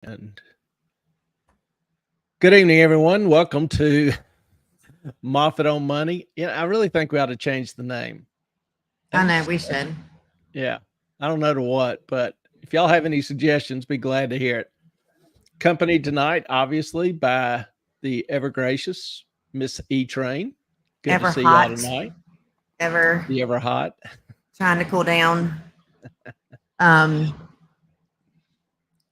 And good evening, everyone. Welcome to Moffat on Money. Yeah, I really think we ought to change the name. I know we should. Yeah, I don't know to what, but if y'all have any suggestions, be glad to hear it. Company tonight, obviously, by the ever gracious Miss E Train. Good to Ever see y'all hot, tonight. ever The ever hot. trying to cool down. Um,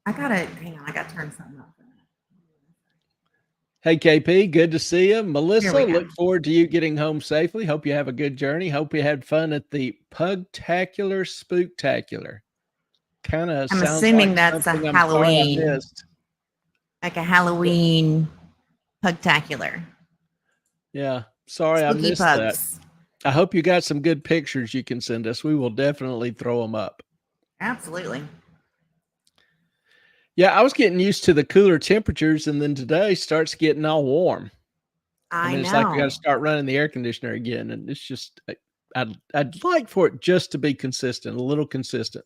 I gotta hang on. I gotta turn something up. Hey KP, good to see you. Here Melissa, we go. look forward to you getting home safely. Hope you have a good journey. Hope you had fun at the Pugtacular Spooktacular. Kind of I'm sounds like assuming that's a something I'm sorry I Halloween, missed. like a Halloween pugtacular. Yeah, sorry I Spooky missed that. pugs. I hope you got some good pictures you can send us. We will definitely throw them up. Absolutely. Yeah, I was getting used to the cooler temperatures, and then today starts getting all warm. I I mean, it's like we got know. to start running the air conditioner again, and it's just I'd like for it just to be consistent, a little consistent.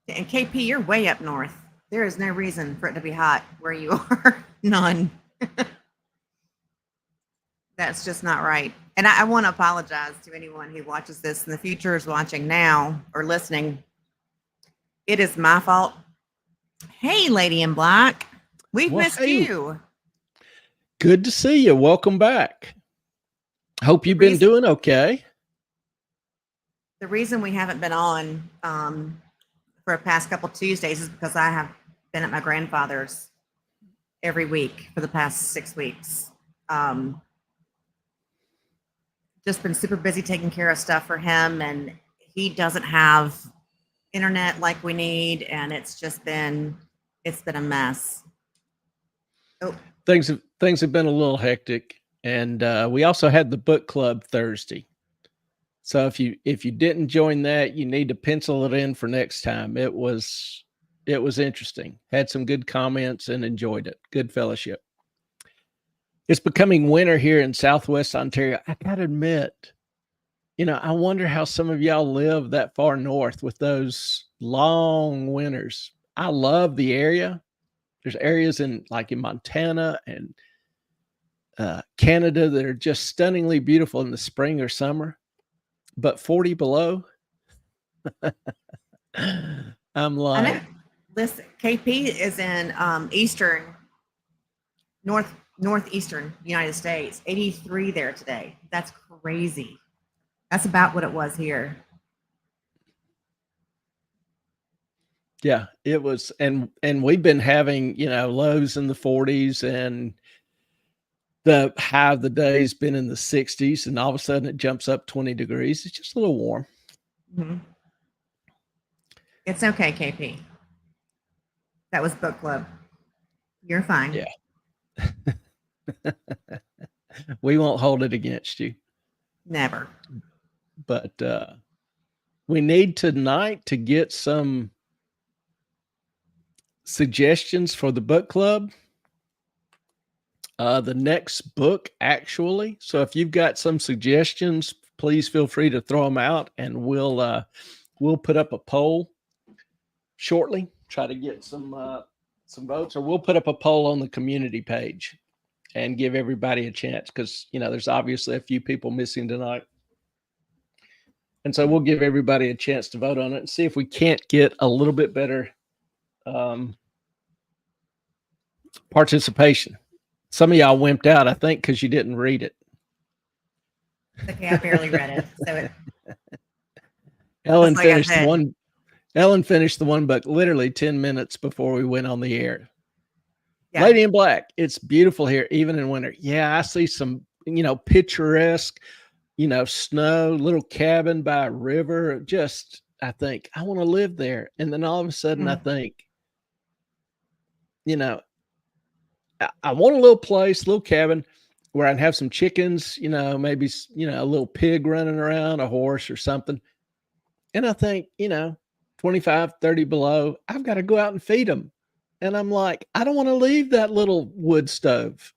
And KP, you're way up north. There is no reason for it to be hot where you are. None. That's just not right. And I want to apologize to anyone who watches this in the future, is watching now or listening. It is my fault. Hey, Lady in Black, we've Well, missed hey, you. good to see you. Welcome back. Hope The you've been reason, doing okay. the reason we haven't been on for the past couple Tuesdays is because I have been at my grandfather's every week for the past 6 weeks. Just been super busy taking care of stuff for him, and he doesn't have internet like we need, and it's been a mess. Oh, Things have been a little hectic, and we also had the book club Thursday. So if you didn't join that, you need to pencil it in for next time. It was interesting. Had some good comments and enjoyed it. Good fellowship. It's becoming winter here in Southwest Ontario. I gotta admit, I wonder how some of y'all live that far north with those long winters. I love the area. There's areas in Montana and Canada that are just stunningly beautiful in the spring or summer, but 40 below, I'm I know. like, Listen, KP is in northeastern United States. 83 there today. That's crazy. That's about what it was here. yeah, it was, and we've been having lows in the 40s, and the high of the day's been in the 60s, and all of a sudden it jumps up 20 degrees. It's just a little warm. Mm-hmm. It's okay, KP. That was book club. You're fine. Yeah. We won't hold it against you. Never. But we need tonight to get some suggestions for the book club. The next book, actually. So if you've got some suggestions, please feel free to throw them out, and we'll put up a poll shortly. Try to get some votes, or we'll put up a poll on the community page and give everybody a chance, because there's obviously a few people missing tonight, and so we'll give everybody a chance to vote on it and see if we can't get a little bit better participation. Some of y'all wimped out, I think, because you didn't read it. Okay, I barely read it. So Ellen finished the one. Ellen finished the one book literally 10 minutes before we went on the air. Yeah. Lady in Black, it's beautiful here, even in winter. Yeah, I see some, picturesque, snow, little cabin by a river. Just, I think, I want to live there. And then all of a sudden, I think, I want a little place, little cabin where I can have some chickens, maybe, a little pig running around, a horse or something. And I think, 25, 30 below, I've got to go out and feed them. And I'm like, I don't want to leave that little wood stove.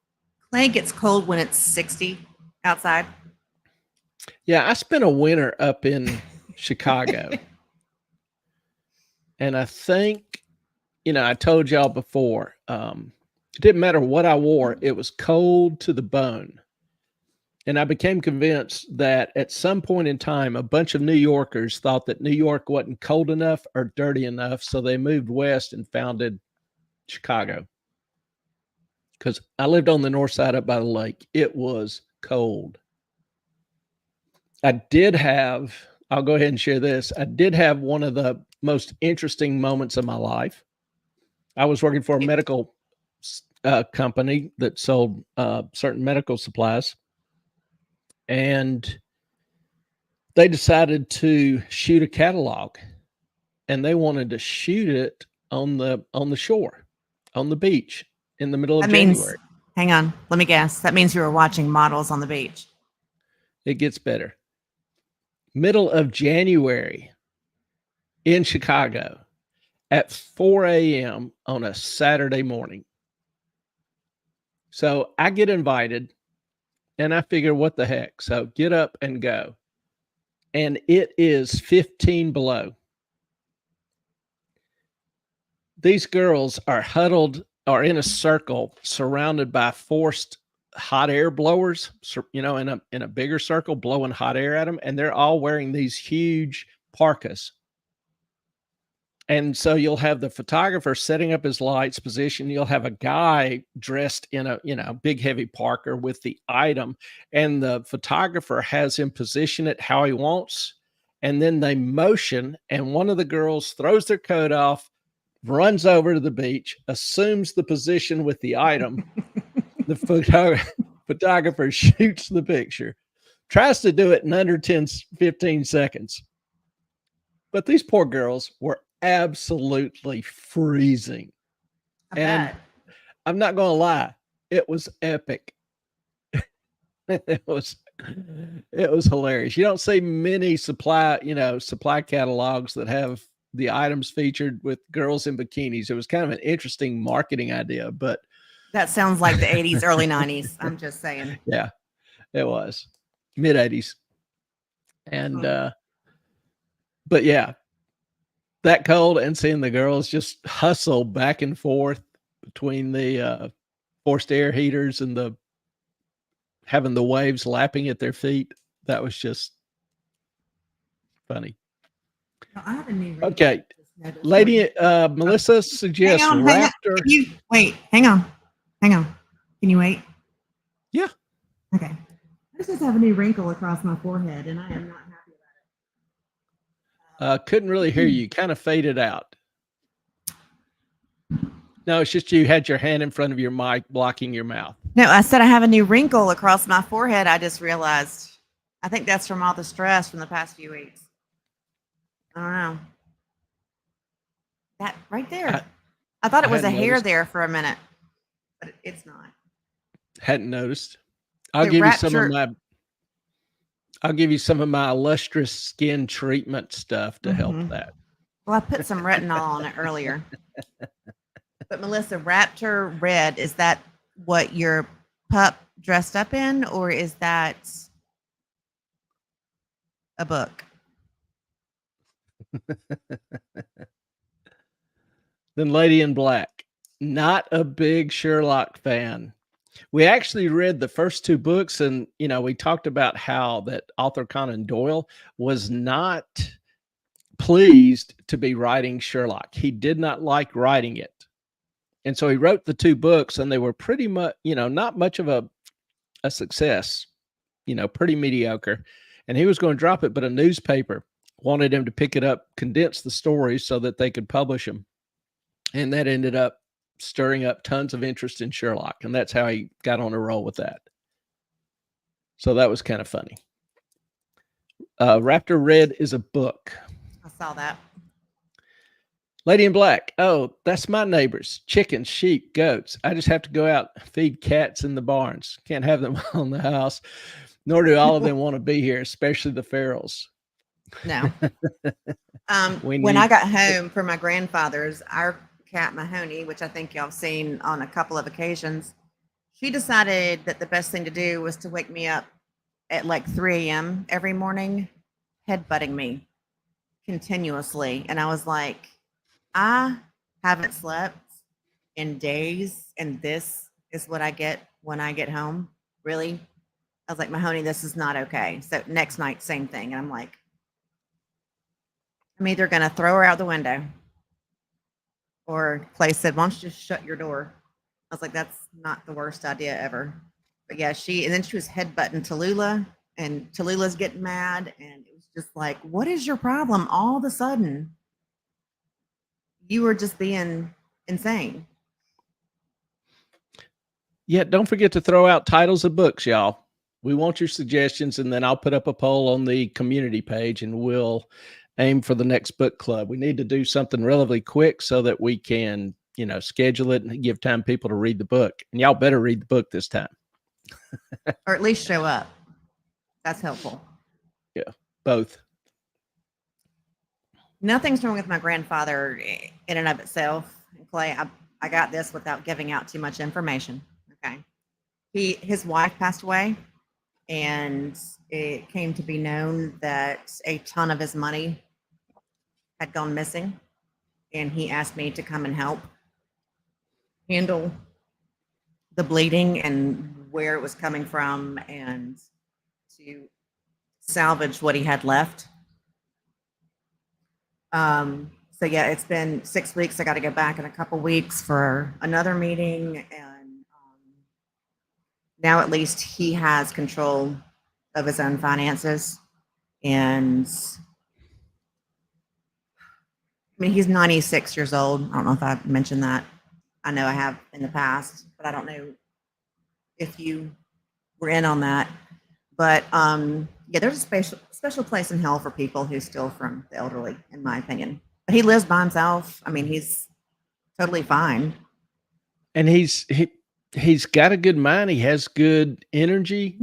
Clay gets cold when it's 60 outside. Yeah, I spent a winter up in Chicago. And I think, I told y'all before, it didn't matter what I wore, it was cold to the bone. And I became convinced that at some point in time, a bunch of New Yorkers thought that New York wasn't cold enough or dirty enough. So they moved west and founded Chicago. Because I lived on the north side up by the lake. It was cold. I'll go ahead and share this. I did have one of the most interesting moments of my life. I was working for a medical company that sold certain medical supplies. And they decided to shoot a catalog, and they wanted to shoot it on the shore, on the beach in the middle of January. Hang on, let me guess. That means you were watching models on the beach. It gets better. Middle of January in Chicago at 4 a.m. on a Saturday morning. So I get invited, and I figure, what the heck? So get up and go. And it is 15 below. These girls are huddled or in a circle surrounded by forced hot air blowers, in a bigger circle, blowing hot air at them. And they're all wearing these huge parkas. And so you'll have the photographer setting up his lights position. You'll have a guy dressed in a big heavy parka with the item, and the photographer has him position it how he wants. And then they motion, and one of the girls throws their coat off, runs over to the beach, assumes the position with the item. The photographer shoots the picture, tries to do it in under 15 seconds. But these poor girls were absolutely freezing. And I'm not going to lie, it was epic. It was hilarious. You don't see many supply catalogs that have the items featured with girls in bikinis. It was kind of an interesting marketing idea, but that sounds like the 80s, early 90s. I'm just saying. Yeah, it was mid 80s. And, but yeah, that cold, and seeing the girls just hustle back and forth between the forced air heaters and having the waves lapping at their feet. That was just funny. I have a new okay. Lady Melissa suggests Raptor. Hang on. Can you wait? Yeah. Okay. I just have a new wrinkle across my forehead, and I am not happy about it. Couldn't really hear you. Kind of faded out. No, it's just you had your hand in front of your mic blocking your mouth. No, I said I have a new wrinkle across my forehead. I just realized. I think that's from all the stress from the past few weeks. I don't know. That right there. I thought it was a hair there for a minute, but it's not. Hadn't noticed. I'll give you some of my illustrious skin treatment stuff to help that. Well, I put some retinol on it earlier. But Melissa, Raptor Red, is that what your pup dressed up in, or is that a book? Then Lady in Black, not a big Sherlock fan. We actually read the first two books, and we talked about how that Arthur Conan Doyle was not pleased to be writing Sherlock. He did not like writing it. And so he wrote the two books, and they were pretty much, not much of a success, pretty mediocre. And he was going to drop it, but a newspaper wanted him to pick it up, condense the stories so that they could publish them. And that ended up stirring up tons of interest in Sherlock. And that's how he got on a roll with that. So that was kind of funny. Raptor Red is a book. I saw that. Lady in Black. Oh, that's my neighbors. Chickens, sheep, goats. I just have to go out and feed cats in the barns. Can't have them on the house. Nor do all of them want to be here, especially the ferals. No. When I got home from my grandfather's, our cat Mahoney, which I think y'all have seen on a couple of occasions, she decided that the best thing to do was to wake me up at like 3 a.m. every morning, headbutting me continuously. And I was like, I haven't slept in days, and this is what I get when I get home. Really? I was like, Mahoney, this is not okay. So next night, same thing. And I'm like, I'm either going to throw her out the window, or Clay said, why don't you just shut your door? I was like, that's not the worst idea ever. But yeah, and then she was headbutting Tallulah, and Tallulah's getting mad. And it was just like, what is your problem? All of a sudden, you were just being insane. Yeah, don't forget to throw out titles of books, y'all. We want your suggestions, and then I'll put up a poll on the community page, and we'll aim for the next book club. We need to do something relatively quick so that we can, schedule it and give time people to read the book. And y'all better read the book this time. Or at least show up. That's helpful. Yeah, both. Nothing's wrong with my grandfather in and of itself. Clay, I got this without giving out too much information. Okay. His wife passed away, and it came to be known that a ton of his money had gone missing, and he asked me to come and help handle the bleeding and where it was coming from, and to salvage what he had left. So yeah, it's been 6 weeks. I got to go back in a couple weeks for another meeting, and now at least he has control of his own finances. And I mean, he's 96 years old. I don't know if I mentioned that. I know I have in the past, but I don't know if you were in on that. But yeah, there's a special place in hell for people who steal from the elderly, in my opinion. But he lives by himself. I mean, he's totally fine. And he's got a good mind. He has good energy.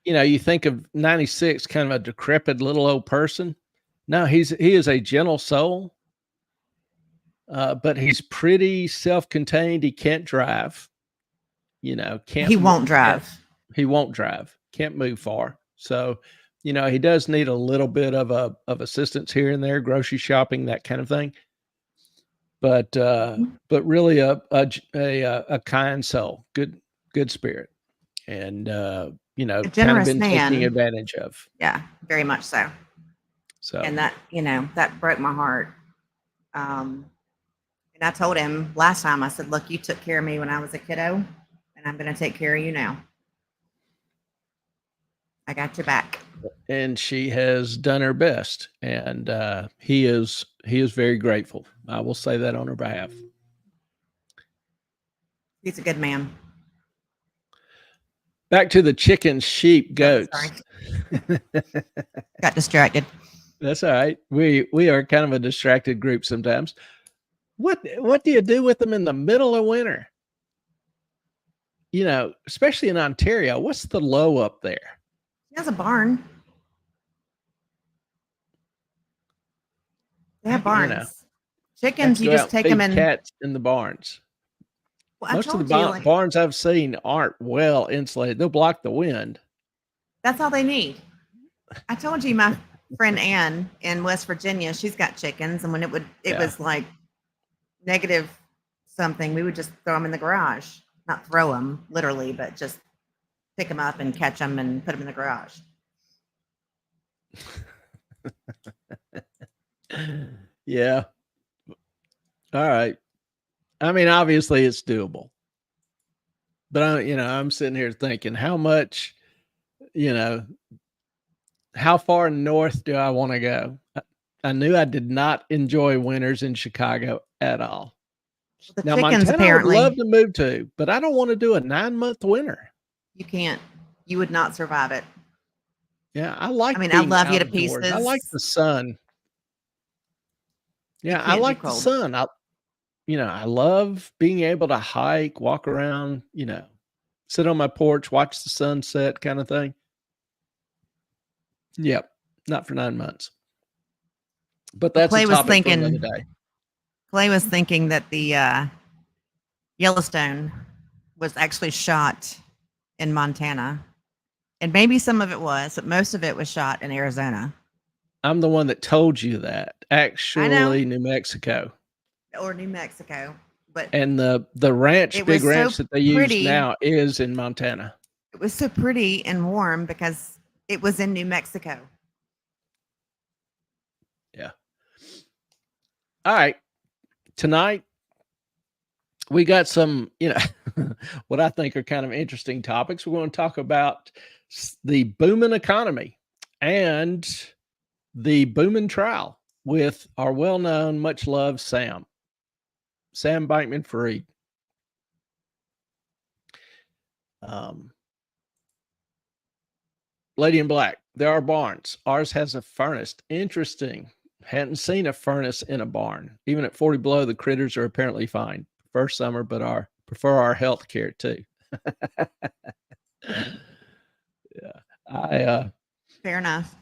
You think of 96, kind of a decrepit little old person. No, he is a gentle soul. But he's pretty self-contained. He can't drive. He won't drive. He won't drive. Can't move far. So, he does need a little bit of assistance here and there, grocery shopping, that kind of thing. But really a kind soul, good spirit, and a kind of generous been man. taking advantage of. Yeah, very much so. So, and that that broke my heart. And I told him last time, I said, look, you took care of me when I was a kiddo, and I'm going to take care of you now. I got your back. And she has done her best, and he is very grateful. I will say that on her behalf. He's a good man. Back to the chickens, sheep, goats. Got distracted. That's all right. We are kind of a distracted group sometimes. What do you do with them in the middle of winter? Especially in Ontario. What's the low up there? He has a barn. They have barns. Chickens, you just take them in. Cats in the barns. Well, most of the barns I've seen aren't well insulated. They'll block the wind. That's all they need. I told you, my friend Ann in West Virginia, she's got chickens, and when it was like negative something, we would just throw them in the garage. Not throw them literally, but just pick them up and catch them and put them in the garage. Yeah. All right. I mean, obviously it's doable, but I'm sitting here thinking, how much, how far north do I want to go? I knew I did not enjoy winters in Chicago at all. Now, Montana, apparently, I would love to move to, but I don't want to do a 9-month winter. You can't. You would not survive it. Yeah, I love you to pieces. I like the sun. Yeah, I like the sun. I love being able to hike, walk around, sit on my porch, watch the sunset kind of thing. Yep, not for 9 months. But that's a topic for another day. Clay was thinking that the Yellowstone was actually shot in Montana. And maybe some of it was, but most of it was shot in Arizona. I'm the one that told you that. Actually, New Mexico. Or New Mexico. But And the ranch, it big was so ranch that they use pretty. now is in Montana. It was so pretty and warm because it was in New Mexico. Yeah. All right. Tonight we got some, what I think are kind of interesting topics. We're going to talk about the booming economy and the booming trial with our well-known, much-loved Sam Bankman-Fried. Lady in Black, there are barns. Ours has a furnace. Interesting. Hadn't seen a furnace in a barn. Even at 40 below, the critters are apparently fine. First summer, but prefer our health care too. Yeah. Fair enough.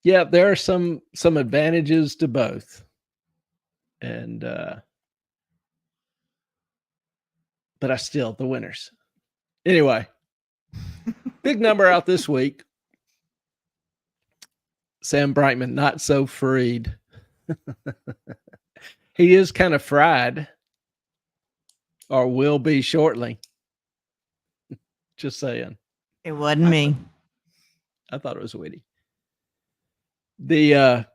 Yeah, there are some advantages to both. And but I still the winners. Anyway, big number out this week. Sam Bankman not so freed. He is kind of fried, or will be shortly. Just saying. It wasn't me. I thought it was witty. The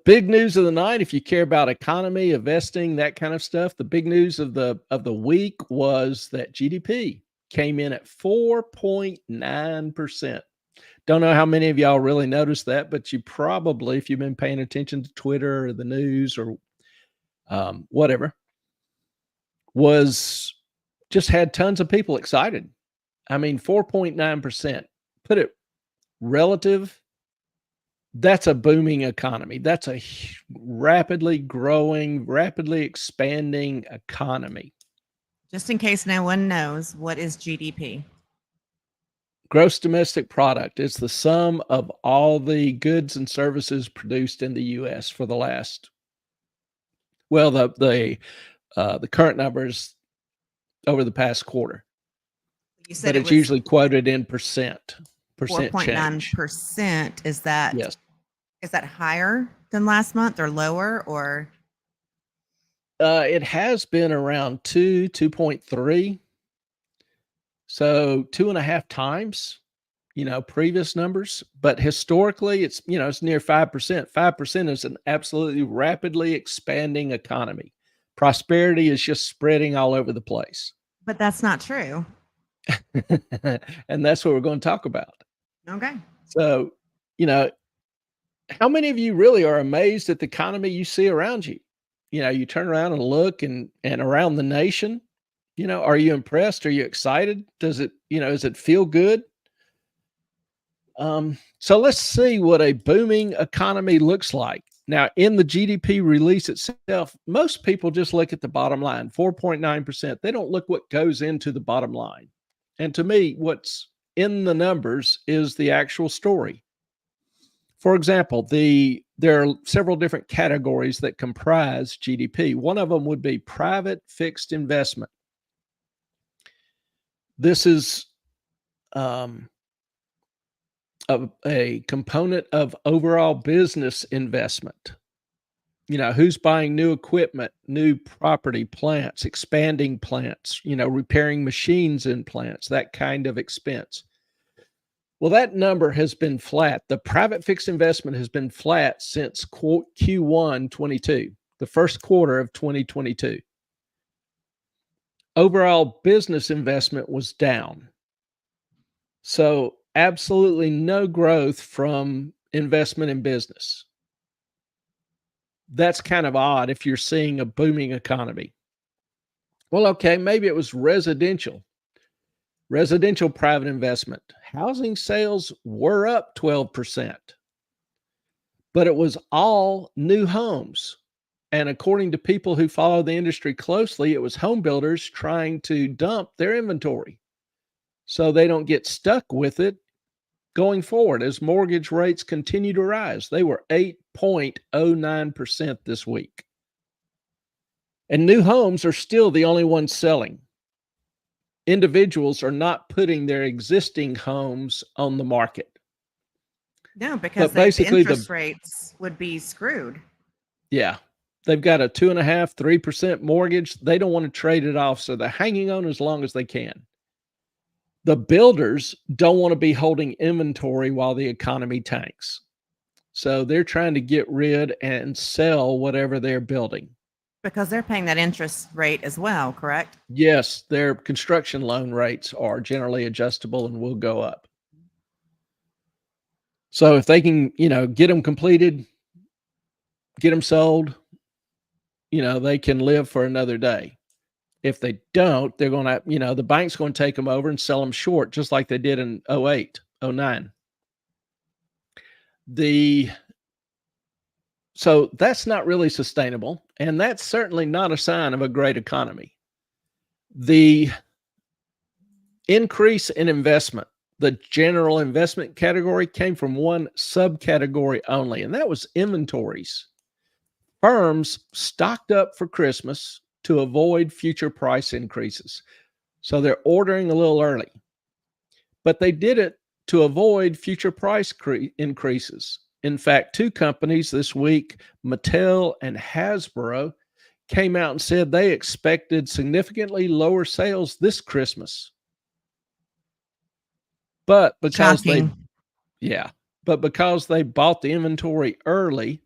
big news of the night, if you care about economy, investing, that kind of stuff, the big news of the week was that GDP came in at 4.9%. Don't know how many of y'all really noticed that, but you probably, if you've been paying attention to Twitter or the news or whatever, was just had tons of people excited. I mean, 4.9%. Put it relative. That's a booming economy. That's a rapidly growing, rapidly expanding economy. Just in case no one knows, what is GDP? Gross domestic product is the sum of all the goods and services produced in the U.S. for the last, well, the current numbers over the past quarter. You said but it's usually quoted in percent. 4.9%. Is that, yes? Is that higher than last month or lower, or? It has been around 2.3. So 2.5 times, previous numbers, but historically it's near 5%. 5% is an absolutely rapidly expanding economy. Prosperity is just spreading all over the place. But that's not true. And that's what we're going to talk about. Okay. So, how many of you really are amazed at the economy you see around you? You turn around and look and around the nation, are you impressed? Are you excited? Does it, does it feel good? So let's see what a booming economy looks like. Now, in the GDP release itself, most people just look at the bottom line, 4.9%. They don't look what goes into the bottom line. And to me, what's in the numbers is the actual story. For example, there are several different categories that comprise GDP. One of them would be private fixed investment. This is a component of overall business investment. Who's buying new equipment, new property, plants, expanding plants, repairing machines in plants, that kind of expense. Well, that number has been flat. The private fixed investment has been flat since Q1 22, the first quarter of 2022. Overall business investment was down. So absolutely no growth from investment in business. That's kind of odd if you're seeing a booming economy. Well, okay, maybe it was residential private investment. Housing sales were up 12%, but it was all new homes. And according to people who follow the industry closely, it was home builders trying to dump their inventory so they don't get stuck with it going forward as mortgage rates continue to rise. They were 8.09% this week. And new homes are still the only ones selling. Individuals are not putting their existing homes on the market. No, because basically the interest rates would be screwed. Yeah. They've got a 2.5%, 3% mortgage. They don't want to trade it off, so they're hanging on as long as they can. The builders don't want to be holding inventory while the economy tanks. So they're trying to get rid and sell whatever they're building. Because they're paying that interest rate as well, correct? Yes, their construction loan rates are generally adjustable and will go up. So if they can, get them completed, get them sold, they can live for another day. If they don't, they're going to, the bank's going to take them over and sell them short, just like they did in 08, 09. So that's not really sustainable, and that's certainly not a sign of a great economy. The increase in investment, the general investment category, came from one subcategory only, and that was inventories. Firms stocked up for Christmas to avoid future price increases. So they're ordering a little early, but they did it to avoid future price increases. In fact, two companies this week, Mattel and Hasbro, came out and said they expected significantly lower sales this Christmas. But because because they bought the inventory early,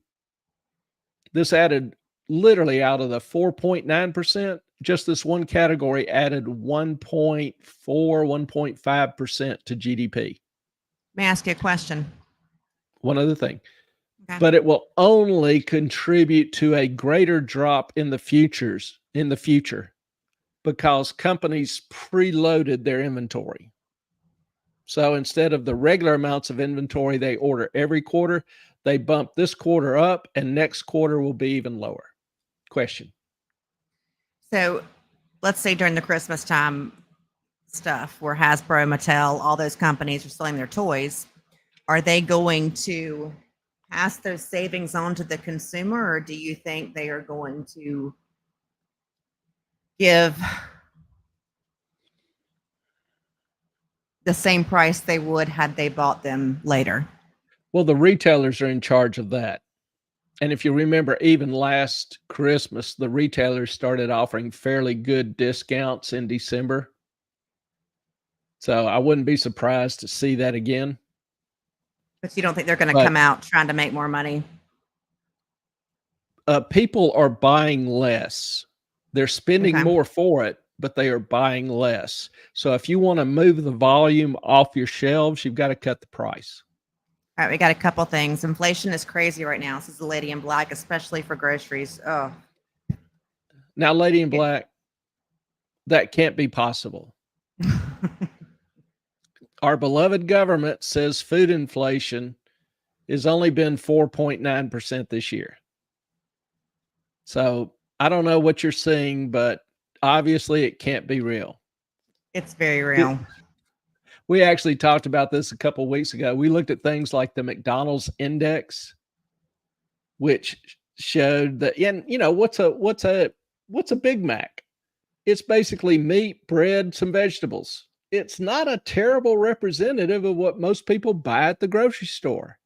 this added literally out of the 4.9%, just this one category added 1.4, 1.5% to GDP. May I ask you a question? One other thing. Okay. But it will only contribute to a greater drop in the future because companies preloaded their inventory. So instead of the regular amounts of inventory they order every quarter, they bump this quarter up and next quarter will be even lower. Question. So let's say during the Christmas time stuff where Hasbro, Mattel, all those companies are selling their toys, are they going to pass those savings on to the consumer, or do you think they are going to give the same price they would had they bought them later? Well, the retailers are in charge of that. And if you remember, even last Christmas, the retailers started offering fairly good discounts in December. So I wouldn't be surprised to see that again. But you don't think they're going to come out trying to make more money? People are buying less. They're spending more for it, but they are buying less. So if you want to move the volume off your shelves, you've got to cut the price. All right, we got a couple things. Inflation is crazy right now. This is the Lady in Black, especially for groceries. Oh. Now, Lady in Black, that can't be possible. Our beloved government says food inflation has only been 4.9% this year. So I don't know what you're seeing, but obviously it can't be real. It's very real. We actually talked about this a couple of weeks ago. We looked at things like the McDonald's index, which showed that, and what's a Big Mac? It's basically meat, bread, some vegetables. It's not a terrible representative of what most people buy at the grocery store.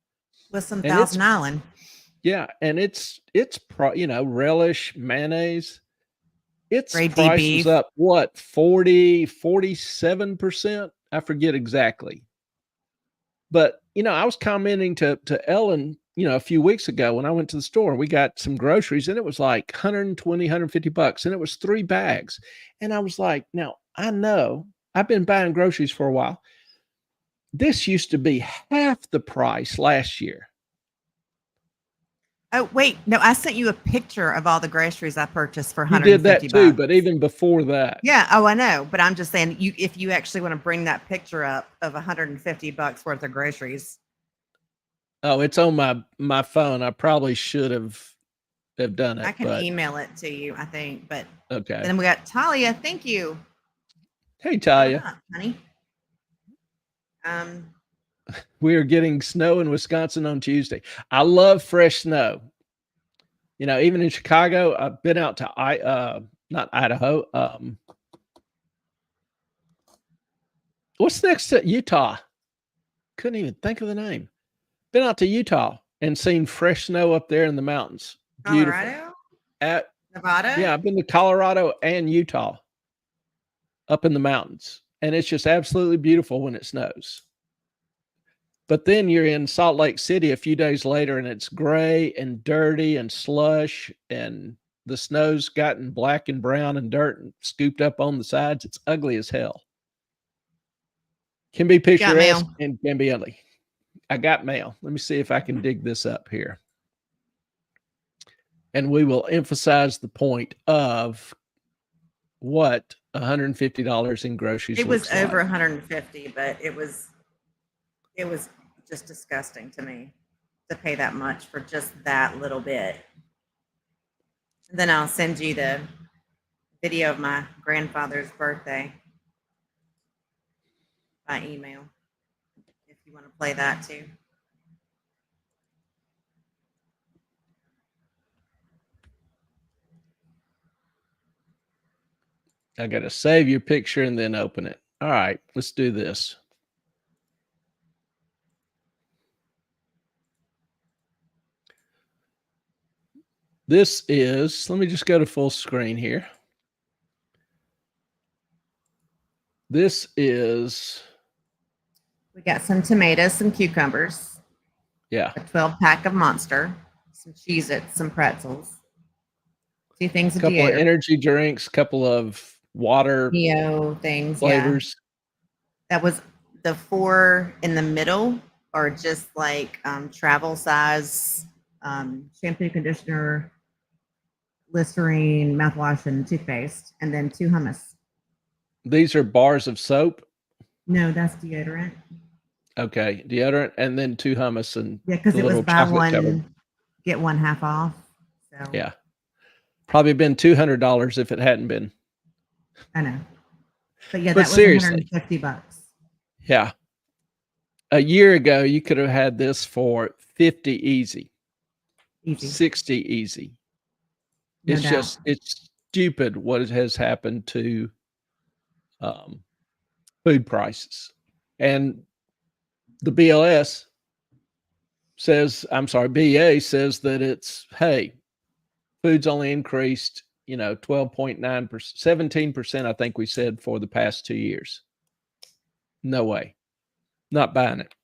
With some Thousand Island. Yeah, and it's relish, mayonnaise. Its price is up, 47%? I forget exactly. But, I was commenting to Ellen, a few weeks ago when I went to the store, we got some groceries and it was like $120, $150 and it was 3 bags. And I was like, now I know I've been buying groceries for a while. This used to be half the price last year. Oh, wait. No, I sent you a picture of all the groceries I purchased for $150. You did that too, but even before that. Yeah. Oh, I know. But I'm just saying, if you actually want to bring that picture up of $150 worth of groceries. Oh, it's on my phone. I probably should have done it. I can email it to you, I think. But okay. And then we got Talia. Thank you. Hey, Talia. Honey. We are getting snow in Wisconsin on Tuesday. I love fresh snow. Even in Chicago, I've been out to not Idaho. What's next to Utah? Couldn't even think of the name. Been out to Utah and seen fresh snow up there in the mountains. Beautiful. Colorado? Nevada? Yeah, I've been to Colorado and Utah, up in the mountains, and it's just absolutely beautiful when it snows. But then you're in Salt Lake City a few days later, and it's gray and dirty and slush, and the snow's gotten black and brown and dirt and scooped up on the sides. It's ugly as hell. Can be picturesque mail. and can be ugly. I got mail. Let me see if I can dig this up here. And we will emphasize the point of what $150 in groceries It was looks over like. 150, but it was just disgusting to me to pay that much for just that little bit. And then I'll send you the video of my grandfather's birthday by email if you want to play that too. I got to save your picture and then open it. All right, let's do this. This is, let me just go to full screen here. This is, We got some tomatoes, some cucumbers, yeah, a 12-pack of Monster, some Cheez-Its, some pretzels, 2 things a of couple of deodorant, energy drinks, couple of water Neo things, flavors. yeah. That was the 4 in the middle are just like travel size shampoo, conditioner, Listerine, mouthwash, and toothpaste, and then 2 hummus. These are bars of soap. No, that's deodorant. Okay, deodorant, and then 2 hummus and Yeah, because the it was little buy chocolate covered. one, get one half off. So Yeah, probably been $200 if it hadn't been. I know. But yeah, But that was seriously, $150. yeah. A year ago, you could have had this for 50 easy, Easy. 60 easy. No It's doubt. just, it's stupid what has happened to food prices. And the BLS says, I'm sorry, BA says that it's, hey, food's only increased, 12.9%, 17%, I think we said, for the past 2 years. No way. Not buying it.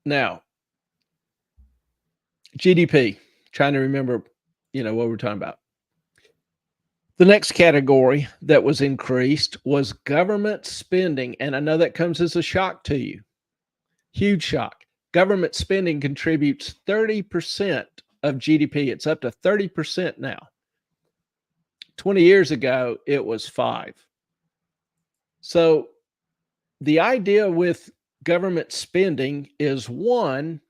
Now, GDP, trying to remember, what we're talking about. The next category that was increased was government spending. And I know that comes as a shock to you. Huge shock. Government spending contributes 30% of GDP. It's up to 30% now. 20 years ago, it was 5. So the idea with government spending is, one,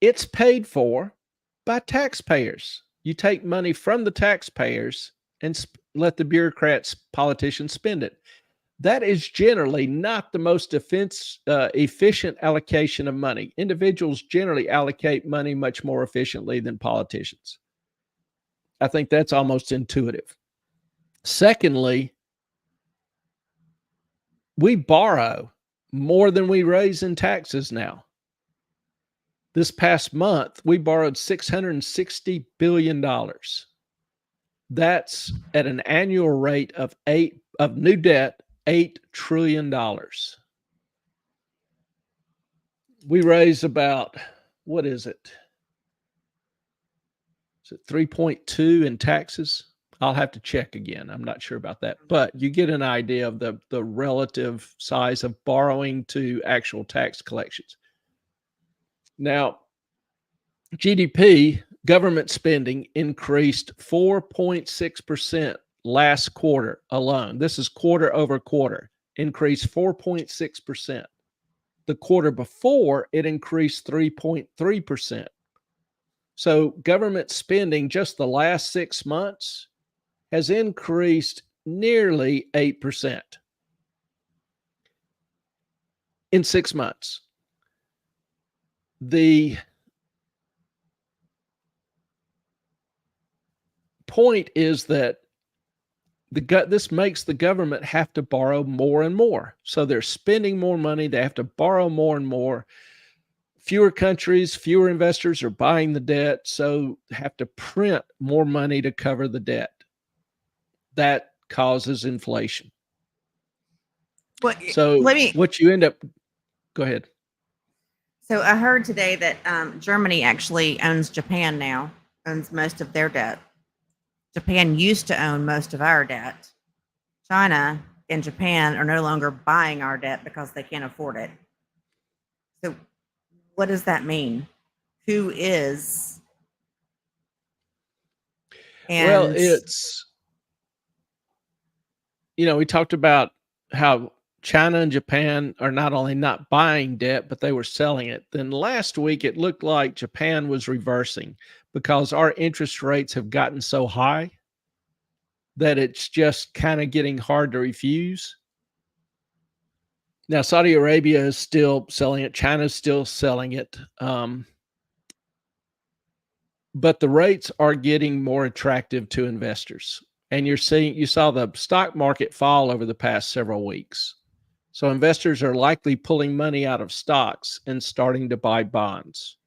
it's paid for by taxpayers. You take money from the taxpayers and let the bureaucrats, politicians spend it. That is generally not the most efficient allocation of money. Individuals generally allocate money much more efficiently than politicians. I think that's almost intuitive. Secondly, we borrow more than we raise in taxes now. This past month, we borrowed $660 billion. That's at an annual rate of new debt, $8 trillion. We raise about, what is it? Is it 3.2 in taxes? I'll have to check again. I'm not sure about that, but you get an idea of the relative size of borrowing to actual tax collections. Now, GDP, government spending, increased 4.6% last quarter alone. This is quarter over quarter, increased 4.6%. The quarter before, it increased 3.3%. So government spending just the last 6 months has increased nearly 8% in 6 months. The point is that this makes the government have to borrow more and more. So they're spending more money. They have to borrow more and more. Fewer countries, fewer investors are buying the debt, so have to print more money to cover the debt. That causes inflation. But So what you end up, go ahead. So I heard today that Germany actually owns Japan now, owns most of their debt. Japan used to own most of our debt. China and Japan are no longer buying our debt because they can't afford it. So what does that mean? Who is? Well, it's, we talked about how China and Japan are not only not buying debt, but they were selling it. Then last week, it looked like Japan was reversing because our interest rates have gotten so high that it's just kind of getting hard to refuse. Now, Saudi Arabia is still selling it. China's still selling it. But the rates are getting more attractive to investors. And you saw the stock market fall over the past several weeks. So investors are likely pulling money out of stocks and starting to buy bonds.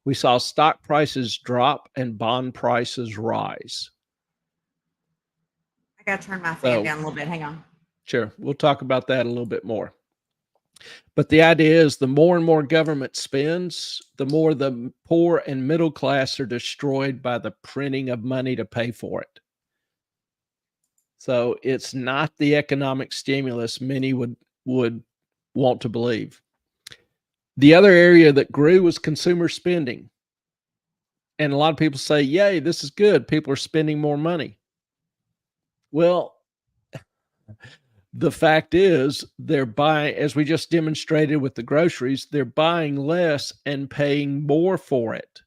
We saw stock prices drop and bond prices rise. I got to turn my fan down a little bit. Hang on. Sure. We'll talk about that a little bit more. But the idea is the more and more government spends, the more the poor and middle class are destroyed by the printing of money to pay for it. So it's not the economic stimulus many would want to believe. The other area that grew was consumer spending. And a lot of people say, yay, this is good. People are spending more money. Well, the fact is they're buying, as we just demonstrated with the groceries, they're buying less and paying more for it.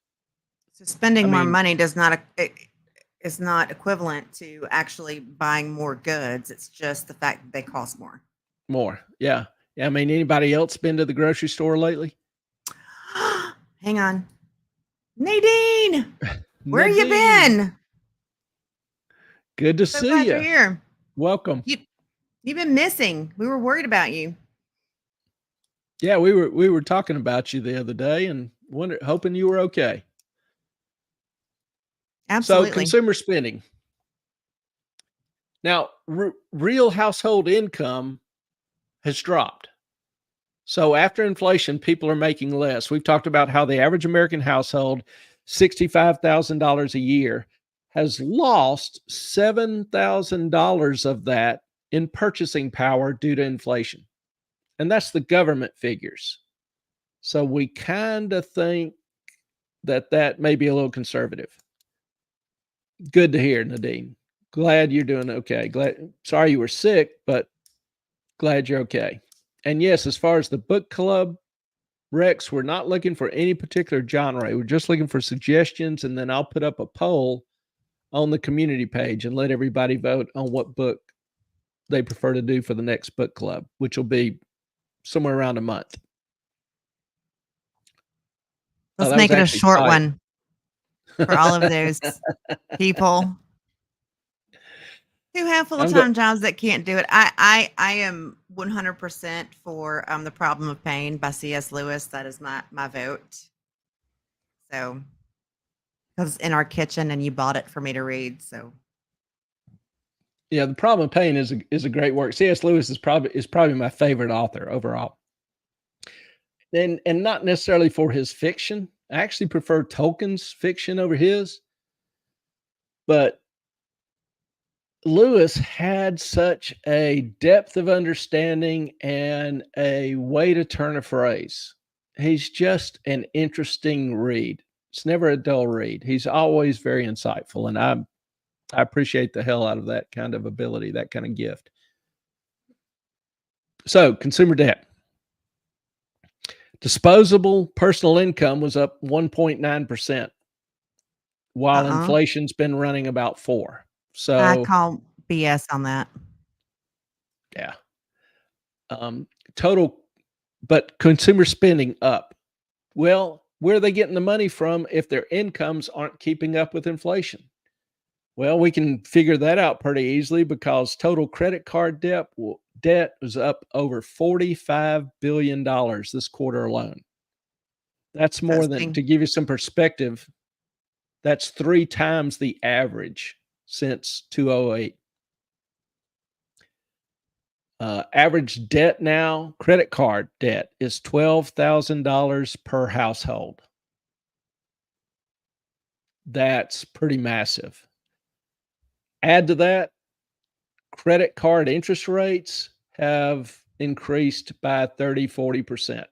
So spending more money is not equivalent to actually buying more goods. It's just the fact that they cost more. More, yeah. I mean, anybody else been to the grocery store lately? Hang on. Nadine, where you been? Good to see you. You're here. Welcome. You've been missing. We were worried about you. Yeah, we were talking about you the other day and hoping you were okay. Absolutely. So consumer spending. Now, real household income has dropped. So after inflation, people are making less. We've talked about how the average American household, $65,000 a year, has lost $7,000 of that in purchasing power due to inflation. And that's the government figures. So we kind of think that may be a little conservative. Good to hear, Nadine. Glad you're doing okay. Sorry you were sick, but glad you're okay. And yes, as far as the book club, Rex, we're not looking for any particular genre. We're just looking for suggestions, and then I'll put up a poll on the community page and let everybody vote on what book they prefer to do for the next book club, which will be somewhere around a month. Let's make it a short one for all of those people who have full-time jobs that can't do it. I am 100% for The Problem of Pain by C.S. Lewis. That is my vote. So, because it's in our kitchen and you bought it for me to read. So, yeah, The Problem of Pain is a great work. C.S. Lewis is probably my favorite author overall. And not necessarily for his fiction. I actually prefer Tolkien's fiction over his. But Lewis had such a depth of understanding and a way to turn a phrase. He's just an interesting read. It's never a dull read. He's always very insightful, and I appreciate the hell out of that kind of ability, that kind of gift. So, consumer debt. Disposable personal income was up 1.9%, while inflation's been running about 4%. So I call BS on that. Yeah. Total, but consumer spending up. Well, where are they getting the money from if their incomes aren't keeping up with inflation? Well, we can figure that out pretty easily because total credit card debt was up over $45 billion this quarter alone. That's more than, Disgusting. to give you some perspective, that's 3 times the average since 2008. Average debt now, credit card debt, is $12,000 per household. That's pretty massive. Add to that, credit card interest rates have increased by 30-40%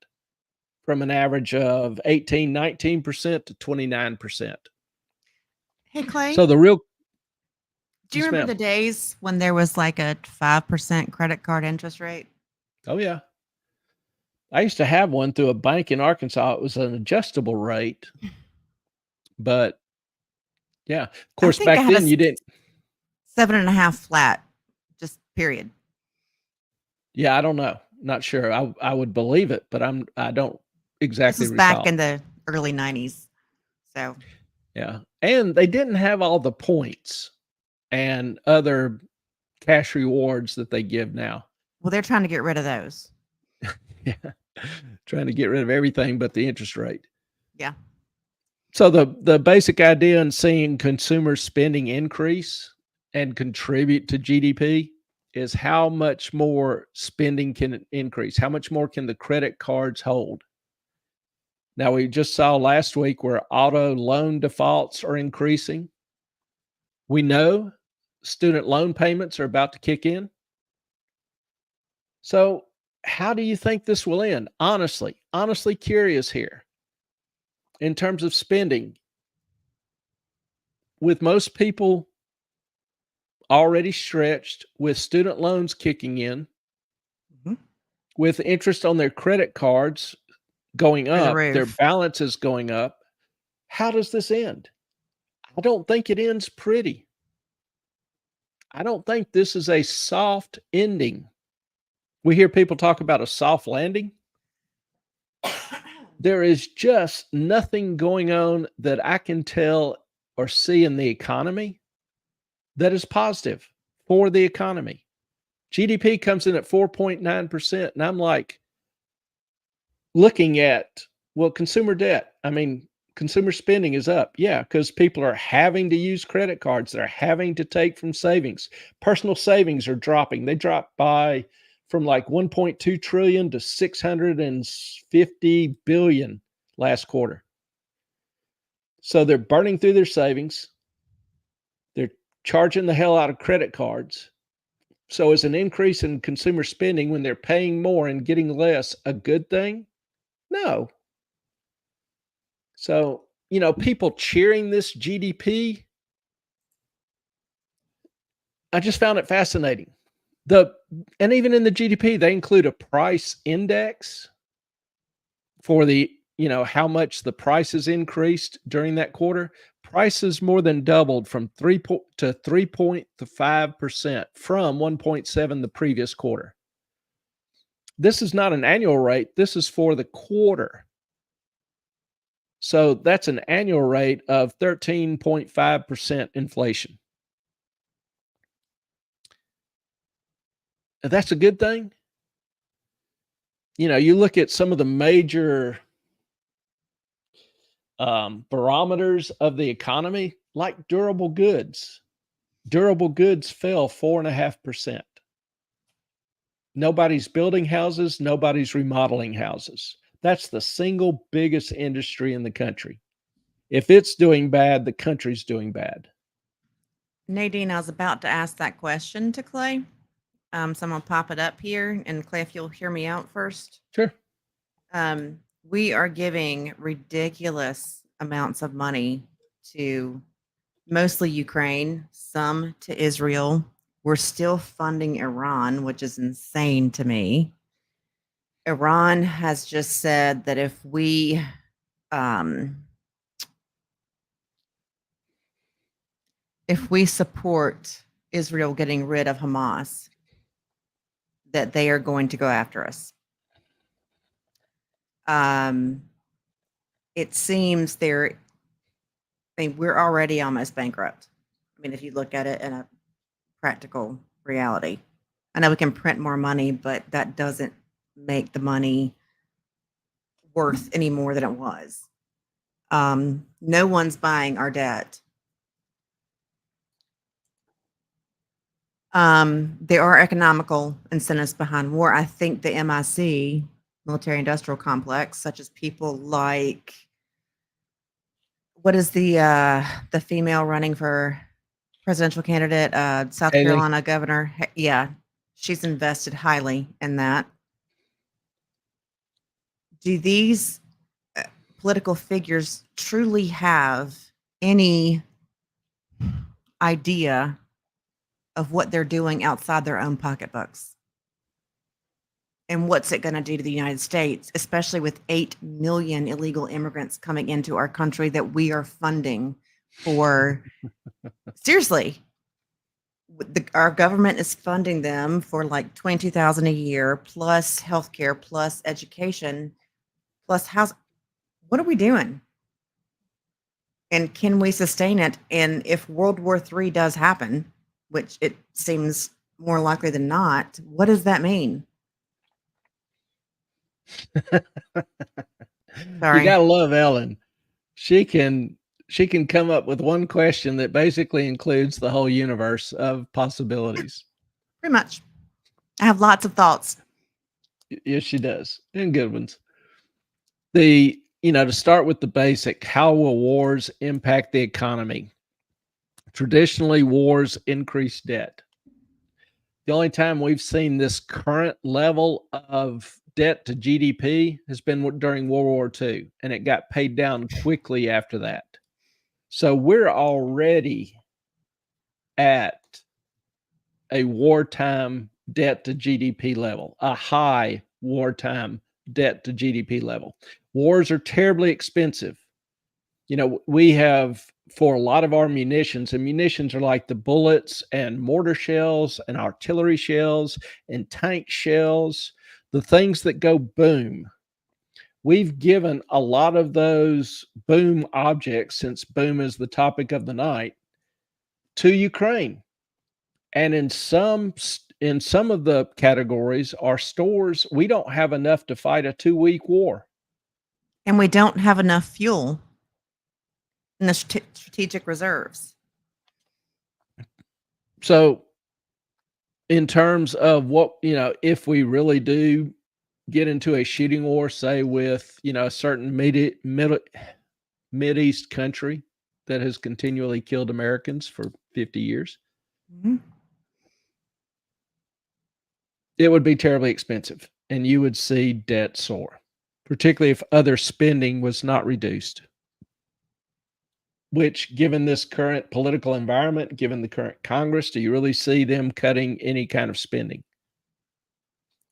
from an average of 18-19% to 29%. Hey, Clay, So the real do you Yes, remember ma'am. the days when there was like a 5% credit card interest rate? Oh, yeah. I used to have one through a bank in Arkansas. It was an adjustable rate, but yeah. Of I course, think I back had a then you didn't. 7.5 flat, just period. Yeah, I don't know. Not sure. I would believe it, but I don't This exactly was back in recall. the early 90s. So, Yeah. And they didn't have all the points and other cash rewards that they give now. well, they're trying to get rid of those. Yeah. Trying to get rid of everything but the interest rate. Yeah. So the basic idea in seeing consumer spending increase and contribute to GDP is how much more spending can increase. How much more can the credit cards hold? Now, we just saw last week where auto loan defaults are increasing. We know student loan payments are about to kick in. So, how do you think this will end? Honestly curious here. In terms of spending, with most people already stretched, with student loans kicking in, Mhm. with interest on their credit cards going Through the up, their roof. balance is going up. How does this end? I don't think it ends pretty. I don't think this is a soft ending. We hear people talk about a soft landing. There is just nothing going on that I can tell or see in the economy that is positive for the economy. GDP comes in at 4.9%. And I'm like, looking at, well, consumer debt. I mean, consumer spending is up. Yeah, because people are having to use credit cards. They're having to take from savings. Personal savings are dropping. They dropped by from like 1.2 trillion to 650 billion last quarter. So they're burning through their savings. They're charging the hell out of credit cards. So is an increase in consumer spending when they're paying more and getting less a good thing? No. So, people cheering this GDP, I just found it fascinating. The and even in the GDP, they include a price index for how much the prices increased during that quarter. Prices more than doubled from 3.5% from 1.7 the previous quarter. This is not an annual rate. This is for the quarter. So that's an annual rate of 13.5% inflation. That's a good thing. You look at some of the major barometers of the economy, like durable goods. Durable goods fell 4.5%. Nobody's building houses, nobody's remodeling houses. That's the single biggest industry in the country. If it's doing bad, the country's doing bad. Nadine, I was about to ask that question to Clay. So I'm going to pop it up here. And Clay, if you'll hear me out first. Sure. We are giving ridiculous amounts of money to mostly Ukraine, some to Israel. We're still funding Iran, which is insane to me. Iran has just said that um, if we support Israel getting rid of Hamas, that they are going to go after us. It seems we're already almost bankrupt. I mean, if you look at it in a practical reality. I know we can print more money, but that doesn't make the money worth any more than it was. No one's buying our debt. There are economical incentives behind war. I think the MIC, military industrial complex, such as people like what is the female running for presidential candidate, South Haley, Carolina governor? Yeah, she's invested highly in that. Do these political figures truly have any idea of what they're doing outside their own pocketbooks? And what's it going to do to the United States, especially with 8 million illegal immigrants coming into our country that we are funding for? Seriously, our government is funding them for like $22,000 a year, plus healthcare, plus education, plus house. What are we doing? And can we sustain it? And if World War III does happen, which it seems more likely than not, what does that mean? you Sorry. gotta love Ellen. She can come up with one question that basically includes the whole universe of possibilities. Pretty much. I have lots of thoughts. Yes, she does, and good ones. To start with the basic, how will wars impact the economy? Traditionally, wars increase debt. The only time we've seen this current level of debt to GDP has been during World War II, and it got paid down quickly after that. So we're already at a wartime debt to GDP level, a high wartime debt to GDP level. Wars are terribly expensive. We have, for a lot of our munitions, and munitions are like the bullets and mortar shells and artillery shells and tank shells, the things that go boom. We've given a lot of those boom objects, since boom is the topic of the night, to Ukraine. And in some of the categories, our stores, we don't have enough to fight a 2-week war. And we don't have enough fuel in the strategic reserves. So in terms of what, if we really do get into a shooting war, say with, a certain Mideast country that has continually killed Americans for 50 years, it would be terribly expensive, and you would see debt soar, particularly if other spending was not reduced. Which, given this current political environment, given the current Congress, do you really see them cutting any kind of spending?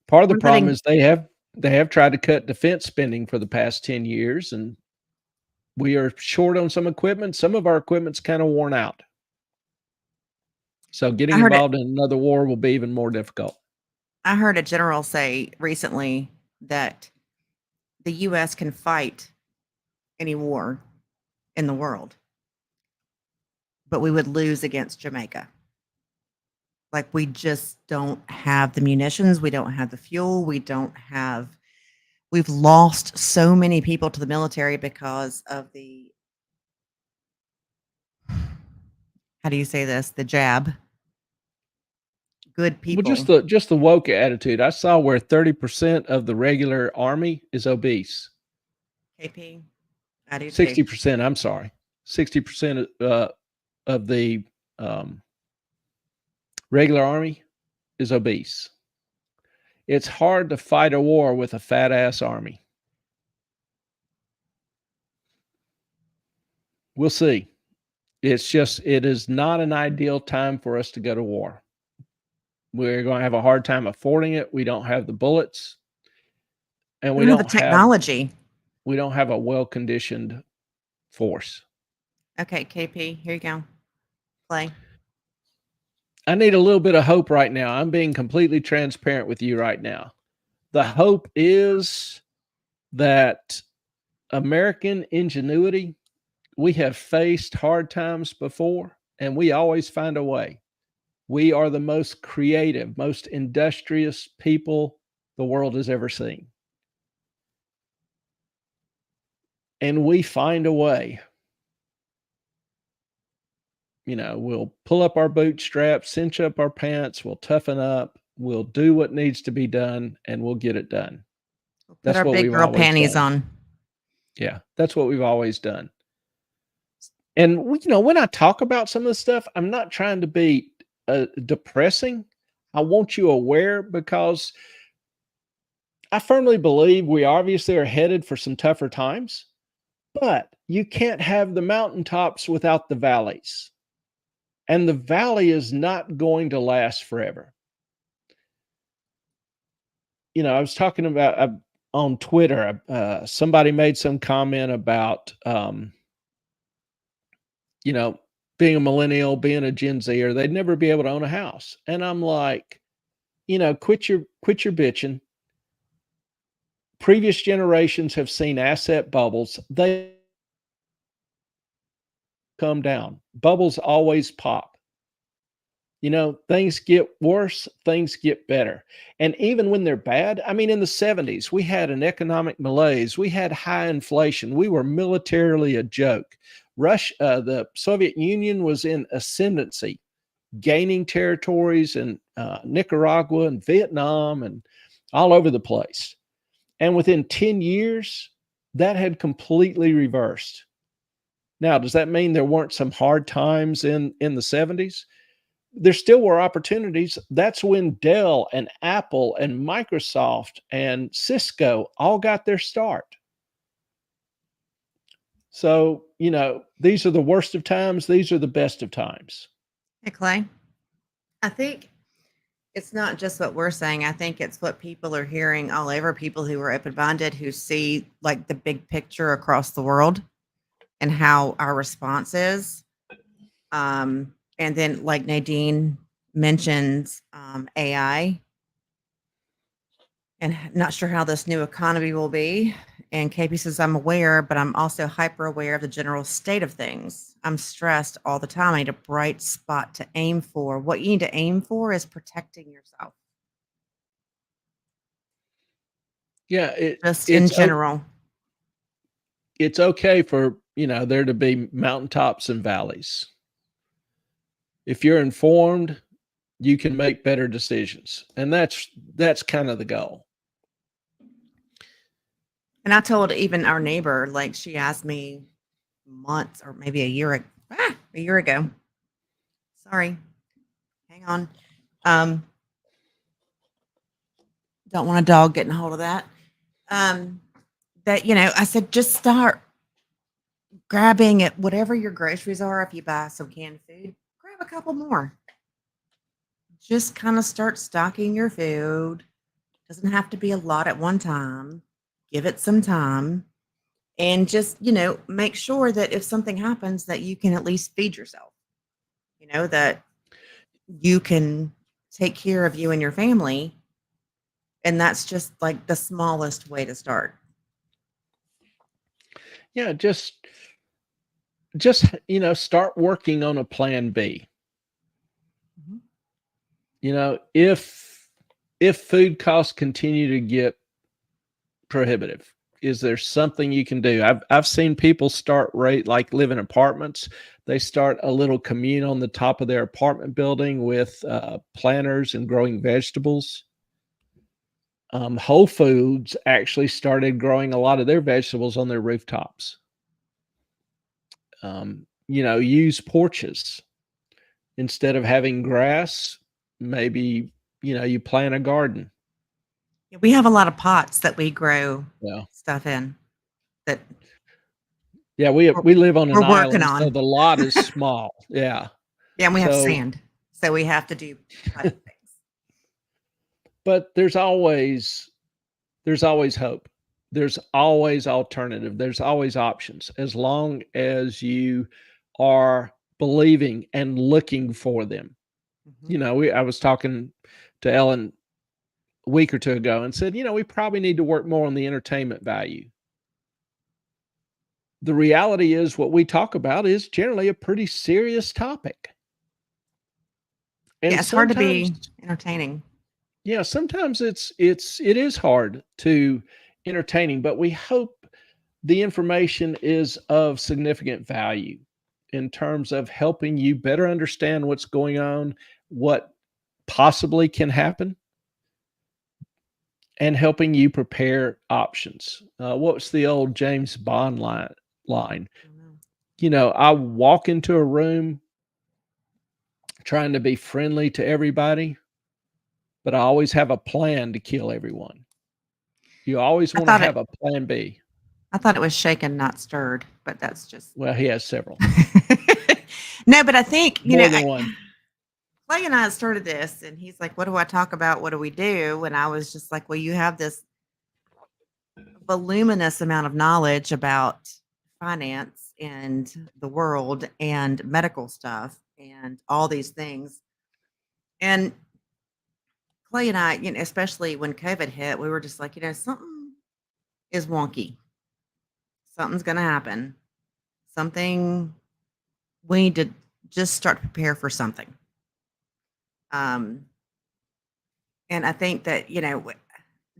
Part of the problem is they have tried to cut defense spending for the past 10 years, and we are short on some equipment. Some of our equipment's kind of worn out. So getting involved in another war will be even more difficult. I heard a general say recently that the U.S. can fight any war in the world, but we would lose against Jamaica. Like, we just don't have the munitions. We don't have the fuel. We've lost so many people to the military because of how do you say this? The jab. Good people. Well, just the woke attitude. I saw where 30% of the regular army is obese. KP, I do 60%. I'm sorry, 60% of the regular army is obese. It's hard to fight a war with a fat ass army. We'll see. It is not an ideal time for us to go to war. We're going to have a hard time affording it. We don't have the bullets, and we don't have the technology. We don't have a well-conditioned force. Okay, KP, here you go. Play. I need a little bit of hope right now. I'm being completely transparent with you right now. The hope is that American ingenuity, we have faced hard times before. and we always find a way. We are the most creative, most industrious people the world has ever seen. And we find a way. We'll pull up our bootstraps, cinch up our pants, we'll toughen up, we'll do what needs to be done, and we'll get it done. We'll put That's our what big we've girl always panties done. on. Yeah, that's what we've always done. And when I talk about some of the stuff, I'm not trying to be depressing. I want you aware because I firmly believe we obviously are headed for some tougher times, but you can't have the mountaintops without the valleys. And the valley is not going to last forever. I was talking about on Twitter, somebody made some comment about, being a millennial, being a Gen Zer, they'd never be able to own a house. And I'm like, quit your bitching. Previous generations have seen asset bubbles. They come down. Bubbles always pop. Things get worse, things get better. And even when they're bad, I mean, in the 70s, we had an economic malaise. We had high inflation. We were militarily a joke. The Soviet Union was in ascendancy, gaining territories in Nicaragua and Vietnam and all over the place. And within 10 years, that had completely reversed. Now, does that mean there weren't some hard times in the 70s? There still were opportunities. That's when Dell and Apple and Microsoft and Cisco all got their start. So, these are the worst of times. These are the best of times. Hey, Clay, I think it's not just what we're saying. I think it's what people are hearing all over, people who are open-minded, who see like the big picture across the world and how our response is. And then, like Nadine mentions, AI, and not sure how this new economy will be. And KP says, I'm aware, but I'm also hyper aware of the general state of things. I'm stressed all the time. I need a bright spot to aim for. What you need to aim for is protecting yourself. Yeah, Just in general. It's okay for, there to be mountaintops and valleys. If you're informed, you can make better decisions. And that's kind of the goal. And I told even our neighbor, like she asked me months or maybe a year ago. Sorry. Hang on. Don't want a dog getting a hold of that. That, I said, just start grabbing at whatever your groceries are. If you buy some canned food, grab a couple more. Just kind of start stocking your food. Doesn't have to be a lot at one time. Give it some time. And just, make sure that if something happens that you can at least feed yourself. That you can take care of you and your family. And that's just like the smallest way to start. Yeah, just start working on a plan B. Mm-hmm. If food costs continue to get prohibitive, is there something you can do? I've seen people start like live in apartments. They start a little commune on the top of their apartment building with planters and growing vegetables. Whole Foods actually started growing a lot of their vegetables on their rooftops. Use porches instead of having grass. Maybe, you plant a garden. We have a lot of pots that we grow stuff in. We live on an island, on. so the lot is small. Yeah. Yeah, and we have sand, so we have to do things. But there's always hope. There's always alternative. There's always options, as long as you are believing and looking for them. Mm-hmm. I was talking to Ellen a week or two ago and said, we probably need to work more on the entertainment value. the reality is what we talk about is generally a pretty serious topic. And Yeah, it's hard to sometimes, be entertaining. yeah, sometimes it is hard to entertaining, but we hope the information is of significant value in terms of helping you better understand what's going on, what possibly can happen, and helping you prepare options. What's the old James Bond line? I don't know. I walk into a room trying to be friendly to everybody, but I always have a plan to kill everyone. You always I want to thought have it a plan B. I thought it was shaken, not stirred, but that's just Well, he has several, no, but I think, more than one. Clay and I started this, and he's like, "What do I talk about? What do we do?" And I was just like, "Well, you have this voluminous amount of knowledge about finance and the world and medical stuff and all these things." And Clay and I, especially when COVID hit, we were just like, something is wonky. Something's going to happen. Something we need to just start to prepare for something. Um, and I think that,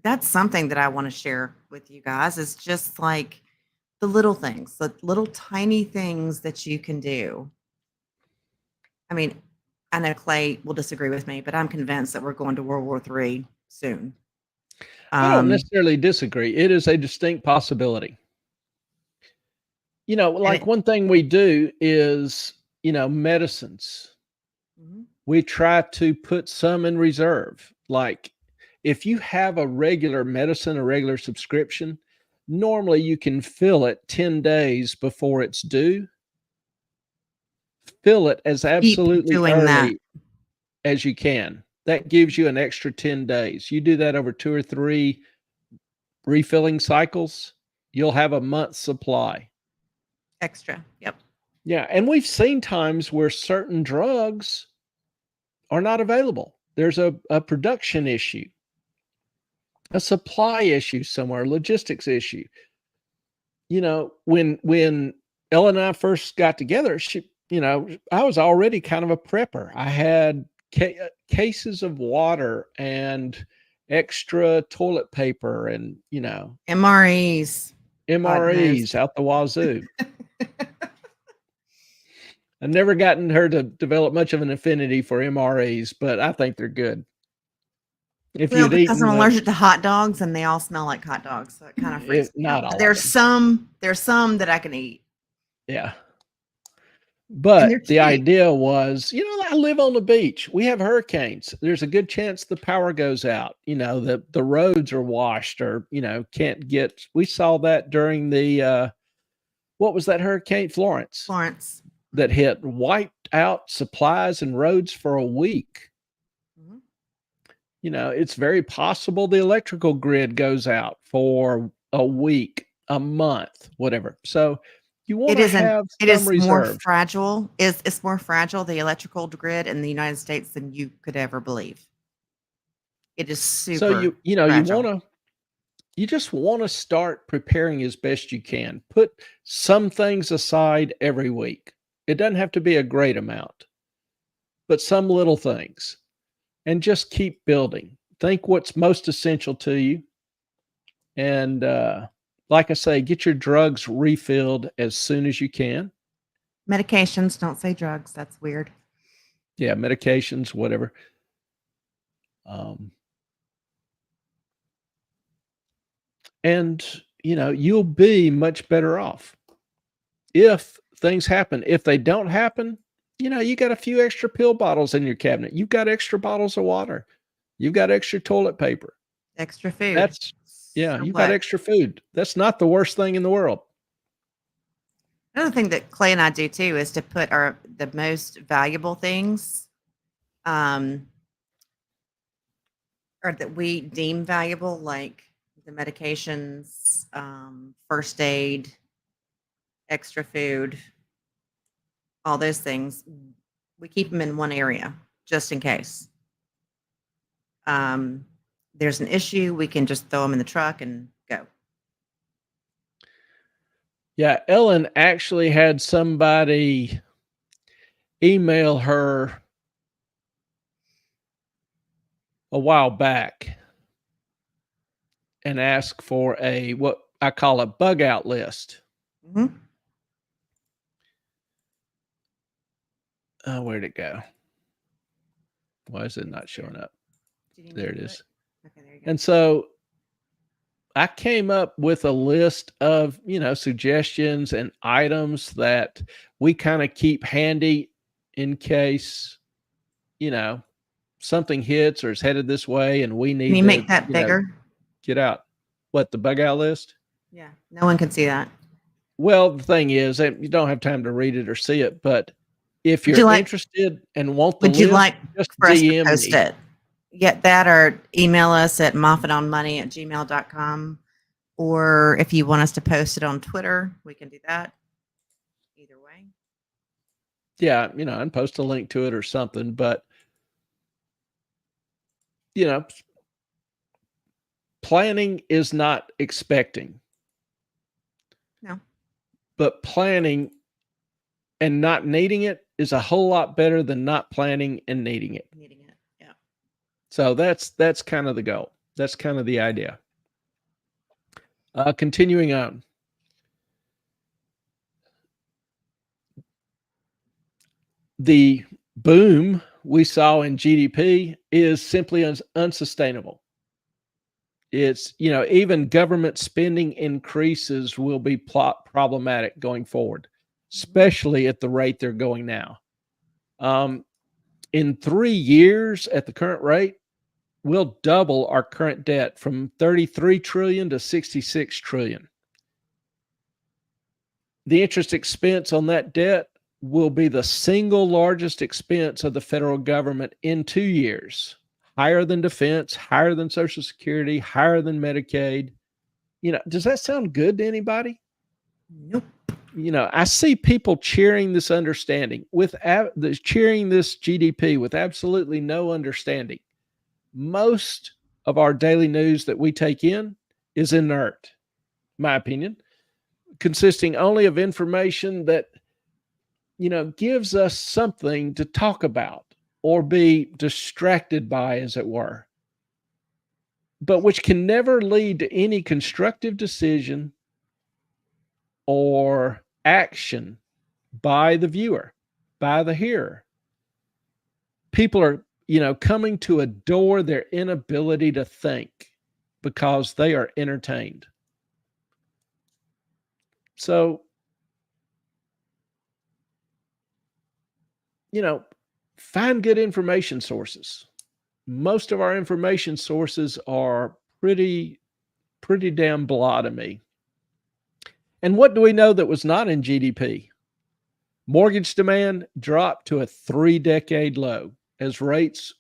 that's something that I want to share with you guys is just like the little things, the little tiny things that you can do. I mean, I know Clay will disagree with me, but I'm convinced that we're going to World War III soon. I don't Um, necessarily disagree. It is a distinct possibility. and Like it, one thing we do is, medicines. Mhm. We try to put some in reserve. Like if you have a regular medicine, a regular subscription, normally you can fill it 10 days before it's due. Fill it as Keep absolutely doing that. early as you can. That gives you an extra 10 days. You do that over 2 or 3 refilling cycles, you'll have a month's supply. Extra. Yep. Yeah, and we've seen times where certain drugs are not available. There's a production issue, a supply issue somewhere, a logistics issue. When Ellen and I first got together, I was already kind of a prepper. I had cases of water and extra toilet paper and, MREs. God knows. MREs out the wazoo. I've never gotten her to develop much of an affinity for MREs, but I think they're good. If Well, you'd because I'm eaten allergic to hot dogs and they all smell like hot dogs, so it kind of freaks me not out. But all of them. there's some that I can eat, Yeah. and they're But the cheap. idea was, I live on the beach. We have hurricanes. There's a good chance the power goes out. The roads are washed or, can't get. We saw that during the what was that hurricane? Florence Florence. that hit, wiped out supplies and roads for a week. Mhm. It's very possible the electrical grid goes out for a week, a month, whatever. So you want It to isn't. have It some is more reserve. fragile. It's more fragile, the electrical grid in the United States, than you could ever believe. It is So super fragile. you just want to start preparing as best you can. Put some things aside every week. It doesn't have to be a great amount, but some little things, and just keep building. Think what's most essential to you. And like I say, get your drugs refilled as soon as you can. Medications, don't say drugs. That's weird. Yeah, medications, whatever. Um, and you'll be much better off if things happen. If they don't happen, you got a few extra pill bottles in your cabinet. You've got extra bottles of water. You've got extra toilet paper. Extra food. That's Yeah, So you've got what? extra food. That's not the worst thing in the world. Another thing that Clay and I do too is to put the most valuable things, um, or that we deem valuable, like the medications, first aid, extra food, all those things. We keep them in one area just in case. Um, there's an issue, we can just throw them in the truck and go. Yeah, Ellen actually had somebody email her a while back and ask for a what I call a bug out list. Mhm. Where'd it go? Why is it not showing up? Did you There need it to do is. Okay, there you go. And so I came up with a list of, suggestions and items that we kind of keep handy in case, you know, something hits or is headed this way and we Can need you to, make that bigger? get out. What, the bug out list? Yeah, no one can see that. Well, the thing is that you don't have time to read it or see it, but if Would you're you like interested and want the would you list, like just for us to DM post me. it? Get that or email us at moffatonmoney@gmail.com. Or if you want us to post it on Twitter, we can do that. Either way. Yeah, and post a link to it or something, but you know, planning is not expecting. No. But planning and not needing it is a whole lot better than not planning and needing it. Needing it. Yeah. So that's kind of the goal. That's kind of the idea. Continuing on. The boom we saw in GDP is simply unsustainable. It's, even government spending increases will be problematic going forward, especially at the rate they're going now. In 3 years at the current rate, we'll double our current debt from 33 trillion to 66 trillion. The interest expense on that debt will be the single largest expense of the federal government in 2 years, higher than defense, higher than Social Security, higher than Medicaid. Does that sound good to anybody? Nope. I see people cheering this understanding cheering this GDP with absolutely no understanding. Most of our daily news that we take in is inert, my opinion, consisting only of information that, gives us something to talk about or be distracted by, as it were, but which can never lead to any constructive decision or action by the viewer, by the hearer. People are, coming to adore their inability to think because they are entertained. So, find good information sources. Most of our information sources are pretty damn blah to me. And what do we know that was not in GDP? Mortgage demand dropped to a 3-decade low as rates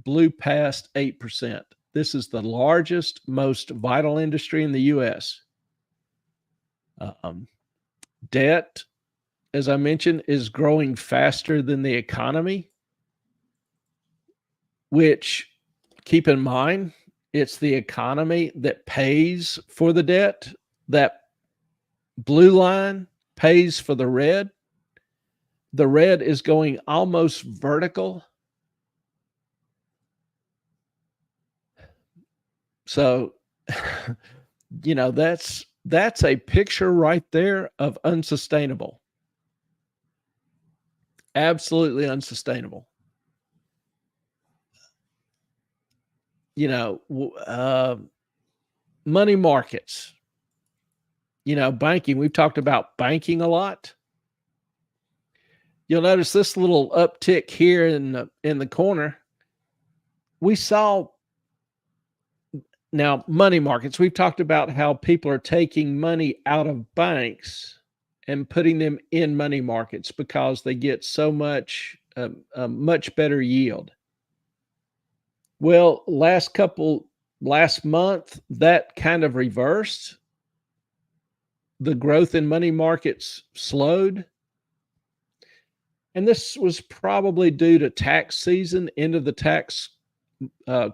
blew past 8%. This is the largest, most vital industry in the U.S. Debt, as I mentioned, is growing faster than the economy, which, keep in mind, it's the economy that pays for the debt. That blue line pays for the red. The red is going almost vertical. So, that's a picture right there of unsustainable. Absolutely unsustainable. Money markets, banking. We've talked about banking a lot. You'll notice this little uptick here in the corner. We saw now money markets. We've talked about how people are taking money out of banks and putting them in money markets because they get so much a much better yield. Well, last month, that kind of reversed. The growth in money markets slowed. And this was probably due to tax season, end of the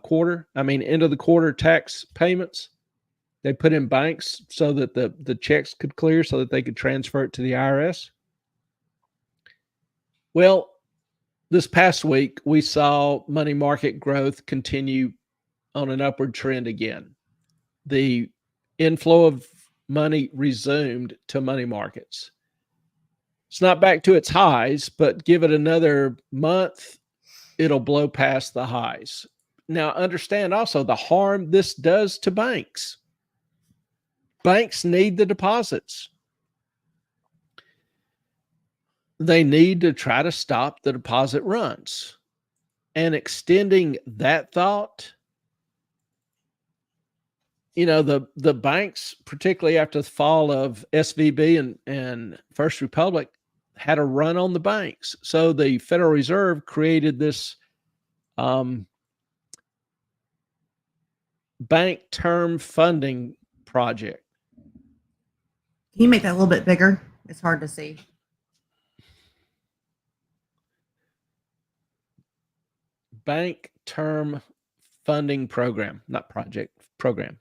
quarter tax payments. They put in banks so that the checks could clear so that they could transfer it to the IRS. Well, this past week, we saw money market growth continue on an upward trend again. The inflow of money resumed to money markets. It's not back to its highs, but give it another month, it'll blow past the highs. Now, understand also the harm this does to banks. Banks need the deposits. They need to try to stop the deposit runs. And extending that thought, the banks, particularly after the fall of SVB and First Republic, had a run on the banks. So the Federal Reserve created this bank term funding project. Can you make that a little bit bigger? It's hard to see. Bank term funding program, not project, program.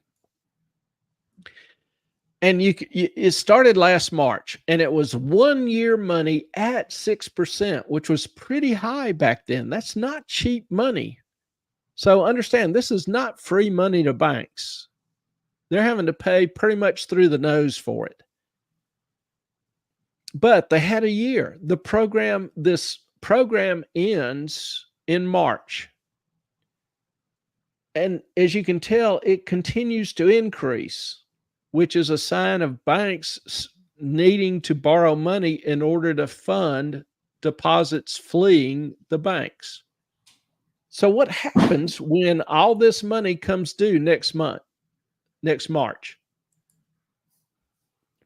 And it started last March, and it was 1 year money at 6%, which was pretty high back then. That's not cheap money. So understand, this is not free money to banks. They're having to pay pretty much through the nose for it. But they had a year. This program ends in March. And as you can tell, it continues to increase, which is a sign of banks needing to borrow money in order to fund deposits fleeing the banks. So what happens when all this money comes due next March?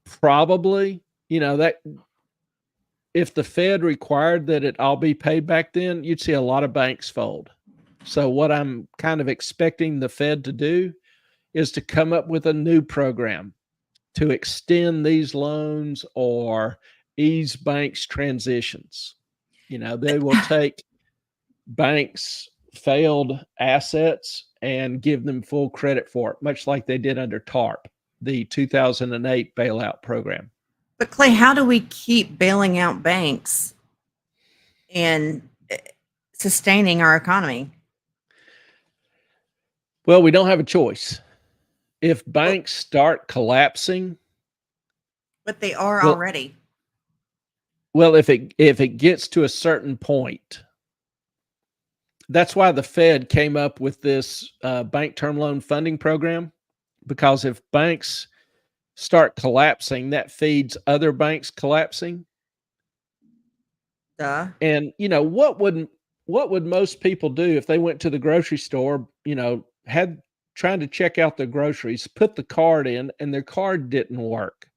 Probably, that if the Fed required that it all be paid back then, you'd see a lot of banks fold. So what I'm kind of expecting the Fed to do is to come up with a new program to extend these loans or ease banks' transitions. They will take banks' failed assets and give them full credit for it, much like they did under TARP, the 2008 bailout program. But Clay, how do we keep bailing out banks and sustaining our economy? Well, we don't have a choice. If banks start collapsing, but they are already. Well, if it gets to a certain point, that's why the Fed came up with this bank term loan funding program, because if banks start collapsing, that feeds other banks collapsing. Duh. And what would most people do if they went to the grocery store, had trying to check out their groceries, put the card in, and their card didn't work?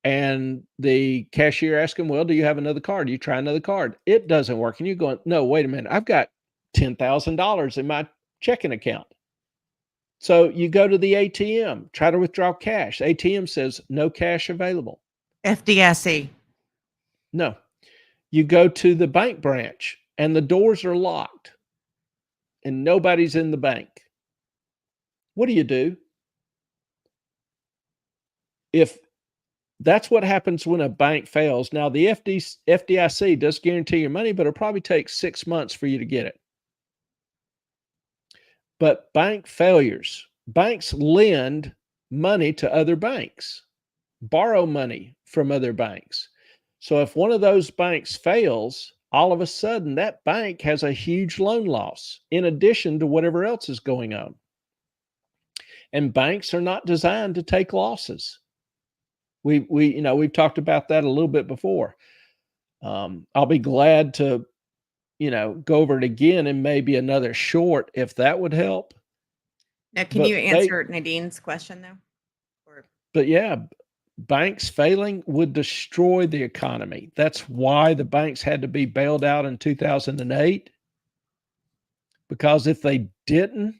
And the cashier asked them, well, do you have another card? You try another card. It doesn't work. And you're going, no, wait a minute. I've got $10,000 in my checking account. So you go to the ATM, try to withdraw cash. ATM says no cash available. FDIC. No. You go to the bank branch and the doors are locked and nobody's in the bank. What do? If that's what happens when a bank fails. Now, the FDIC does guarantee your money, but it'll probably take 6 months for you to get it. But bank failures, banks lend money to other banks, borrow money from other banks. So if one of those banks fails, all of a sudden that bank has a huge loan loss in addition to whatever else is going on. And banks are not designed to take losses. We've talked about that a little bit before. I'll be glad to, go over it again and maybe another short if that would help. Now, can you answer Nadine's question though? But yeah, banks failing would destroy the economy. That's why the banks had to be bailed out in 2008. Because if they didn't,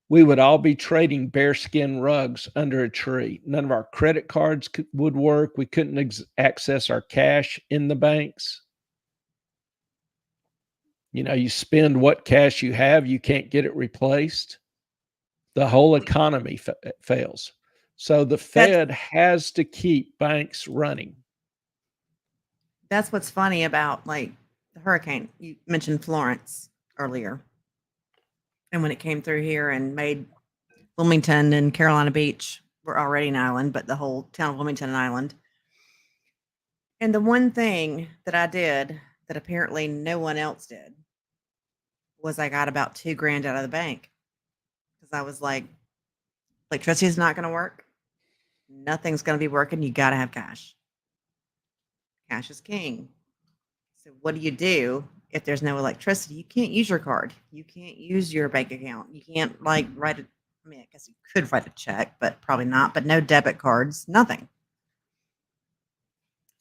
we would all be trading bearskin rugs under a tree. None of our credit cards would work. We couldn't access our cash in the banks. You spend what cash you have, you can't get it replaced. the whole economy fails. So the Fed has to keep banks running. That's what's funny about like the hurricane. You mentioned Florence earlier. And when it came through here and made Wilmington and Carolina Beach were already an island, but the whole town of Wilmington an island. And the one thing that I did that apparently no one else did was I got about $2,000 out of the bank because I was like, electricity is not going to work. Nothing's going to be working. You got to have cash. Cash is king. So what do you do if there's no electricity? You can't use your card. You can't use your bank account. You can't like write it. I mean, I guess you could write a check, but probably not. But no debit cards, nothing.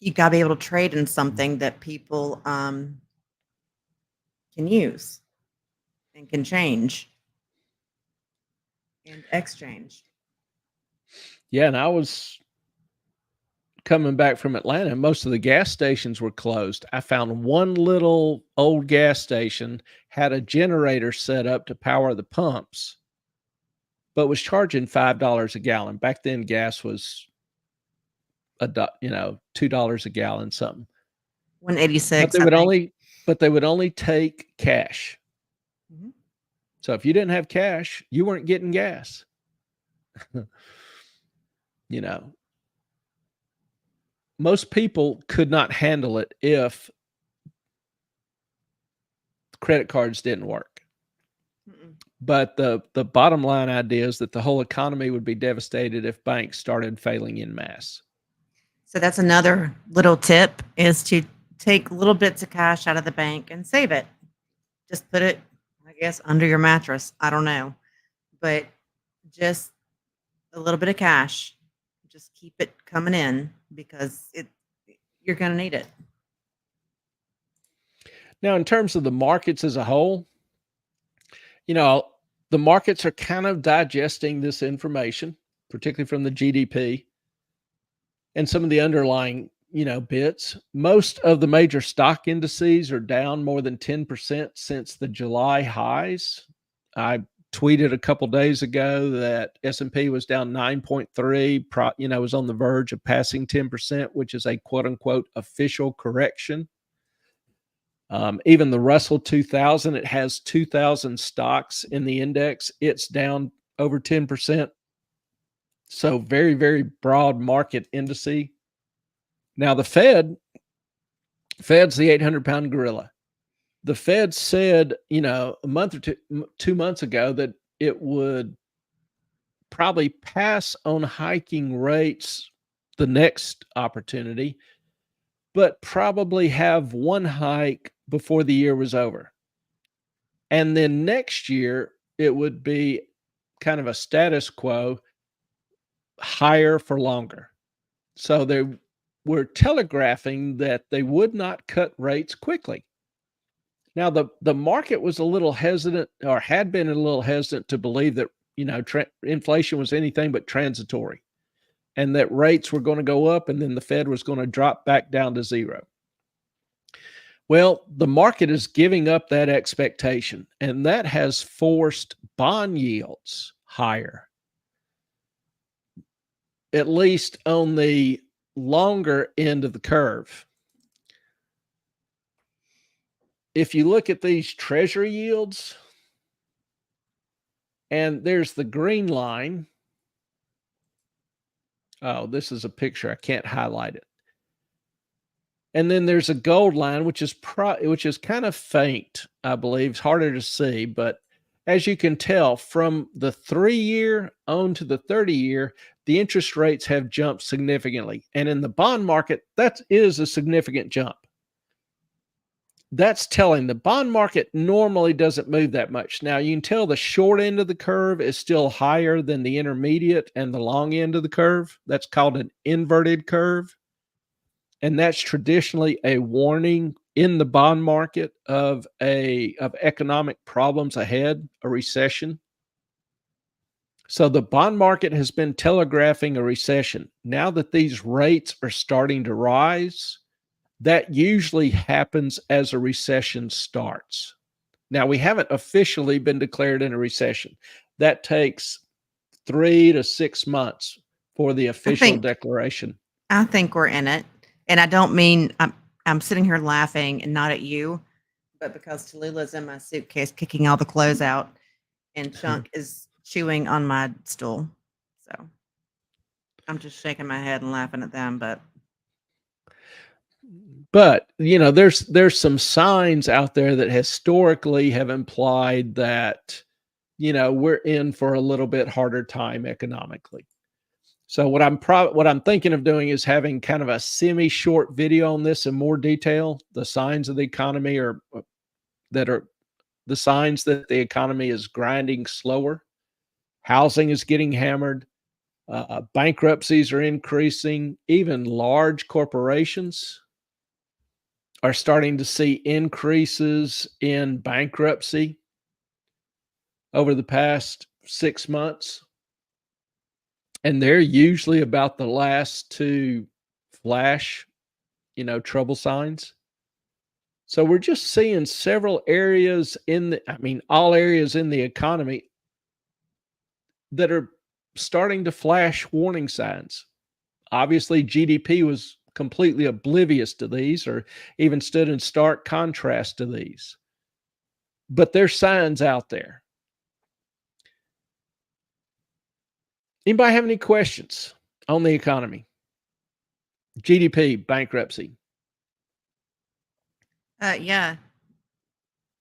You got to be able to trade in something that people can use and can change and exchange. Yeah, and I was coming back from Atlanta, most of the gas stations were closed. I found one little old gas station had a generator set up to power the pumps, but was charging $5 a gallon. Back then, gas was $2 a gallon, something. 186. But they would only take cash. Mm-hmm. So if you didn't have cash, you weren't getting gas. Most people could not handle it if credit cards didn't work. Mm-mm. But the bottom line idea is that the whole economy would be devastated if banks started failing en masse. So that's another little tip, is to take little bits of cash out of the bank and save it. Just put it, I guess, under your mattress. I don't know. But just a little bit of cash. Just keep it coming in because you're going to need it. Now, in terms of the markets as a whole, the markets are kind of digesting this information, particularly from the GDP and some of the underlying, bits. Most of the major stock indices are down more than 10% since the July highs. I tweeted a couple days ago that S&P was down 9.3, was on the verge of passing 10%, which is a quote unquote official correction. Even the Russell 2000, it has 2,000 stocks in the index. It's down over 10%. So very, very broad market indice. Now the Fed's the 800-pound gorilla. The Fed said, a month or 2 months ago that it would probably pass on hiking rates the next opportunity, but probably have one hike before the year was over. And then next year, it would be kind of a status quo, higher for longer. So they were telegraphing that they would not cut rates quickly. Now, the market was a little hesitant, or had been a little hesitant, to believe that, inflation was anything but transitory and that rates were going to go up and then the Fed was going to drop back down to zero. Well, the market is giving up that expectation, and that has forced bond yields higher, at least on the longer end of the curve. If you look at these treasury yields, and there's the green line. Oh, this is a picture. I can't highlight it. And then there's a gold line, which is kind of faint, I believe. It's harder to see, but as you can tell, from the 3-year on to the 30-year, the interest rates have jumped significantly. And in the bond market, that is a significant jump. That's telling the bond market normally doesn't move that much. Now, you can tell the short end of the curve is still higher than the intermediate and the long end of the curve. That's called an inverted curve. And that's traditionally a warning in the bond market of economic problems ahead, a recession. So the bond market has been telegraphing a recession. Now that these rates are starting to rise, that usually happens as a recession starts. Now, we haven't officially been declared in a recession. that takes 3 to 6 months for the I official think declaration. I think we're in it, and I don't mean I'm sitting here laughing and not at you, but because Tallulah's in my suitcase kicking all the clothes out, and Chunk is chewing on my stool. So I'm just shaking my head and laughing at them, but But, there's some signs out there that historically have implied that, we're in for a little bit harder time economically. So what I'm thinking of doing is having kind of a semi-short video on this in more detail. The signs of the economy that are the signs that the economy is grinding slower. Housing is getting hammered. Bankruptcies are increasing. Even large corporations are starting to see increases in bankruptcy over the past 6 months. And they're usually about the last to flash, trouble signs. So we're just seeing several areas all areas in the economy that are starting to flash warning signs. Obviously, GDP was completely oblivious to these or even stood in stark contrast to these. But there's signs out there. Anybody have any questions on the economy? GDP, bankruptcy. yeah.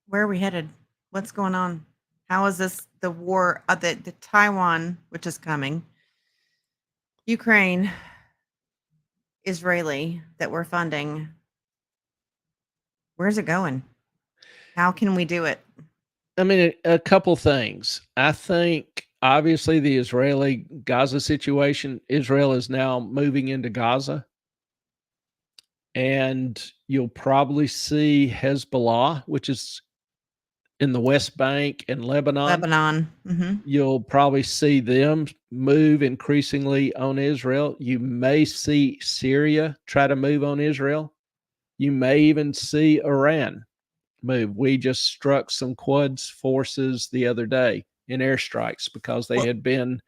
Where are we headed? What's going on? How is this the war? The Taiwan, which is coming, Ukraine, Israeli that we're funding. Where's it going? How can we do it? I mean, a couple things. I think obviously the Israeli Gaza situation, Israel is now moving into Gaza. And you'll probably see Hezbollah, which is in the West Bank and Lebanon. Lebanon. You'll probably see them move increasingly on Israel. You may see Syria try to move on Israel. You may even see Iran move. We just struck some Quds forces the other day in airstrikes because they had been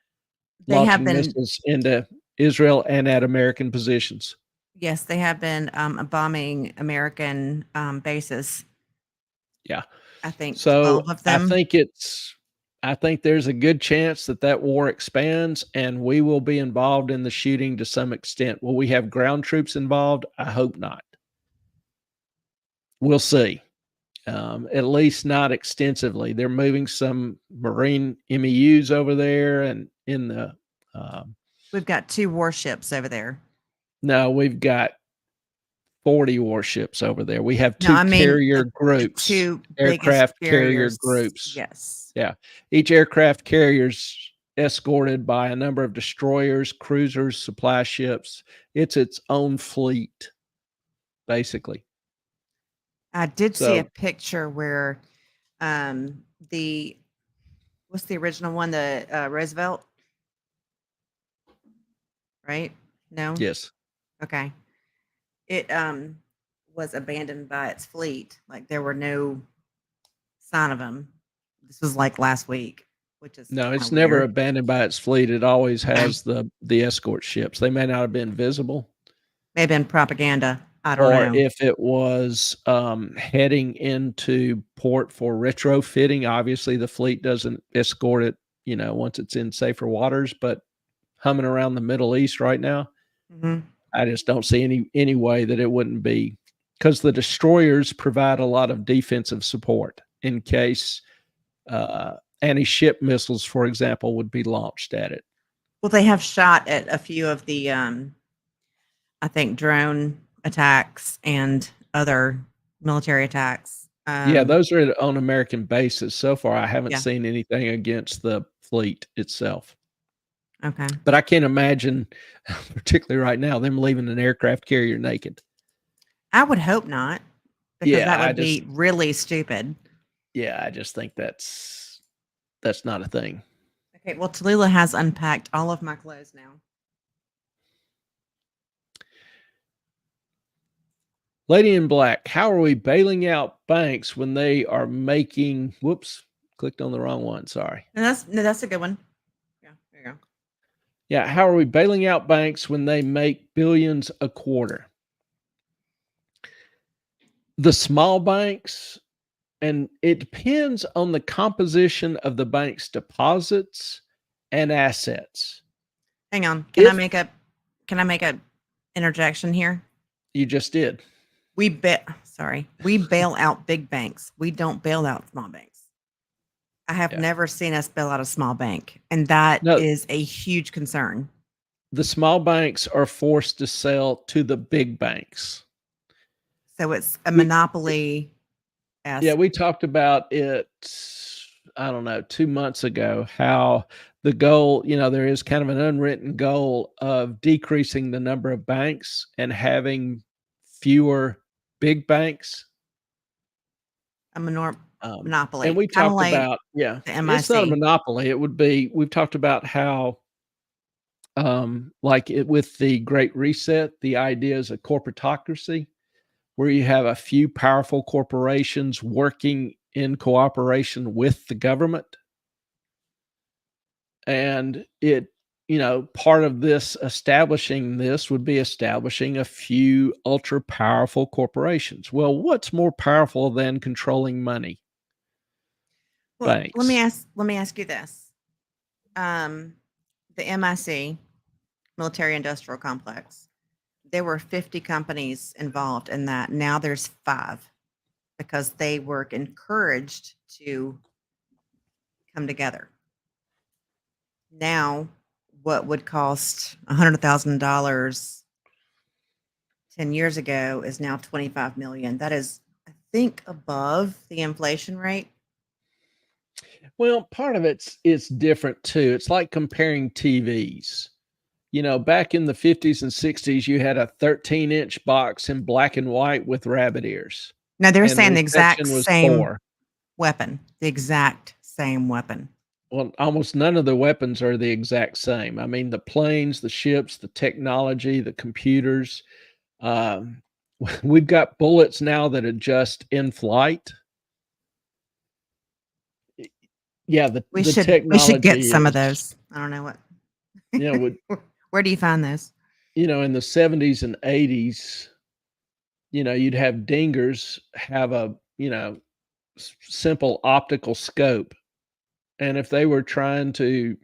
launching missiles into Israel and at American positions. Yes, they have been bombing American bases. Yeah. I think So 12 of them. I think there's a good chance that war expands and we will be involved in the shooting to some extent. Will we have ground troops involved? I hope not. We'll see. At least not extensively. They're moving some Marine MEUs over there and in the. We've got 2 warships over there. No, we've got 40 warships over there. We have 2 carrier groups, 2 aircraft carrier groups. Yes. Yeah. Each aircraft carrier's escorted by a number of destroyers, cruisers, supply ships. It's its own fleet, basically. I did see a picture where what's the original one? The Roosevelt? Right? No? Yes. Okay. It was abandoned by its fleet. Like there were no sign of them. This was like last week, which is no, it's never abandoned by its fleet. It always has the escort ships. They may not have been visible. May have been propaganda. I don't know. Or if it was heading into port for retrofitting, obviously the fleet doesn't escort it, once it's in safer waters. But humming around the Middle East right now, I just don't see any way that it wouldn't be, because the destroyers provide a lot of defensive support in case anti-ship missiles, for example, would be launched at it. Well, they have shot at a few of the, I think, drone attacks and other military attacks. Yeah, those are on American bases. So far, I haven't seen anything against the fleet itself. Okay. But I can't imagine, particularly right now, them leaving an aircraft carrier naked. I would hope not, because that would be really stupid. Yeah, I just think that's not a thing. Okay, well, Tallulah has unpacked all of my clothes now. Lady in Black, how are we bailing out banks when they are making, clicked on the wrong one. Sorry. That's a good one. Yeah, there you go. Yeah. How are we bailing out banks when they make billions a quarter? The small banks, and it depends on the composition of the bank's deposits and assets. Hang on. If Can I make a interjection here? you just did. We bail out big banks. We don't bail out small banks. I have Yeah. never seen us bail out a small bank, and that No. is a huge concern. The small banks are forced to sell to the big banks. So it's a monopoly. Yeah, we talked about it, I don't know, 2 months ago, how the goal, there is kind of an unwritten goal of decreasing the number of banks and having fewer big banks. A monopoly. And we Kinda talked like about, the it's not a MIC. monopoly. It would be, we've talked about how, like it with the Great Reset, the idea is a corporatocracy where you have a few powerful corporations working in cooperation with the government. And part of this, establishing this, would be establishing a few ultra powerful corporations. Well, what's more powerful than controlling money? Well, Banks. let me ask you this. The MIC, Military Industrial Complex, there were 50 companies involved in that. Now there's 5 because they were encouraged to come together. Now, what would cost $100,000 10 years ago is now $25 million. That is, I think, above the inflation rate. Well, part of it's different too. It's like comparing TVs. Back in the 50s and 60s, you had a 13-inch box in black and white with rabbit ears. No, they're And saying the exact reception was same poor. weapon. The exact same weapon. Well, almost none of the weapons are the exact same. I mean, the planes, the ships, the technology, the computers. We've got bullets now that are just in flight. Yeah, the We should get some of those. I don't know what. Where do you find those? In the 70s and 80s, you'd have dingers have a, simple optical scope. And if they were trying to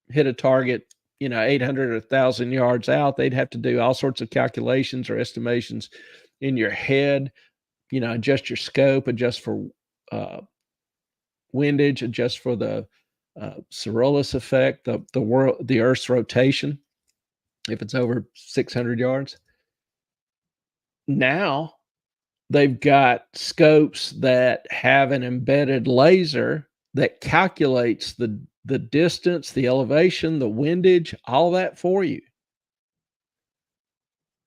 hit a target, 800 or 1,000 yards out, they'd have to do all sorts of calculations or estimations in your head, adjust your scope, adjust for windage, adjust for the Sorolis effect, the Earth's rotation, if it's over 600 yards. Now they've got scopes that have an embedded laser that calculates the distance, the elevation, the windage, all that for you.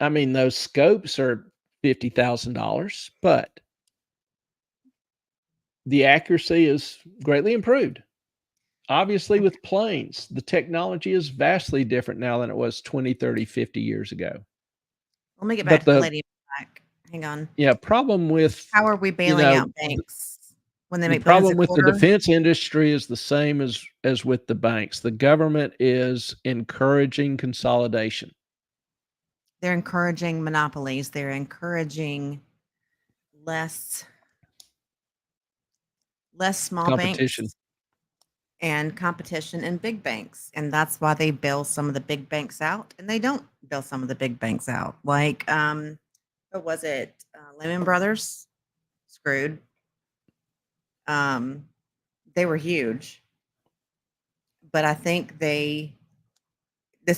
I mean, those scopes are $50,000, but the accuracy is greatly improved. Obviously, with planes, the technology is vastly different now than it was 20, 30, 50 years ago. Let me get back to the lady back. Hang on. Yeah, problem with how are we bailing out banks when they make problem with the defense industry is the same as with the banks. The government is encouraging consolidation. They're encouraging monopolies. They're encouraging less small competition. Banks and competition in big banks. And that's why they bail some of the big banks out and they don't bail some of the big banks out. Like, what was it? Lehman Brothers screwed. They were huge, but I think this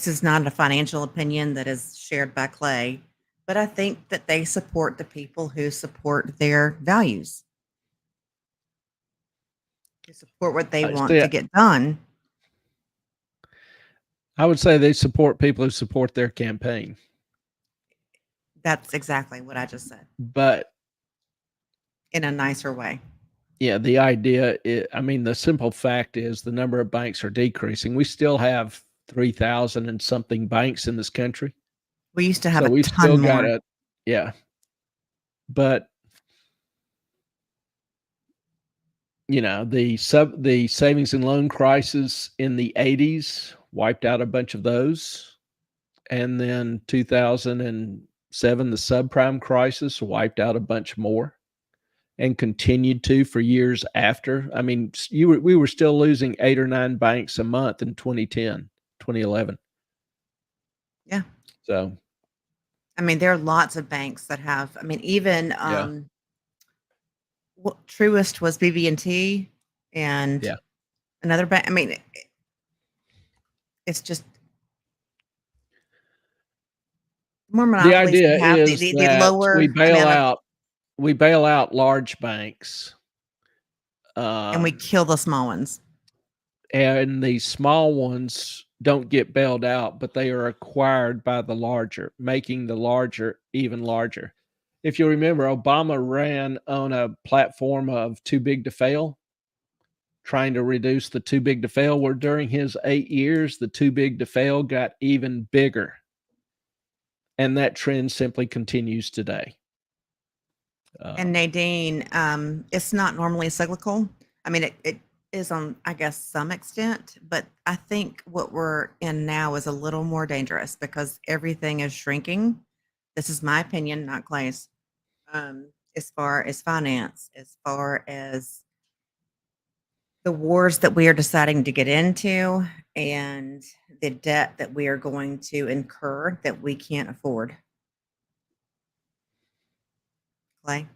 is not a financial opinion that is shared by Clay, but I think that they support the people who support their values, who support what they want to get done. I would say they support people who support their campaign. That's exactly what I just said. But in a nicer way. Yeah, the idea the simple fact is the number of banks are decreasing. We still have 3,000 and something banks in this country. We used to have a ton more. Yeah. But the savings and loan crisis in the 80s wiped out a bunch of those. And then 2007, the subprime crisis wiped out a bunch more and continued to for years after. I mean, we were still losing 8 or 9 banks a month in 2010, 2011. Yeah. So, I mean, there are lots of banks that have, I mean, even yeah. Truist was BB&T and Yeah. another bank. I mean, it's just more The monopolies idea we have, is the that lower amount of, we bail out large banks, and we kill the small ones. and the small ones don't get bailed out, but they are acquired by the larger, making the larger even larger. If you remember, Obama ran on a platform of too big to fail, trying to reduce the too big to fail, where during his 8 years, the too big to fail got even bigger. And that trend simply continues today. And Nadine, it's not normally cyclical. I mean, it is on, I guess, some extent, but I think what we're in now is a little more dangerous because everything is shrinking. This is my opinion, not Clay's. As far as finance, as far as the wars that we are deciding to get into, and the debt that we are going to incur that we can't afford. Clay?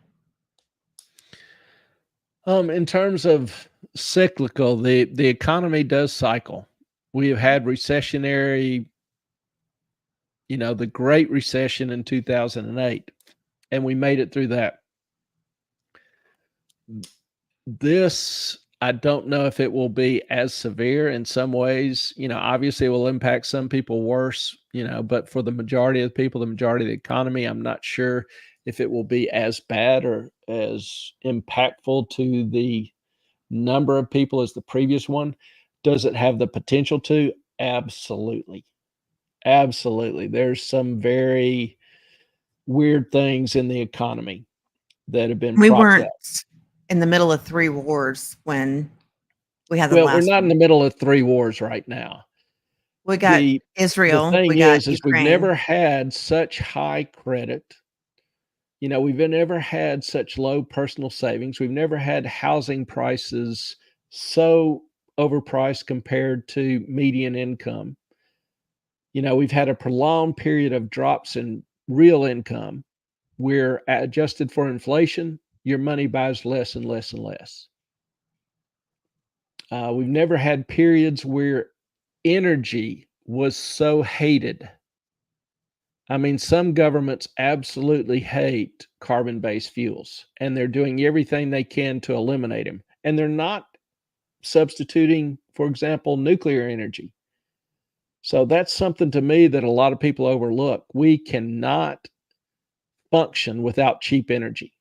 In terms of cyclical, the economy does cycle. We have had recessionary, the Great Recession in 2008, and we made it through that. This, I don't know if it will be as severe in some ways. Obviously it will impact some people worse, but for the majority of the people, the majority of the economy, I'm not sure if it will be as bad or as impactful to the number of people as the previous one. Does it have the potential to? Absolutely. Absolutely. There's some very weird things in the economy that have been We propped up. weren't in the middle of 3 wars when we had the Well, we're last not in the one. middle of 3 wars right now. We got The Israel, we thing got is we've Ukraine. never had such high credit. We've never had such low personal savings. We've never had housing prices so overpriced compared to median income. We've had a prolonged period of drops in real income where, adjusted for inflation, your money buys less and less and less. We've never had periods where energy was so hated. I mean, some governments absolutely hate carbon-based fuels, and they're doing everything they can to eliminate them. And they're not substituting, for example, nuclear energy. So that's something to me that a lot of people overlook. We cannot function without cheap energy.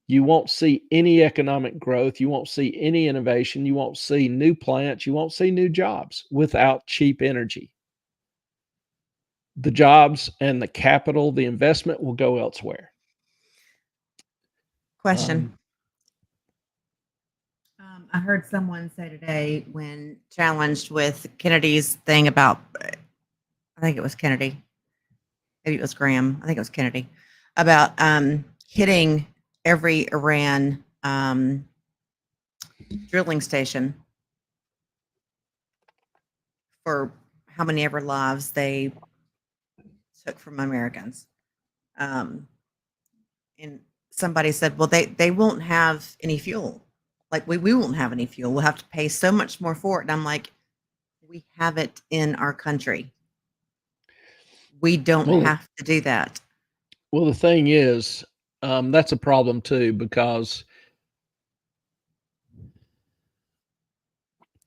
You won't see any economic growth. You won't see any innovation. You won't see new plants. You won't see new jobs without cheap energy. The jobs and the capital, the investment will go elsewhere. Question. I heard someone say today when challenged with Kennedy's thing about, I think it was Kennedy, maybe it was Graham, I think it was Kennedy, about hitting every Iran drilling station for how many ever lives they took from Americans. And somebody said, well, they won't have any fuel. Like we won't have any fuel. We'll have to pay so much more for it. And I'm like, we have it in our country. We don't have to do that. Well, the thing is, that's a problem too, because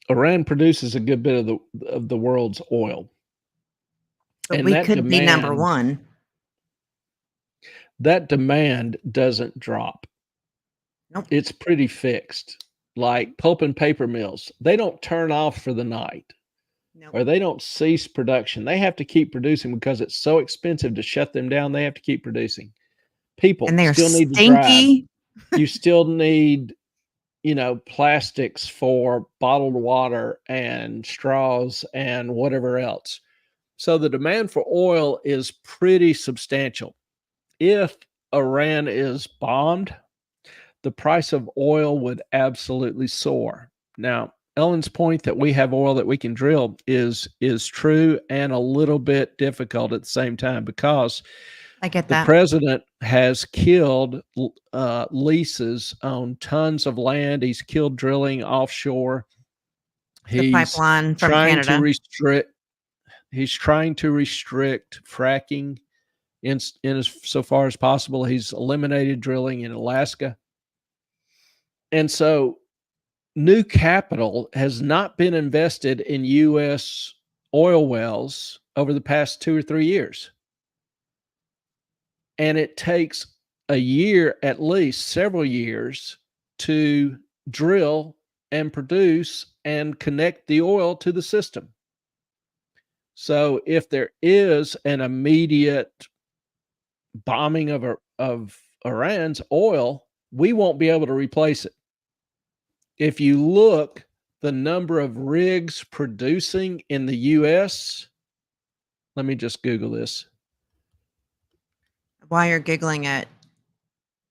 Iran produces a good bit of the world's oil. But And we that could be number demand, one. that demand doesn't drop. Nope. It's pretty fixed. Like pulp and paper mills, they don't turn off for the night. Nope. Or they don't cease production. They have to keep producing because it's so expensive to shut them down. They have to keep producing. People And they're still need to drive. stinky. You still need plastics for bottled water and straws and whatever else. So the demand for oil is pretty substantial. If Iran is bombed, the price of oil would absolutely soar. Now, Ellen's point that we have oil that we can drill is true and a little bit difficult at the same time, because I get the that. president has killed leases on tons of land. He's killed drilling offshore. The He's pipeline from trying to Canada. restrict. He's trying to restrict fracking in as so far as possible. He's eliminated drilling in Alaska, and so new capital has not been invested in U.S. oil wells over the past 2 or 3 years. And it takes a year, at least several years, to drill and produce and connect the oil to the system. So if there is an immediate bombing of Iran's oil, we won't be able to replace it. If you look, the number of rigs producing in the U.S., let me just Google this. While you're giggling it,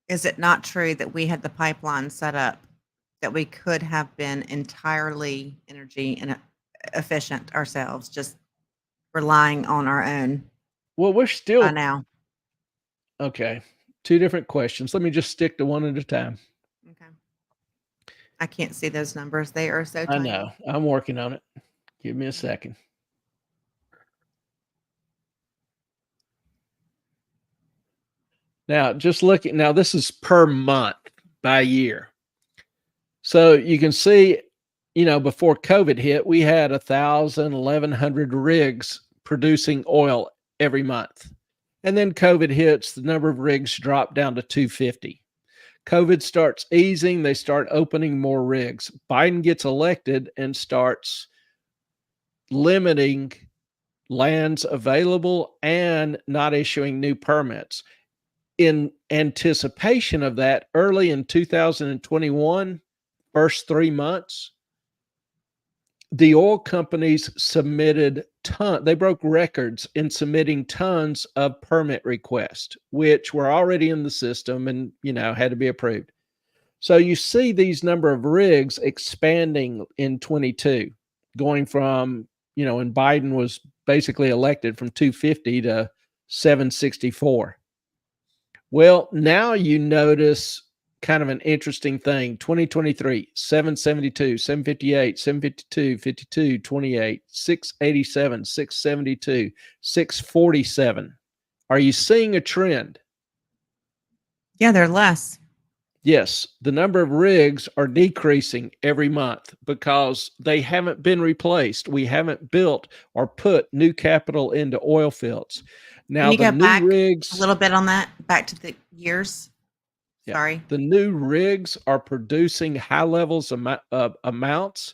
is it not true that we had the pipeline set up that we could have been entirely energy and efficient ourselves, just relying on our own Well, we're by still now? okay. Two different questions. Let me just stick to one at a time. Okay. I can't see those numbers. They are so I tiny. know. I'm working on it. Give me a second. Now, just looking, now this is per month by year. So you can see, before COVID hit, we had 1,000, 1,100 rigs producing oil every month. And then COVID hits, the number of rigs dropped down to 250. COVID starts easing, they start opening more rigs. Biden gets elected and starts limiting lands available and not issuing new permits. In anticipation of that, early in 2021, first 3 months, the oil companies submitted they broke records in submitting tons of permit requests, which were already in the system and, had to be approved. So you see these number of rigs expanding in 22, going from, when Biden was basically elected, from 250 to 764. Well, now you notice kind of an interesting thing. 2023, 772, 758, 752, 52, 28, 687, 672, 647. Are you seeing a trend? Yeah, they're less. Yes, the number of rigs are decreasing every month because they haven't been replaced. We haven't built or put new capital into oil fields. Now, Can you the go new back a rigs, little bit on that? Back to the years? yeah, Sorry. the new rigs are producing high levels of amounts,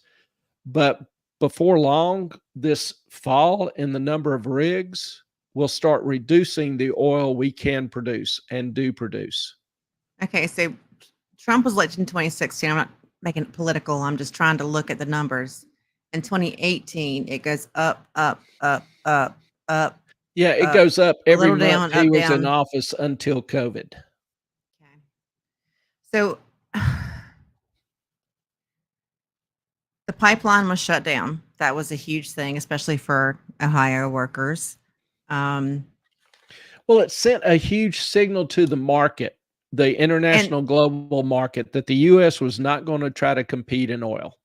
but before long, this fall in the number of rigs will start reducing the oil we can produce and do produce. Okay, so Trump was elected in 2016. I'm not making it political. I'm just trying to look at the numbers. In 2018, it goes up, up, up, up, up. Yeah, it Up, goes up a every little month down, he up, was in down. office until COVID. Okay. So the pipeline was shut down. That was a huge thing, especially for Ohio workers. Well, it sent a huge signal to the market, the And international global market, that the U.S. was not going to try to compete in oil.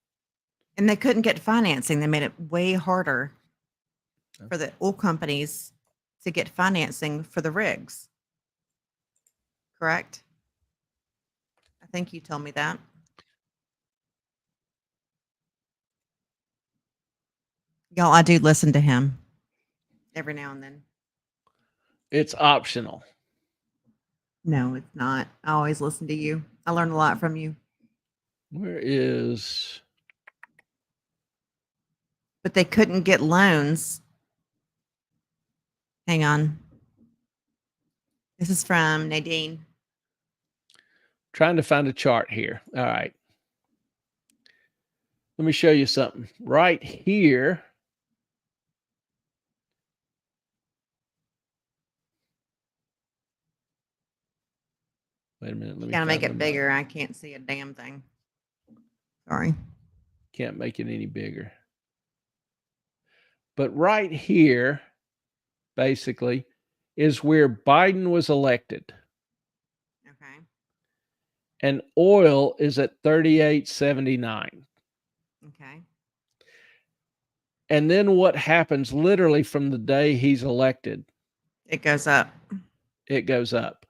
and they couldn't get financing. They made it way harder for the oil companies to get financing for the rigs. Correct? I think you told me that. Y'all, I do listen to him every now and then. It's optional. No, it's not. I always listen to you. I learn a lot from you. Where is But they couldn't get loans. Hang on. This is from Nadine. trying to find a chart here? All right. let me show you something right here. Wait a minute. Let me Gotta make find the it note. bigger. I can't see a damn thing. Sorry. Can't make it any bigger. But right here, basically, is where Biden was elected. Okay. And oil is at 38.79. Okay. And then what happens literally from the day he's elected? It goes up. It goes up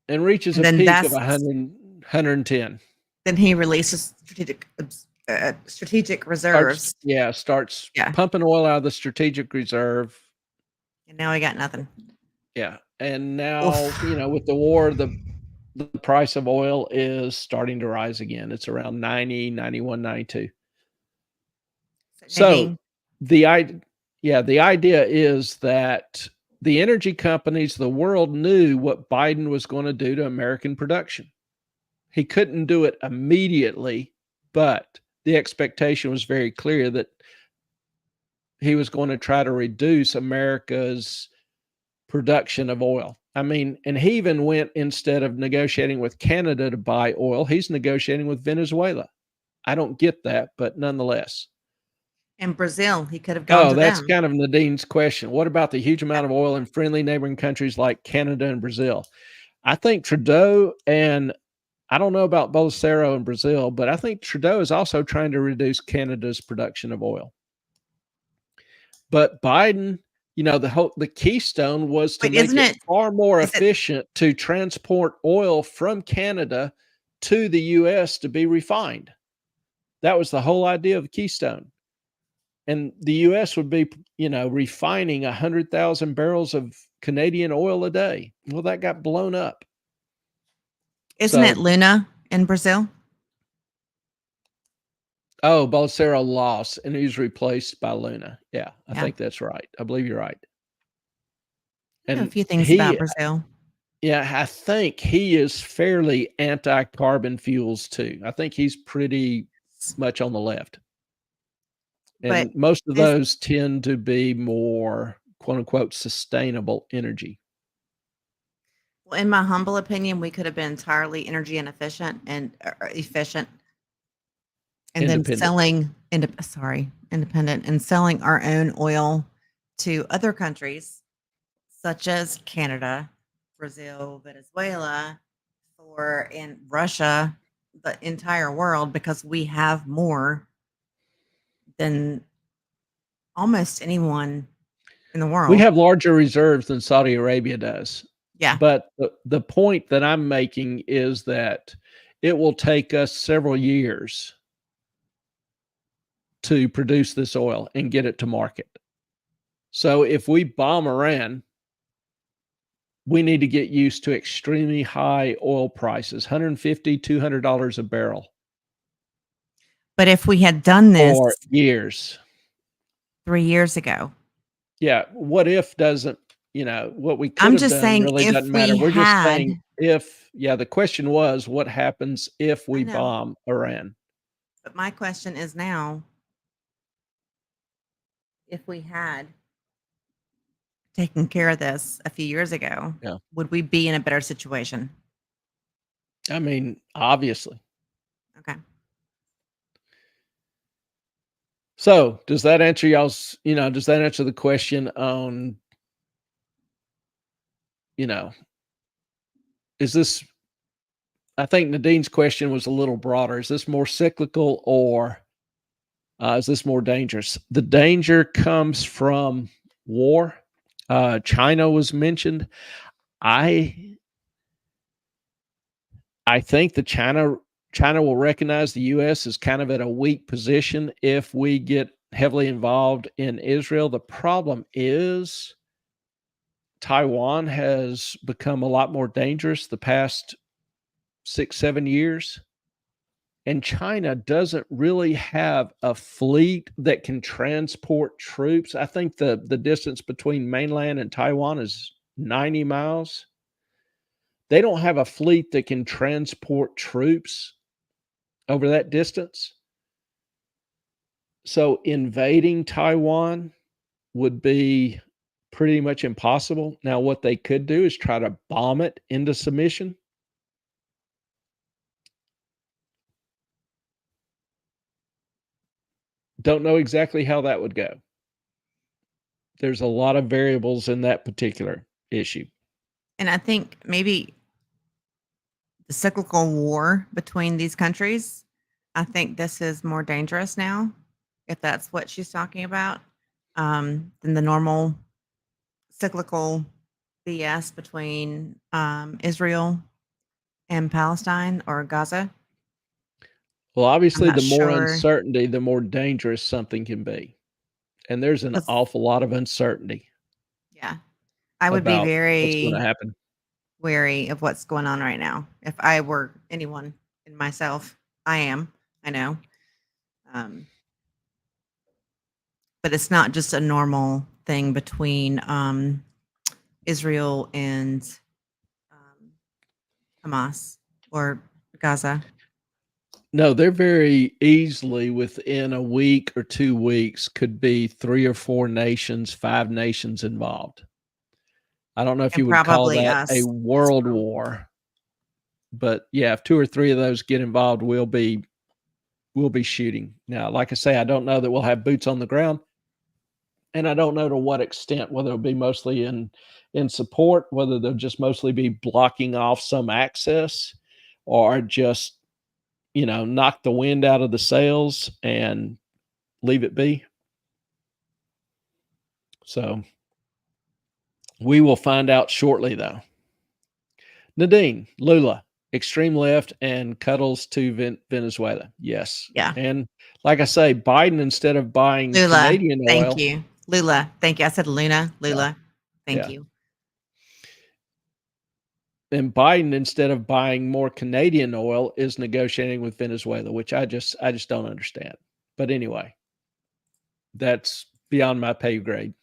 and reaches And a then peak of that's 110. then he releases strategic reserves. Starts Yeah. pumping oil out of the strategic reserve. And now we got nothing. Yeah. And now, Oof. With the war, the price of oil is starting to rise again. It's around 90, 91, 92. So the idea is that the energy companies, the world knew what Biden was going to do to American production. He couldn't do it immediately, but the expectation was very clear that he was going to try to reduce America's production of oil. I mean, and he even went, instead of negotiating with Canada to buy oil, he's negotiating with Venezuela. I don't get that, but nonetheless. And Brazil, he could have gone to That's them. kind of Nadine's question. What about the huge amount of oil in friendly neighboring countries like Canada and Brazil? I think Trudeau, and I don't know about Bolsonaro in Brazil, but I think Trudeau is also trying to reduce Canada's production of oil. But Biden, the keystone was to make it far more efficient to transport oil from Canada to the U.S. to be refined. That was the whole idea of the keystone. And the U.S. would be, refining 100,000 barrels of Canadian oil a day. Well, that got blown up. Isn't it Luna in Brazil? Oh, Bolsonaro lost, and he's replaced by Luna. Yeah, I think that's right. I believe you're right. And a few things about Brazil. Yeah, I think he is fairly anti-carbon fuels too. I think he's pretty much on the left. And most of those tend to be more, quote unquote, sustainable energy. Well, in my humble opinion, we could have been entirely energy inefficient and efficient. And then independent and selling our own oil to other countries such as Canada, Brazil, Venezuela, in Russia, the entire world, because we have more than almost anyone in the world. We have larger reserves than Saudi Arabia does. Yeah. But the point that I'm making is that it will take us several years to produce this oil and get it to market. So if we bomb Iran, we need to get used to extremely high oil prices, $150, $200 a barrel. But if we had done this for years, 3 years ago. Yeah. What if doesn't, what we could I'm have just done saying, really if doesn't matter. we We're just had, saying the question was, what happens if we bomb Iran? But my question is now, if we had taken care of this a few years ago, would we be in a better situation? I mean, obviously. Okay. So does that answer does that answer the question on, is this, I think Nadine's question was a little broader. Is this more cyclical or is this more dangerous? The danger comes from war. China was mentioned. I think that China will recognize the U.S. is kind of at a weak position if we get heavily involved in Israel. The problem is Taiwan has become a lot more dangerous the past 6-7 years. And China doesn't really have a fleet that can transport troops. I think the distance between mainland and Taiwan is 90 miles. They don't have a fleet that can transport troops over that distance. So invading Taiwan would be pretty much impossible. Now, what they could do is try to bomb it into submission. Don't know exactly how that would go. There's a lot of variables in that particular issue. And I think maybe the cyclical war between these countries, I think this is more dangerous now, if that's what she's talking about, than the normal cyclical BS between Israel and Palestine or Gaza. Well, I'm obviously, not the more sure. uncertainty, the more dangerous something can be. And there's an 'Cause, awful lot of uncertainty yeah, I would be about what's going to very happen. wary of what's going on right now. If I were anyone in myself, I am. I know. Um, but it's not just a normal thing between Israel and um, Hamas or Gaza. No, they're very easily within a week or 2 weeks could be 3 or 4 nations, 5 nations involved. I don't know if And you would call probably that a us as world well. war, but yeah, if 2 or 3 of those get involved, we'll be shooting. Now, like I say, I don't know that we'll have boots on the ground, and I don't know to what extent, whether it'll be mostly in support, whether they'll just mostly be blocking off some access or just, knock the wind out of the sails and leave it be. So we will find out shortly, though. Nadine, Lula, extreme left, and cuddles to Venezuela. Yes. Yeah. And like I say, Biden, instead of buying Lula, Canadian thank oil, you. Lula, thank you. I said Luna, yeah, Lula, thank yeah. you. And Biden, instead of buying more Canadian oil, is negotiating with Venezuela, which I just don't understand. But anyway, that's beyond my pay grade.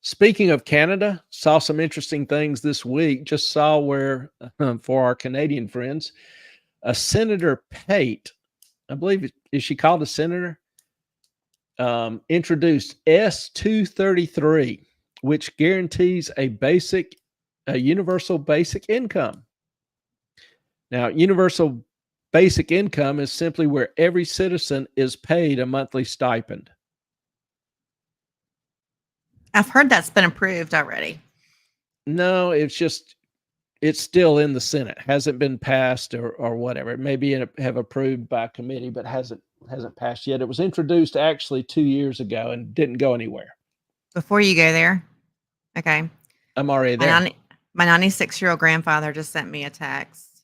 Speaking of Canada, saw some interesting things this week. Just saw where, for our Canadian friends, a Senator Pate, I believe, is she called a senator? Introduced S233, which guarantees a universal basic income. Now, universal basic income is simply where every citizen is paid a monthly stipend. I've heard that's been approved already. No, it's still in the Senate. Hasn't been passed or whatever. It may be have approved by committee, but hasn't passed yet. It was introduced actually 2 years ago and didn't go anywhere. Before you go there, okay. I'm already My there. my 96-year-old grandfather just sent me a text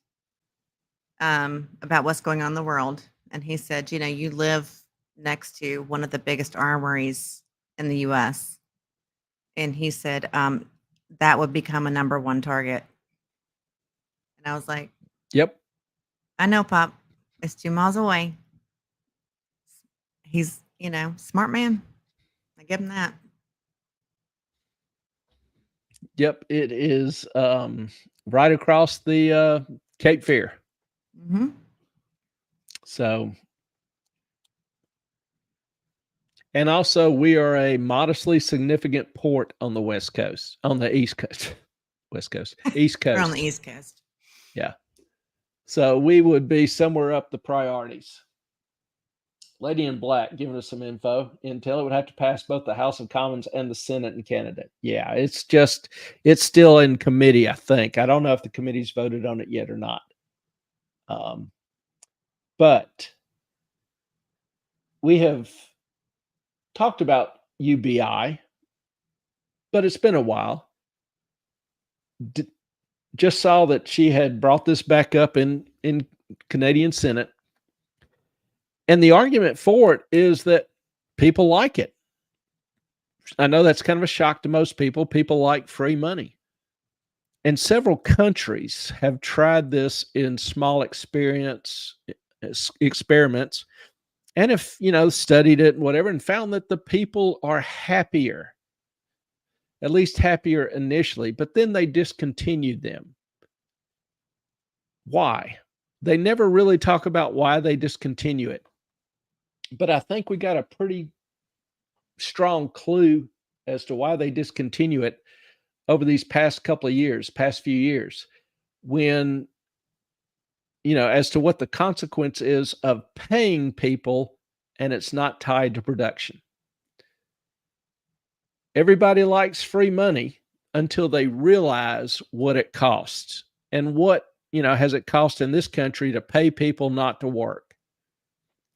about what's going on in the world, and he said, you live next to one of the biggest armories in the U.S., and he said that would become a number one target. And I was like, Yep. I know, Pop. It's 2 miles away. He's, smart man. I give him that. Yep. It is right across the Cape Fear. Mm-hmm. So, and also we are a modestly significant port on the West Coast, on the East Coast, West Coast, East Coast. We're on the East Coast. Yeah. So we would be somewhere up the priorities. Lady in Black giving us some intel. It would have to pass both the House of Commons and the Senate in Canada. Yeah, it's still in committee, I think. I don't know if the committee's voted on it yet or not. But we have talked about UBI, but it's been a while. Just saw that she had brought this back up in Canadian Senate. And the argument for it is that people like it. I know that's kind of a shock to most people. People like free money. And several countries have tried this in small experiments and have, studied it and whatever and found that the people are happier, at least happier initially, but then they discontinued them. Why? They never really talk about why they discontinue it. But I think we got a pretty strong clue as to why they discontinue it over these past couple of years, past few years, when, as to what the consequence is of paying people and it's not tied to production. Everybody likes free money until they realize what it costs. And what, has it cost in this country to pay people not to work?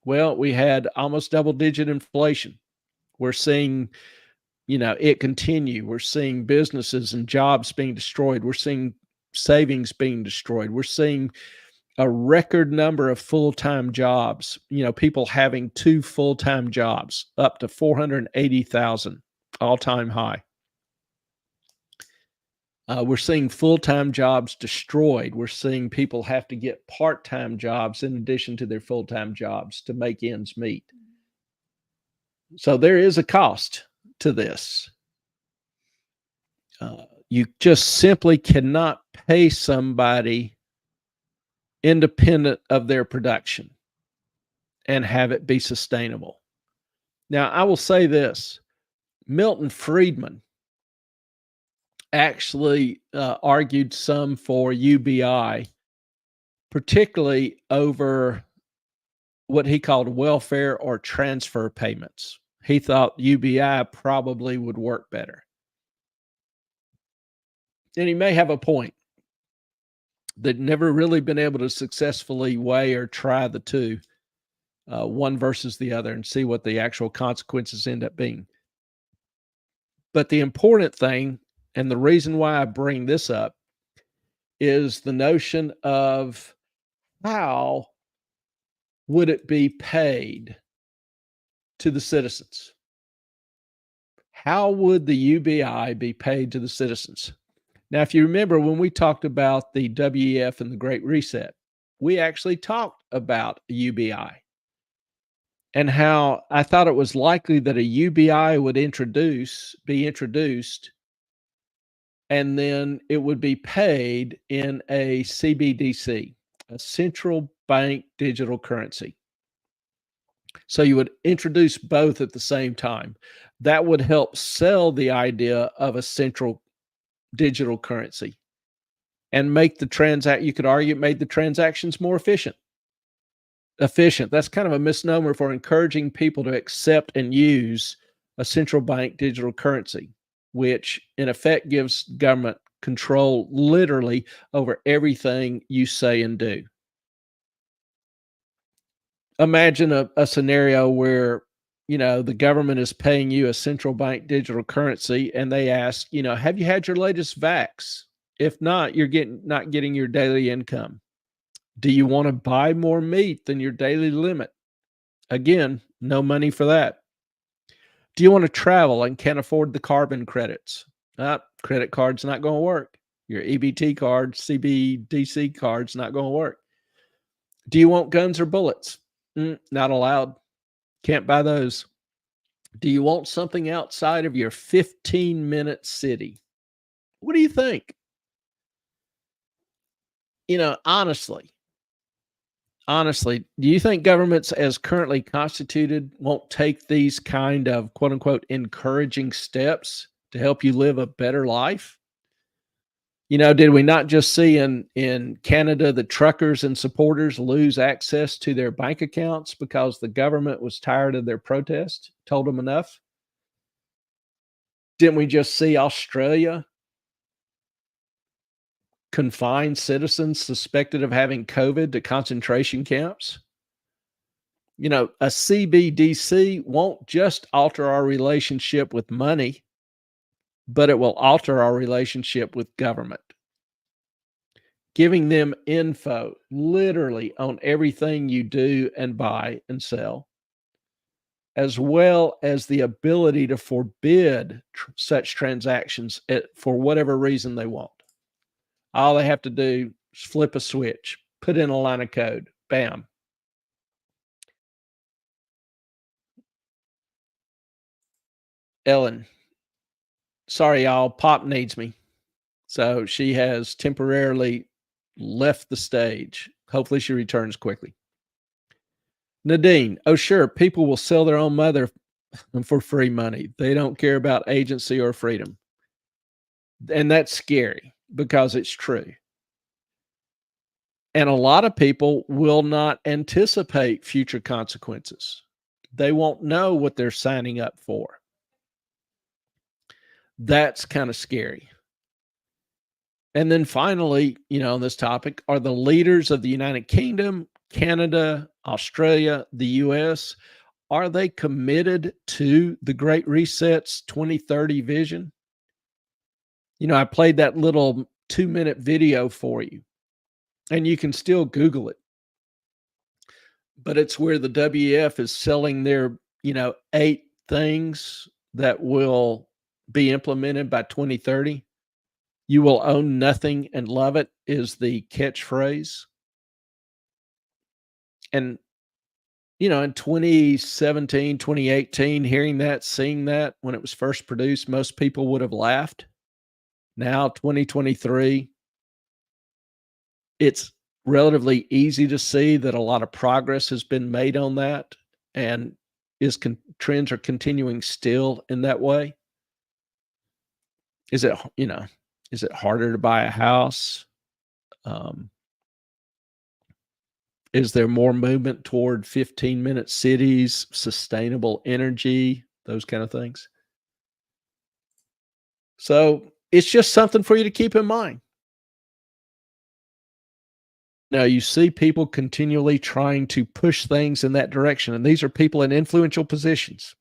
Well, we had almost double digit inflation. We're seeing, it continue. We're seeing businesses and jobs being destroyed. We're seeing savings being destroyed. We're seeing a record number of full-time jobs, people having 2 full-time jobs, up to 480,000, all-time high. We're seeing full-time jobs destroyed. We're seeing people have to get part-time jobs in addition to their full-time jobs to make ends meet. So there is a cost to this. You just simply cannot pay somebody independent of their production and have it be sustainable. Now, I will say this. Milton Friedman actually argued some for UBI, particularly over what he called welfare or transfer payments. He thought UBI probably would work better. And he may have a point. They'd never really been able to successfully weigh or try the two, one versus the other, and see what the actual consequences end up being. But the important thing, and the reason why I bring this up, is the notion of how would it be paid to the citizens? How would the UBI be paid to the citizens? Now, if you remember when we talked about the WEF and the Great Reset, we actually talked about a UBI and how I thought it was likely that a UBI would be introduced, and then it would be paid in a CBDC, a central bank digital currency. So you would introduce both at the same time. That would help sell the idea of a central digital currency and make the you could argue it made the transactions more efficient. That's kind of a misnomer for encouraging people to accept and use a central bank digital currency, which in effect gives government control literally over everything you say and do. Imagine a scenario where, the government is paying you a central bank digital currency and they ask, have you had your latest vax? If not, you're not getting your daily income. Do you want to buy more meat than your daily limit? Again, no money for that. Do you want to travel and can't afford the carbon credits? Credit card's not going to work. Your EBT card, CBDC card's not going to work. Do you want guns or bullets? Not allowed. Can't buy those. Do you want something outside of your 15-minute city? What do you think? Honestly, do you think governments as currently constituted won't take these kind of quote unquote encouraging steps to help you live a better life? Did we not just see in Canada the truckers and supporters lose access to their bank accounts because the government was tired of their protest, told them enough? Didn't we just see Australia confine citizens suspected of having COVID to concentration camps? A CBDC won't just alter our relationship with money, but it will alter our relationship with government. Giving them info literally on everything you do and buy and sell, as well as the ability to forbid such transactions for whatever reason they want. All they have to do is flip a switch, put in a line of code, bam. Ellen, sorry, y'all, Pop needs me. So she has temporarily left the stage. Hopefully she returns quickly. Nadine, oh, sure. People will sell their own mother for free money. They don't care about agency or freedom. And that's scary because it's true. And a lot of people will not anticipate future consequences. They won't know what they're signing up for. That's kind of scary. And then finally, on this topic, are the leaders of the United Kingdom, Canada, Australia, the US, are they committed to the Great Reset's 2030 vision? I played that little 2-minute video for you, and you can still Google it. But it's where the WEF is selling their, 8 things that will be implemented by 2030. You will own nothing and love it is the catchphrase. And, in 2017, 2018, hearing that, seeing that when it was first produced, most people would have laughed. Now, 2023, it's relatively easy to see that a lot of progress has been made on that, and trends are continuing still in that way. Is it harder to buy a house? Is there more movement toward 15-minute cities, sustainable energy, those kind of things? So it's just something for you to keep in mind. Now, you see people continually trying to push things in that direction, and these are people in influential positions.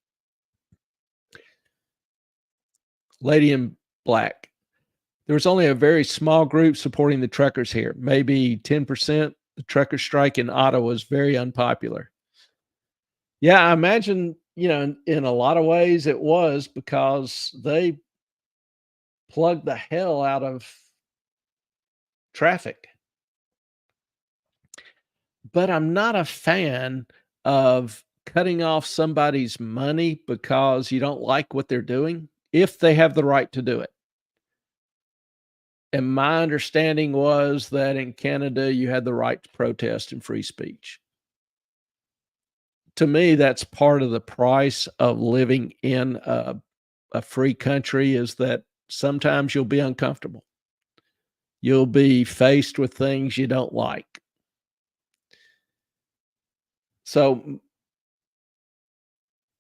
Lady in black. There was only a very small group supporting the truckers here, maybe 10%. The trucker strike in Ottawa was very unpopular. Yeah, I imagine, in a lot of ways it was because they plugged the hell out of traffic. But I'm not a fan of cutting off somebody's money because you don't like what they're doing, if they have the right to do it. And my understanding was that in Canada, you had the right to protest and free speech. To me, that's part of the price of living in a free country, is that sometimes you'll be uncomfortable. You'll be faced with things you don't like. So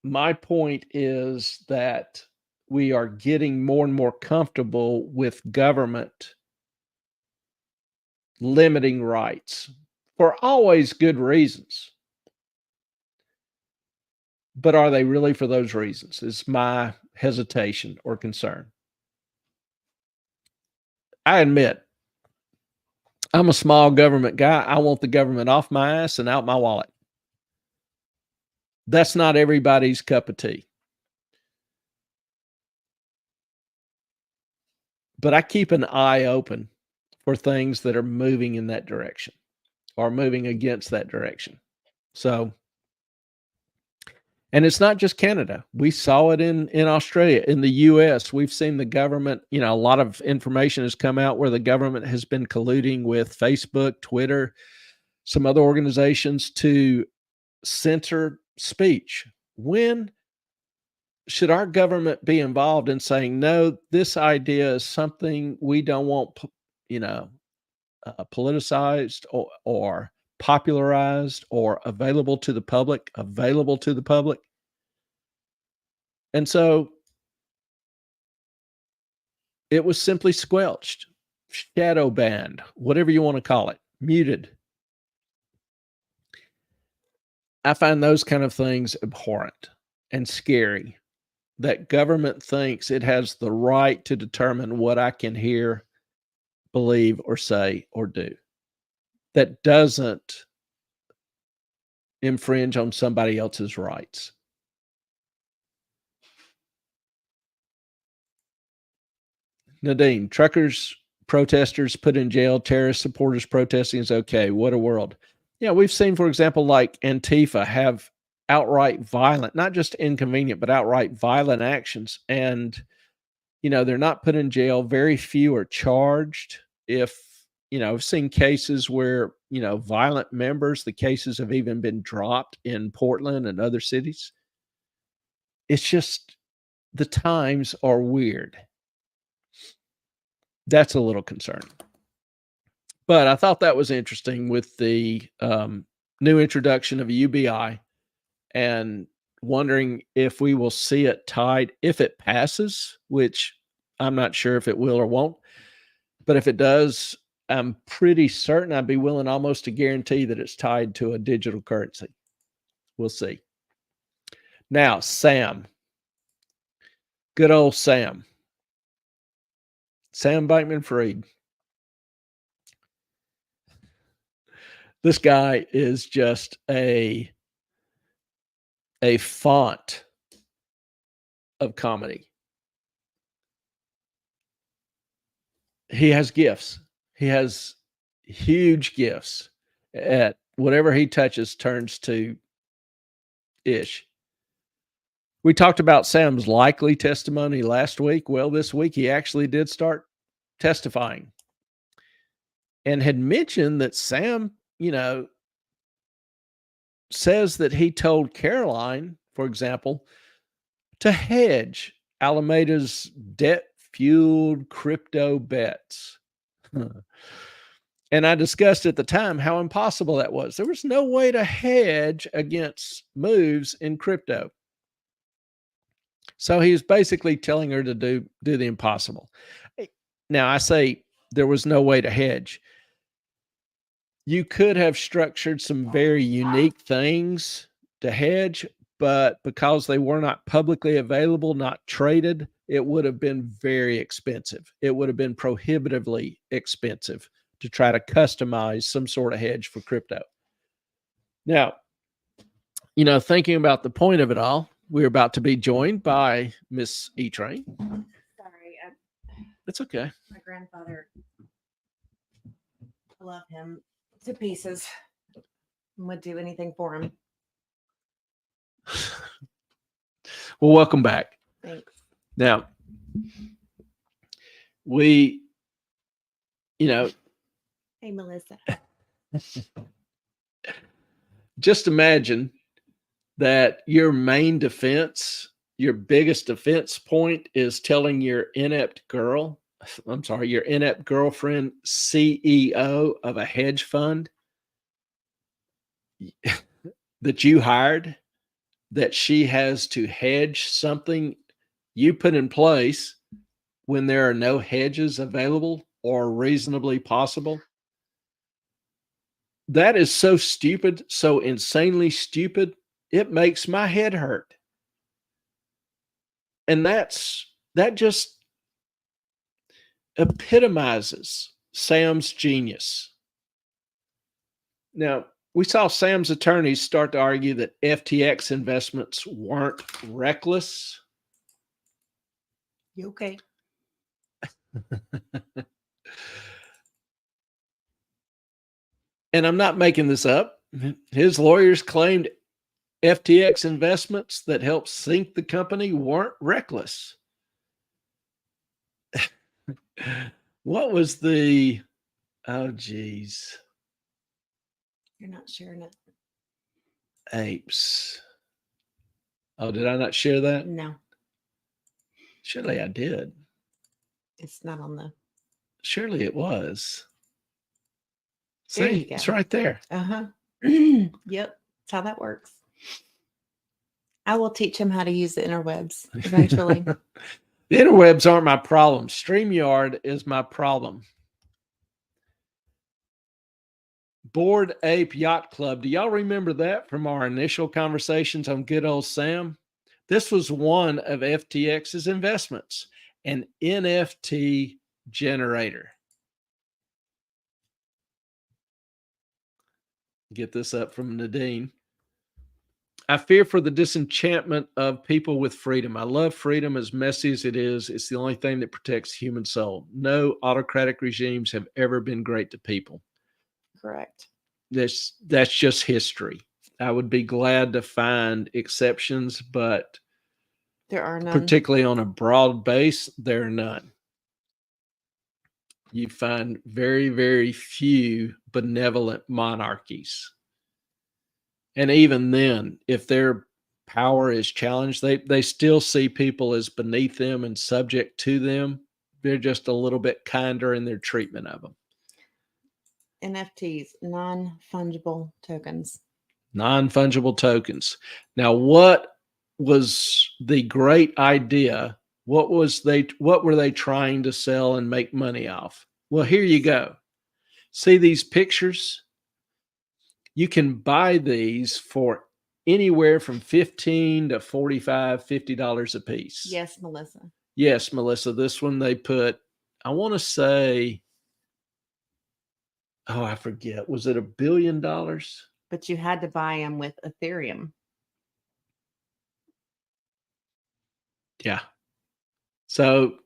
my point is that we are getting more and more comfortable with government limiting rights for always good reasons. But are they really for those reasons? Is my hesitation or concern. I admit, I'm a small government guy. I want the government off my ass and out my wallet. That's not everybody's cup of tea. But I keep an eye open for things that are moving in that direction or moving against that direction. So, and it's not just Canada. We saw it in Australia, in the US. We've seen the government, a lot of information has come out where the government has been colluding with Facebook, Twitter, some other organizations to censor speech. When should our government be involved in saying, no, this idea is something we don't want, politicized or popularized or available to the public? And so it was simply squelched, shadow banned, whatever you want to call it, muted. I find those kind of things abhorrent and scary, that government thinks it has the right to determine what I can hear, believe, or say, or do. That doesn't infringe on somebody else's rights. Nadine, truckers, protesters put in jail, terrorist supporters protesting is okay. What a world. Yeah, we've seen, for example, like Antifa have outright violent, not just inconvenient, but outright violent actions. And, they're not put in jail. Very few are charged if I've seen cases where, violent members, the cases have even been dropped in Portland and other cities. It's just the times are weird. That's a little concerning. But I thought that was interesting with the new introduction of a UBI, and wondering if we will see it tied, if it passes, which I'm not sure if it will or won't. But if it does, I'm pretty certain, I'd be willing almost to guarantee that it's tied to a digital currency. We'll see. Now, Sam. Good old Sam. Sam Bankman-Fried. This guy is just a font of comedy. He has gifts. He has huge gifts. At whatever he touches turns to ish. We talked about Sam's likely testimony last week. Well, this week he actually did start testifying and had mentioned that Sam, says that he told Caroline, for example, to hedge Alameda's debt-fueled crypto bets. And I discussed at the time how impossible that was. There was no way to hedge against moves in crypto. So he was basically telling her to do the impossible. Now, I say there was no way to hedge. You could have structured some very unique things to hedge, but because they were not publicly available, not traded, it would have been very expensive. It would have been prohibitively expensive to try to customize some sort of hedge for crypto. Now, thinking about the point of it all, we're about to be joined by Miss E-Train. Sorry. It's okay. My grandfather, I love him to pieces. Would do anything for him. Well, welcome back. Thanks. Now, we, Hey, Melissa. Just imagine that your main defense, your biggest defense point is telling your inept girlfriend, CEO of a hedge fund that you hired, that she has to hedge something you put in place when there are no hedges available or reasonably possible. That is so stupid, so insanely stupid. It makes my head hurt. And that just epitomizes Sam's genius. Now, we saw Sam's attorneys start to argue that FTX investments weren't reckless. You okay? And I'm not making this up. His lawyers claimed FTX investments that helped sink the company weren't reckless. What was the, oh geez. You're not sharing it. Apes. Oh, did I not share that? No. Surely I did. It's not on the. Surely it was. There See, you go. it's right there. Uh-huh. Yep. That's how that works. I will teach him how to use the interwebs eventually. The interwebs aren't my problem. StreamYard is my problem. Bored Ape Yacht Club. Do y'all remember that from our initial conversations on good old Sam? This was one of FTX's investments, an NFT generator. Get this up from Nadine. I fear for the disenchantment of people with freedom. I love freedom, as messy as it is. It's the only thing that protects human soul. No autocratic regimes have ever been great to people. Correct. That's just history. I would be glad to find exceptions, but there are none. Particularly on a broad base, there are none. you find very, very few benevolent monarchies. And even then, if their power is challenged, they still see people as beneath them and subject to them. They're just a little bit kinder in their treatment of them. NFTs, non-fungible tokens. Non-fungible tokens. Now, what was the great idea? What were they trying to sell and make money off? Well, here you go. See these pictures? You can buy these for anywhere from $15 to $45, $50 a piece. Yes, Melissa. Yes, Melissa. This one they put, I want to say, oh, I forget. Was it $1 billion? But you had to buy them with Ethereum. Yeah. So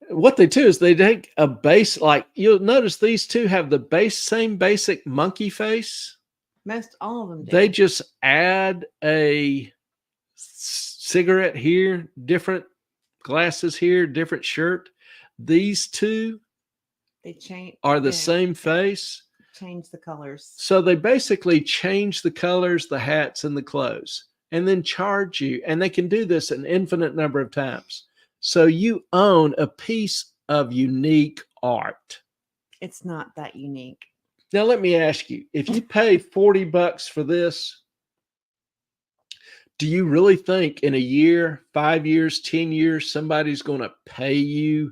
what they do is they take a base, like you'll notice these two have the same basic monkey face. Most all of them do. They just add a cigarette here, different glasses here, different shirt. These two are the same face. Change the colors. So they basically change the colors, the hats, and the clothes, and then charge you. And they can do this an infinite number of times. So you own a piece of unique art. It's not that unique. Now, let me ask you, if you pay $40 for this, do you really think in a year, 5 years, 10 years, somebody's going to pay you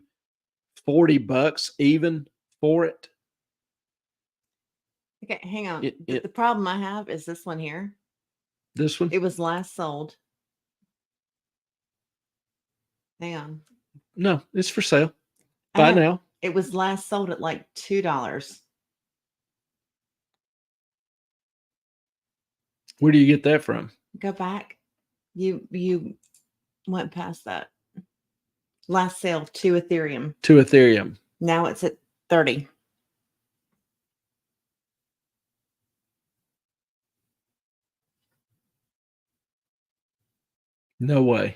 $40 even for it? Okay, hang on. The problem I have is this one here. This one? It was last sold. Hang on. No, it's for sale. Buy now. It was last sold at like $2. Where do you get that from? Go back. You went past that. Last sale to Ethereum. To Ethereum. Now it's at 30. No way.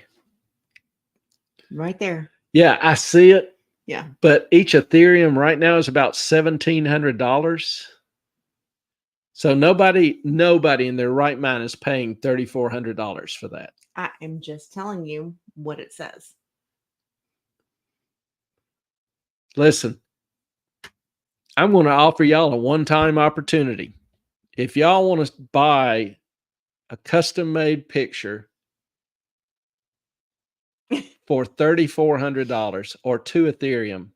Right there. Yeah, I see it. Yeah. But each Ethereum right now is about $1,700. So nobody in their right mind is paying $3,400 for that. I am just telling you what it says. Listen, I'm going to offer y'all a one-time opportunity. If y'all want to buy a custom-made picture for $3,400 or 2 Ethereum,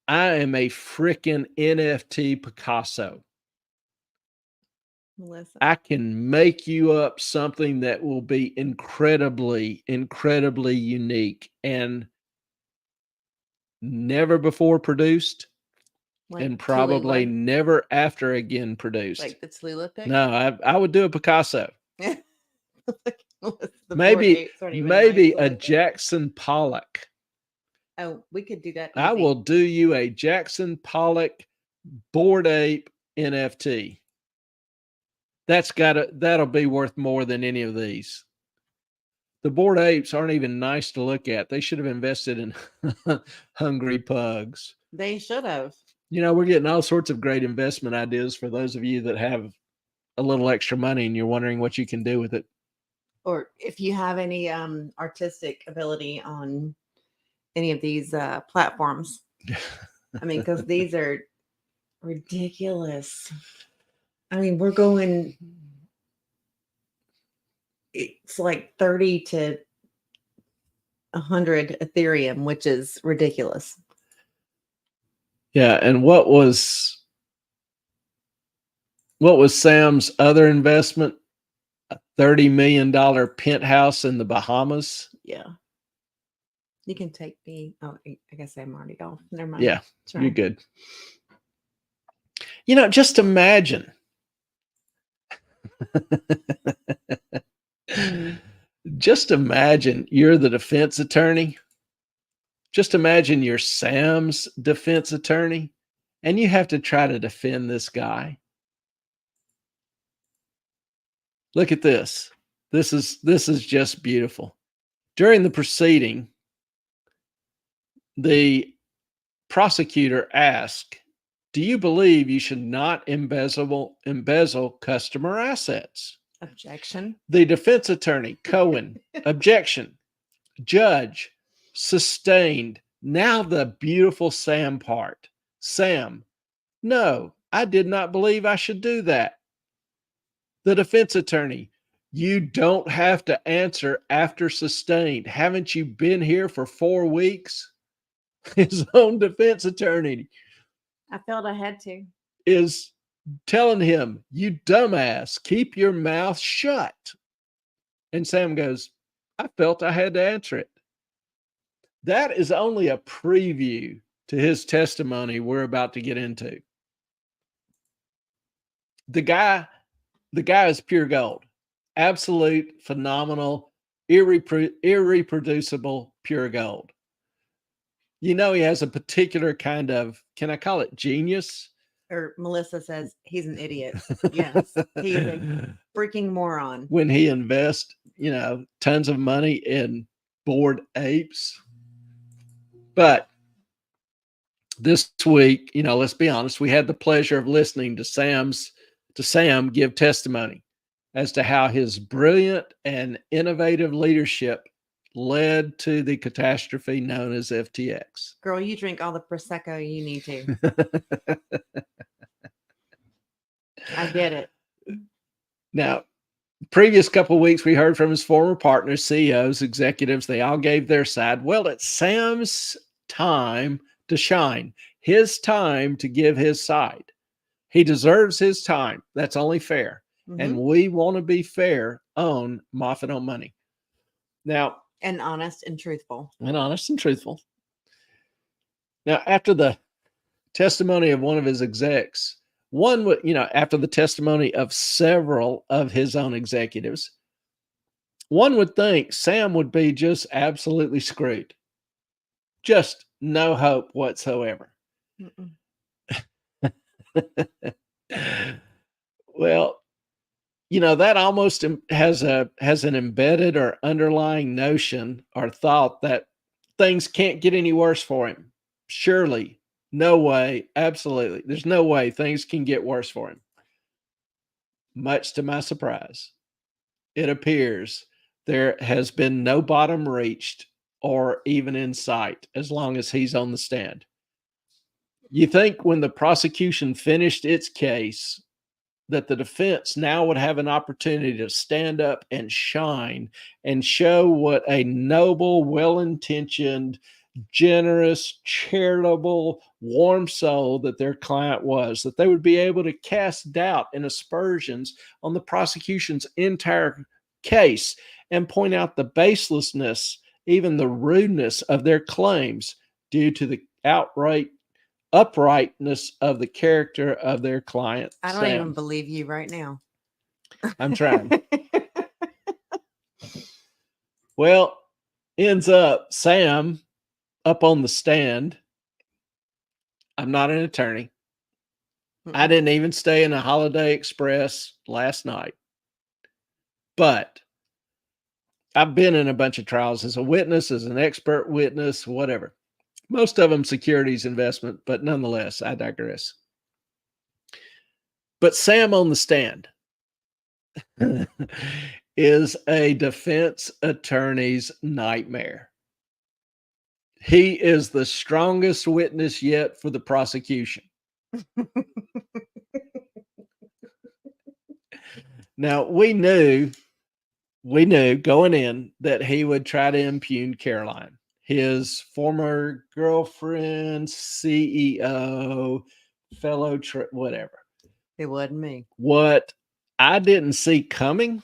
I am a freaking NFT Picasso. Melissa. I can make you up something that will be incredibly, incredibly unique and never before produced, like and probably Tallulah? Never after again produced. Like the Tallulah pic? No, I would do a Picasso. maybe a Jackson Pollock. Oh, we could do that. I will do you a Jackson Pollock Bored Ape NFT. That'll be worth more than any of these. The Bored Apes aren't even nice to look at. They should have invested in Hungry Pugs. They should have. You know, we're getting all sorts of great investment ideas for those of you that have a little extra money and you're wondering what you can do with it. Or if you have any artistic ability on any of these platforms. I mean, because these are ridiculous. I mean, we're going, it's like 30 to 100 Ethereum, which is ridiculous. Yeah. And what was Sam's other investment? A $30 million penthouse in the Bahamas. Yeah. You can take me. Oh, I guess I'm already off. Never mind. Yeah. Sorry. You're good. You know, just imagine. Just imagine you're the defense attorney. Just imagine you're Sam's defense attorney and you have to try to defend this guy. Look at this. This is just beautiful. During the proceeding, the prosecutor asked, "Do you believe you should not embezzle customer assets?" Objection. The defense attorney, Cohen, objection. Judge, sustained. Now the beautiful Sam part. Sam, no, I did not believe I should do that. The defense attorney, you don't have to answer after sustained. Haven't you been here for 4 weeks? His own defense attorney I felt I had to. is telling him, you dumbass, keep your mouth shut. And Sam goes, I felt I had to answer it. That is only a preview to his testimony we're about to get into. The guy is pure gold. Absolute, phenomenal, irreproducible, pure gold. You know, he has a particular kind of, can I call it genius? Or Melissa says he's an idiot. Yes, he's a freaking moron. When he invests, tons of money in bored apes. But this week, let's be honest, we had the pleasure of listening to Sam give testimony as to how his brilliant and innovative leadership led to the catastrophe known as FTX. Girl, you drink all the Prosecco you need to. I get it. Now, previous couple of weeks, we heard from his former partners, CEOs, executives. They all gave their side. Well, it's Sam's time to shine, his time to give his side. He deserves his time. That's only fair. Mm-hmm. And we want to be fair on Moffat on Money. Now, and honest and truthful. Now, after the testimony of one of his execs, after the testimony of several of his own executives, one would think Sam would be just absolutely screwed. Just no hope whatsoever. Well, that almost has an embedded or underlying notion or thought that things can't get any worse for him. Surely, no way, absolutely. There's no way things can get worse for him. Much to my surprise, it appears there has been no bottom reached or even in sight as long as he's on the stand. You think when the prosecution finished its case that the defense now would have an opportunity to stand up and shine and show what a noble, well-intentioned, generous, charitable, warm soul that their client was, that they would be able to cast doubt and aspersions on the prosecution's entire case and point out the baselessness, even the rudeness of their claims due to the outright uprightness of the character of their client. I don't even believe you right now. I'm trying. Well, ends up Sam up on the stand. I'm not an attorney. I didn't even stay in a Holiday Express last night. But I've been in a bunch of trials as a witness, as an expert witness, whatever. Most of them securities investment, but nonetheless, I digress. But Sam on the stand is a defense attorney's nightmare. He is the strongest witness yet for the prosecution. Now, we knew going in that he would try to impugn Caroline, his former girlfriend, CEO, fellow, whatever. It wasn't me. What I didn't see coming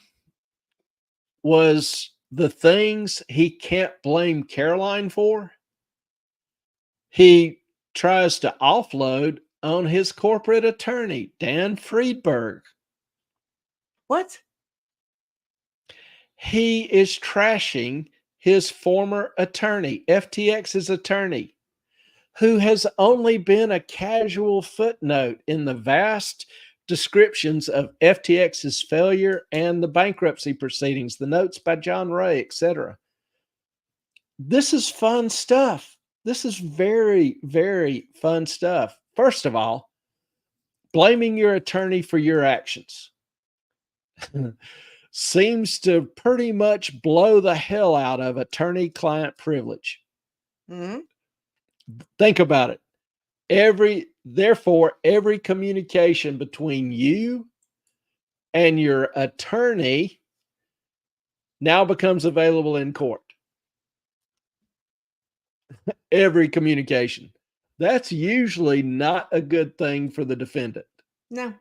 was the things he can't blame Caroline for. He tries to offload on his corporate attorney, Dan Friedberg. What? He is trashing his former attorney, FTX's attorney, who has only been a casual footnote in the vast descriptions of FTX's failure and the bankruptcy proceedings, the notes by John Ray, etc. This is fun stuff. This is very, very fun stuff. First of all, blaming your attorney for your actions seems to pretty much blow the hell out of attorney-client privilege. Mm-hmm. Think about it. Therefore, every communication between you and your attorney now becomes available in court. Every communication. That's usually not a good thing for the defendant. No,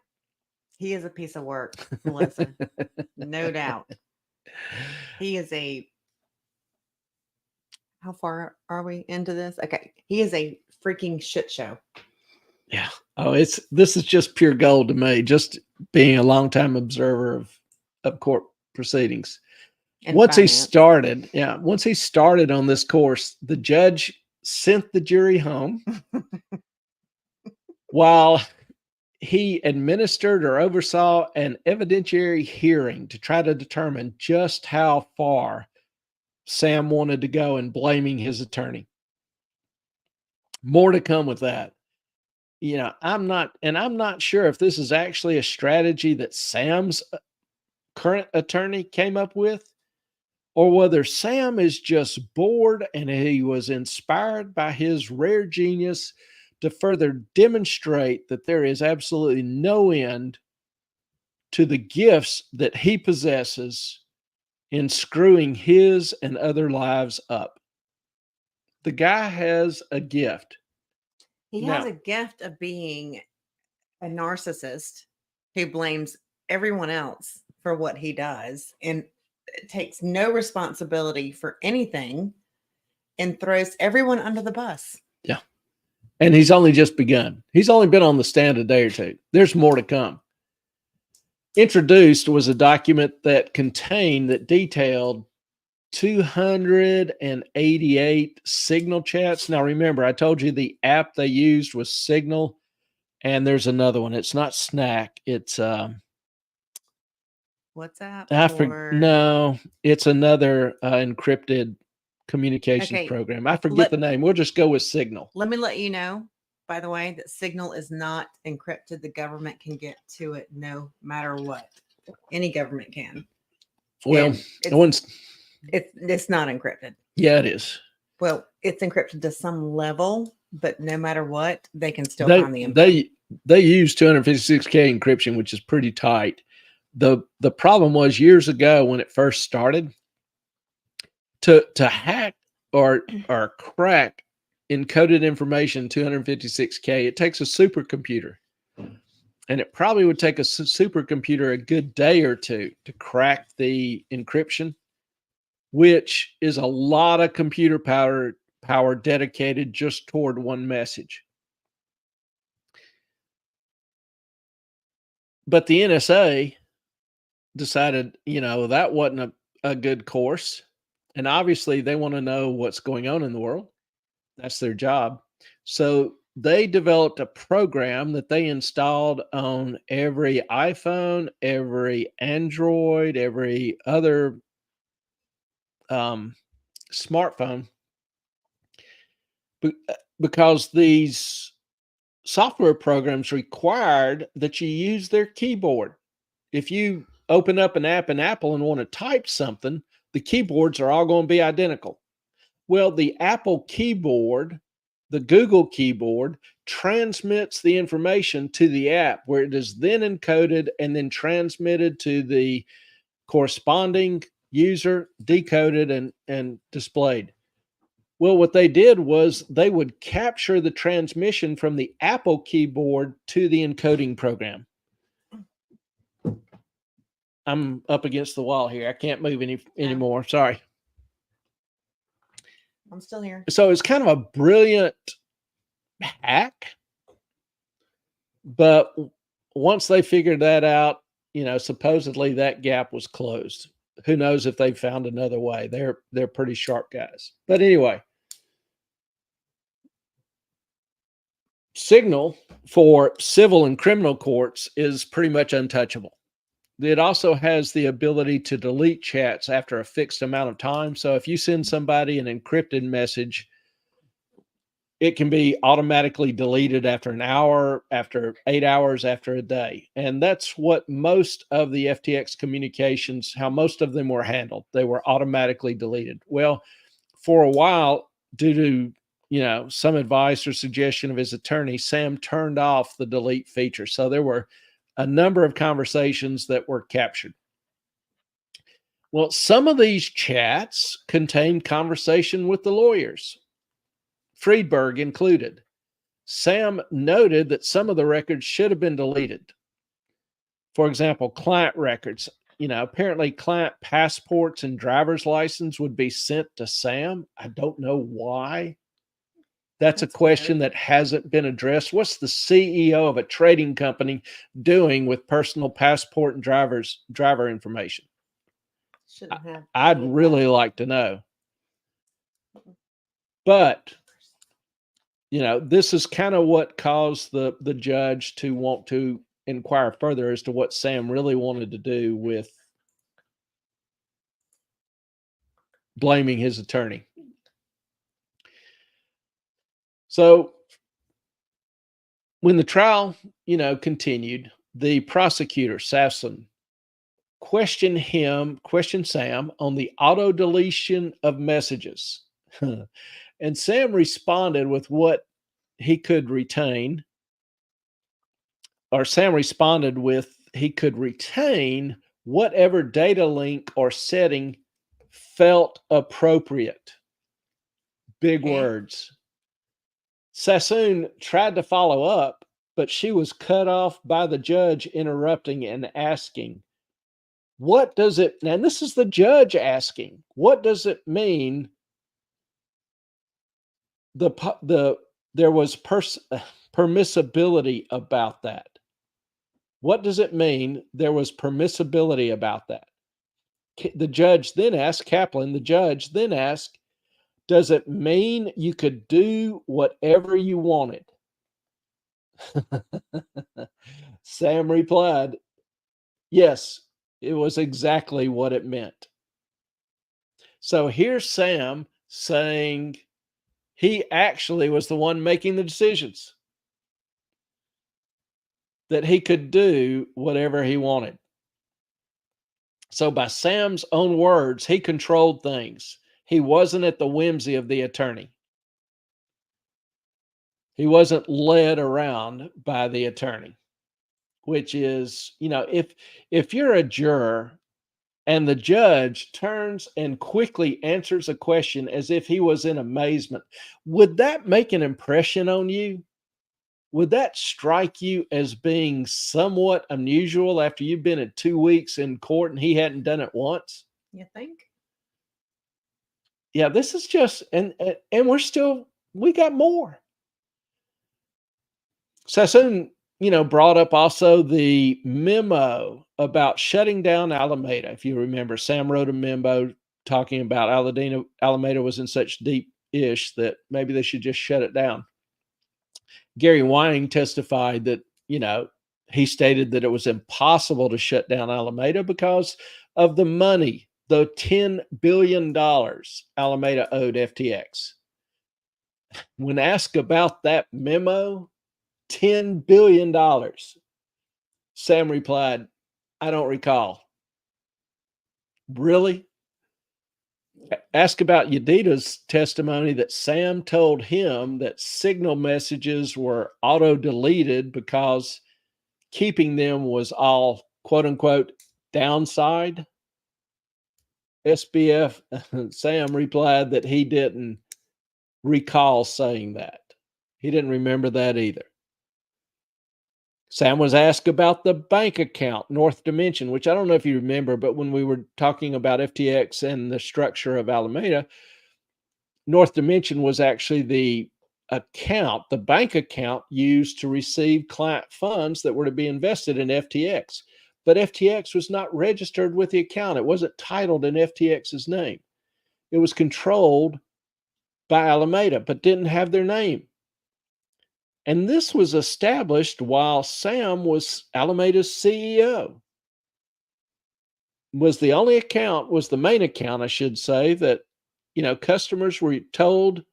he is a piece of work, Melissa. No doubt. He is a. How far are we into this? Okay, he is a freaking shit show. Yeah. Oh, this is just pure gold to me. Just being a longtime observer of court proceedings. And Once finance. once he started on this course, the judge sent the jury home while he administered or oversaw an evidentiary hearing to try to determine just how far Sam wanted to go in blaming his attorney. More to come with that. You know, I'm not sure if this is actually a strategy that Sam's current attorney came up with, or whether Sam is just bored and he was inspired by his rare genius to further demonstrate that there is absolutely no end to the gifts that he possesses in screwing his and other lives up. The guy has a gift. He has a gift of being a narcissist who blames everyone else for what he does and takes no responsibility for anything and throws everyone under the bus. Yeah. And he's only just begun. He's only been on the stand a day or two. There's more to come. Introduced was a document that detailed 288 Signal chats. Now, remember, I told you the app they used was Signal, and there's another one. It's not Snack. It's WhatsApp? No, it's another encrypted communications program. I forget the name. We'll just go with Signal. Let me let you know, by the way, that Signal is not encrypted. The government can get to it no matter what. Any government can. Well, it's not encrypted. Yeah, it is. Well, it's encrypted to some level, but no matter what, they can still find the info. They use 256K encryption, which is pretty tight. The problem was years ago when it first started, to hack or crack encoded information 256K, it takes a supercomputer. And it probably would take a supercomputer a good day or two to crack the encryption, which is a lot of computer power dedicated just toward one message. But the NSA decided, that wasn't a good course. And obviously they want to know what's going on in the world. That's their job. So they developed a program that they installed on every iPhone, every Android, every other smartphone, because these software programs required that you use their keyboard. If you open up an app in Apple and want to type something, the keyboards are all going to be identical. Well, the Apple keyboard, the Google keyboard, transmits the information to the app, where it is then encoded and then transmitted to the corresponding user, decoded and displayed. Well, what they did was they would capture the transmission from the Apple keyboard to the encoding program. I'm up against the wall here. I can't move anymore. Sorry. I'm still here. So it's kind of a brilliant hack. But once they figured that out, supposedly that gap was closed. Who knows if they found another way? They're pretty sharp guys. But anyway, Signal for civil and criminal courts is pretty much untouchable. It also has the ability to delete chats after a fixed amount of time. So if you send somebody an encrypted message it can be automatically deleted after an hour, after 8 hours, after a day. And that's what most of the FTX communications, how most of them were handled. They were automatically deleted. Well, for a while, due to some advice or suggestion of his attorney, Sam turned off the delete feature. So there were a number of conversations that were captured. Well, some of these chats contained conversation with the lawyers, Friedberg included. Sam noted that some of the records should have been deleted. For example, client records. Apparently client passports and driver's license would be sent to Sam. I don't know why. That's a question that hasn't been addressed. What's the CEO of a trading company doing with personal passport and driver information? I'd really like to know. But this is kind of what caused the judge to want to inquire further as to what Sam really wanted to do with blaming his attorney. So when the trial, continued, the prosecutor, Sasson, questioned Sam on the auto deletion of messages. And Sam responded with what he could retain, or Sam responded with he could retain whatever data link or setting felt appropriate. Big words. Sassoon tried to follow up, but she was cut off by the judge interrupting and asking, what does it, and this is the judge asking, what does it mean there was permissibility about that? What does it mean there was permissibility about that? The judge then asked, Kaplan, the judge then asked, does it mean you could do whatever you wanted? Sam replied, yes, it was exactly what it meant. So here's Sam saying he actually was the one making the decisions, that he could do whatever he wanted. So by Sam's own words, he controlled things. He wasn't at the whimsy of the attorney. He wasn't led around by the attorney, which is, if you're a juror and the judge turns and quickly answers a question as if he was in amazement, would that make an impression on you? Would that strike you as being somewhat unusual after you've been at 2 weeks in court and he hadn't done it once? You think? Yeah, this is just, and we got more. Sassoon, brought up also the memo about shutting down Alameda. If you remember, Sam wrote a memo talking about Alameda was in such deep ish that maybe they should just shut it down. Gary Wang testified that, he stated that it was impossible to shut down Alameda because of the money, the $10 billion Alameda owed FTX. When asked about that memo, $10 billion, Sam replied, I don't recall. Really? Ask about Yedita's testimony that Sam told him that signal messages were auto-deleted because keeping them was all, quote unquote, downside. SBF, Sam replied that he didn't recall saying that. He didn't remember that either. Sam was asked about the bank account, North Dimension, which I don't know if you remember, but when we were talking about FTX and the structure of Alameda, North Dimension was actually the bank account used to receive client funds that were to be invested in FTX. But FTX was not registered with the account. It wasn't titled in FTX's name. It was controlled by Alameda, but didn't have their name. And this was established while Sam was Alameda's CEO. Was the main account, I should say, that, customers were told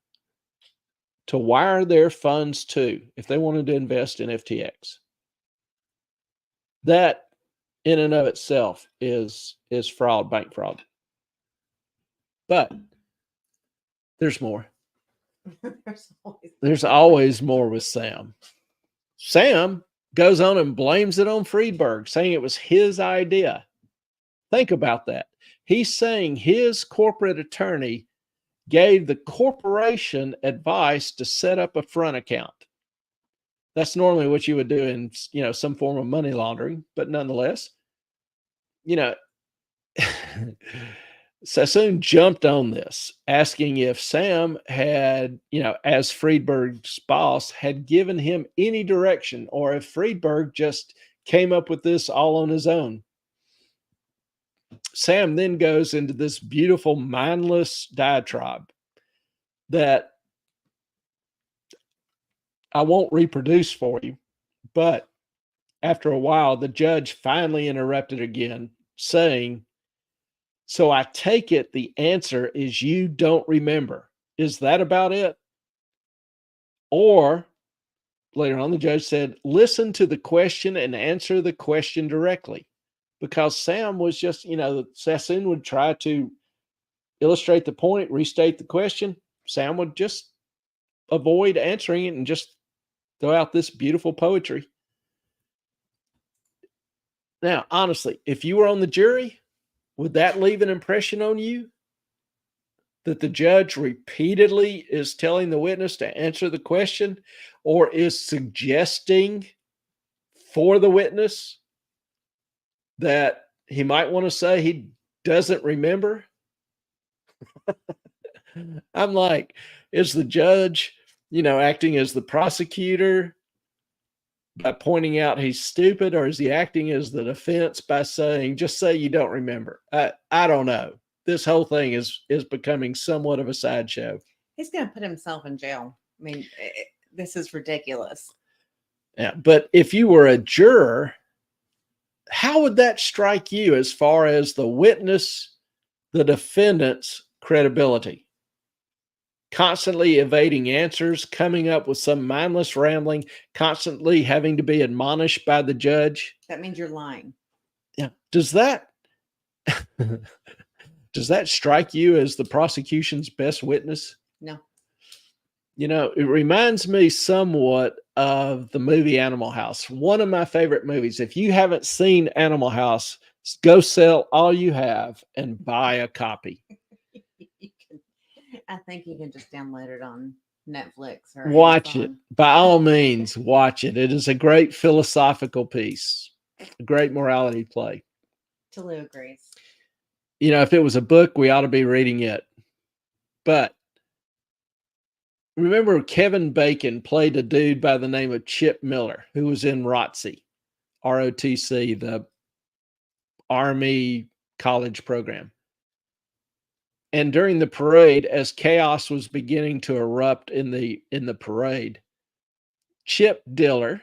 to wire their funds to if they wanted to invest in FTX. That in and of itself is fraud, bank fraud. But there's more. There's always more with Sam. Sam goes on and blames it on Friedberg, saying it was his idea. Think about that. He's saying his corporate attorney gave the corporation advice to set up a front account. That's normally what you would do in, some form of money laundering, but nonetheless, Sassoon jumped on this, asking if Sam had, as Friedberg's boss, had given him any direction, or if Friedberg just came up with this all on his own. Sam then goes into this beautiful, mindless diatribe that I won't reproduce for you, but after a while, the judge finally interrupted again, saying, "So I take it the answer is you don't remember. Is that about it?" Or later on, the judge said, "Listen to the question and answer the question directly." Because Sam was just, Sassoon would try to illustrate the point, restate the question. Sam would just avoid answering it and just throw out this beautiful poetry. Now, honestly, if you were on the jury, would that leave an impression on you? That the judge repeatedly is telling the witness to answer the question, or is suggesting for the witness that he might want to say he doesn't remember? I'm like, is the judge, acting as the prosecutor by pointing out he's stupid, or is he acting as the defense by saying, just say you don't remember? I don't know. This whole thing is becoming somewhat of a sideshow. He's going to put himself in jail. I mean, this is ridiculous. Yeah, but if you were a juror, how would that strike you as far as the witness, the defendant's credibility? Constantly evading answers, coming up with some mindless rambling, constantly having to be admonished by the judge. That means you're lying. Yeah. Does that strike you as the prosecution's best witness? No. It reminds me somewhat of the movie Animal House, one of my favorite movies. If you haven't seen Animal House, go sell all you have and buy a copy. I think you can just download it on Netflix or watch Amazon. It. By all means, watch it. It is a great philosophical piece, a great morality play. Tulu agrees. If it was a book, we ought to be reading it. But remember, Kevin Bacon played a dude by the name of Chip Miller, who was in ROTC, ROTC, the Army college program. And during the parade, as chaos was beginning to erupt in the parade, Chip Diller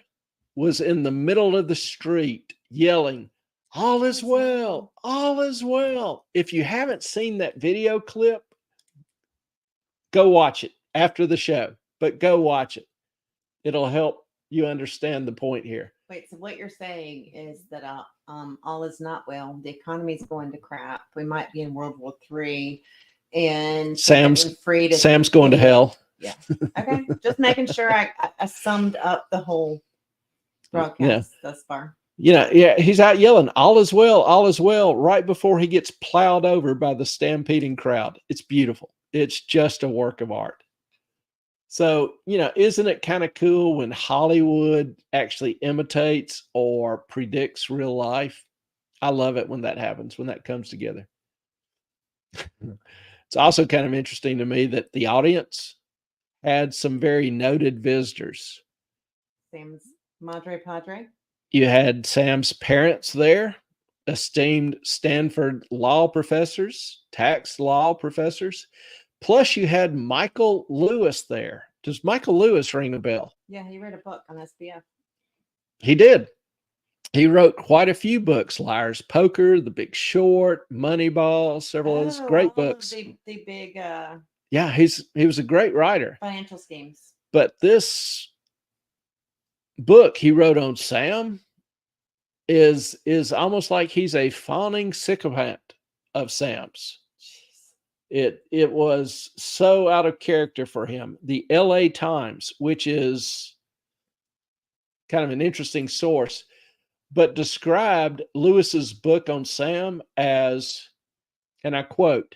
was in the middle of the street yelling, "All is well, all is well." If you haven't seen that video clip, go watch it after the show, but go watch it. It'll help you understand the point here. Wait, so what you're saying is that all is not well. The economy's going to crap. We might be in World War III, and Sam's going to hell. Yeah. Okay. Just making sure I summed up the whole broadcast thus far. He's out yelling, "All is well," right before he gets plowed over by the stampeding crowd. It's beautiful. It's just a work of art. So, isn't it kind of cool when Hollywood actually imitates or predicts real life? I love it when that happens, when that comes together. It's also kind of interesting to me that the audience had some very noted visitors. Sam's Madre Padre. You had Sam's parents there, esteemed Stanford law professors, tax law professors. Plus, you had Michael Lewis there. Does Michael Lewis ring a bell? Yeah, he read a book on SBF. He did. He wrote quite a few books: Liar's Poker, The Big Short, Moneyball, several of those great books. The big yeah, he was a great writer. Financial schemes. But this book he wrote on Sam is almost like he's a fawning sycophant of Sam's. It was so out of character for him. The LA Times, which is kind of an interesting source, but described Lewis's book on Sam as, and I quote,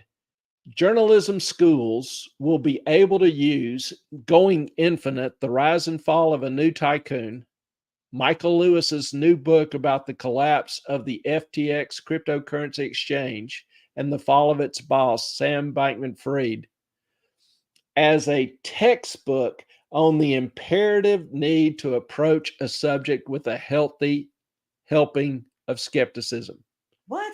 journalism schools will be able to use Going Infinite, The Rise and Fall of a New Tycoon, Michael Lewis's new book about the collapse of the FTX cryptocurrency exchange and the fall of its boss, Sam Bankman-Fried, as a textbook on the imperative need to approach a subject with a healthy helping of skepticism. What?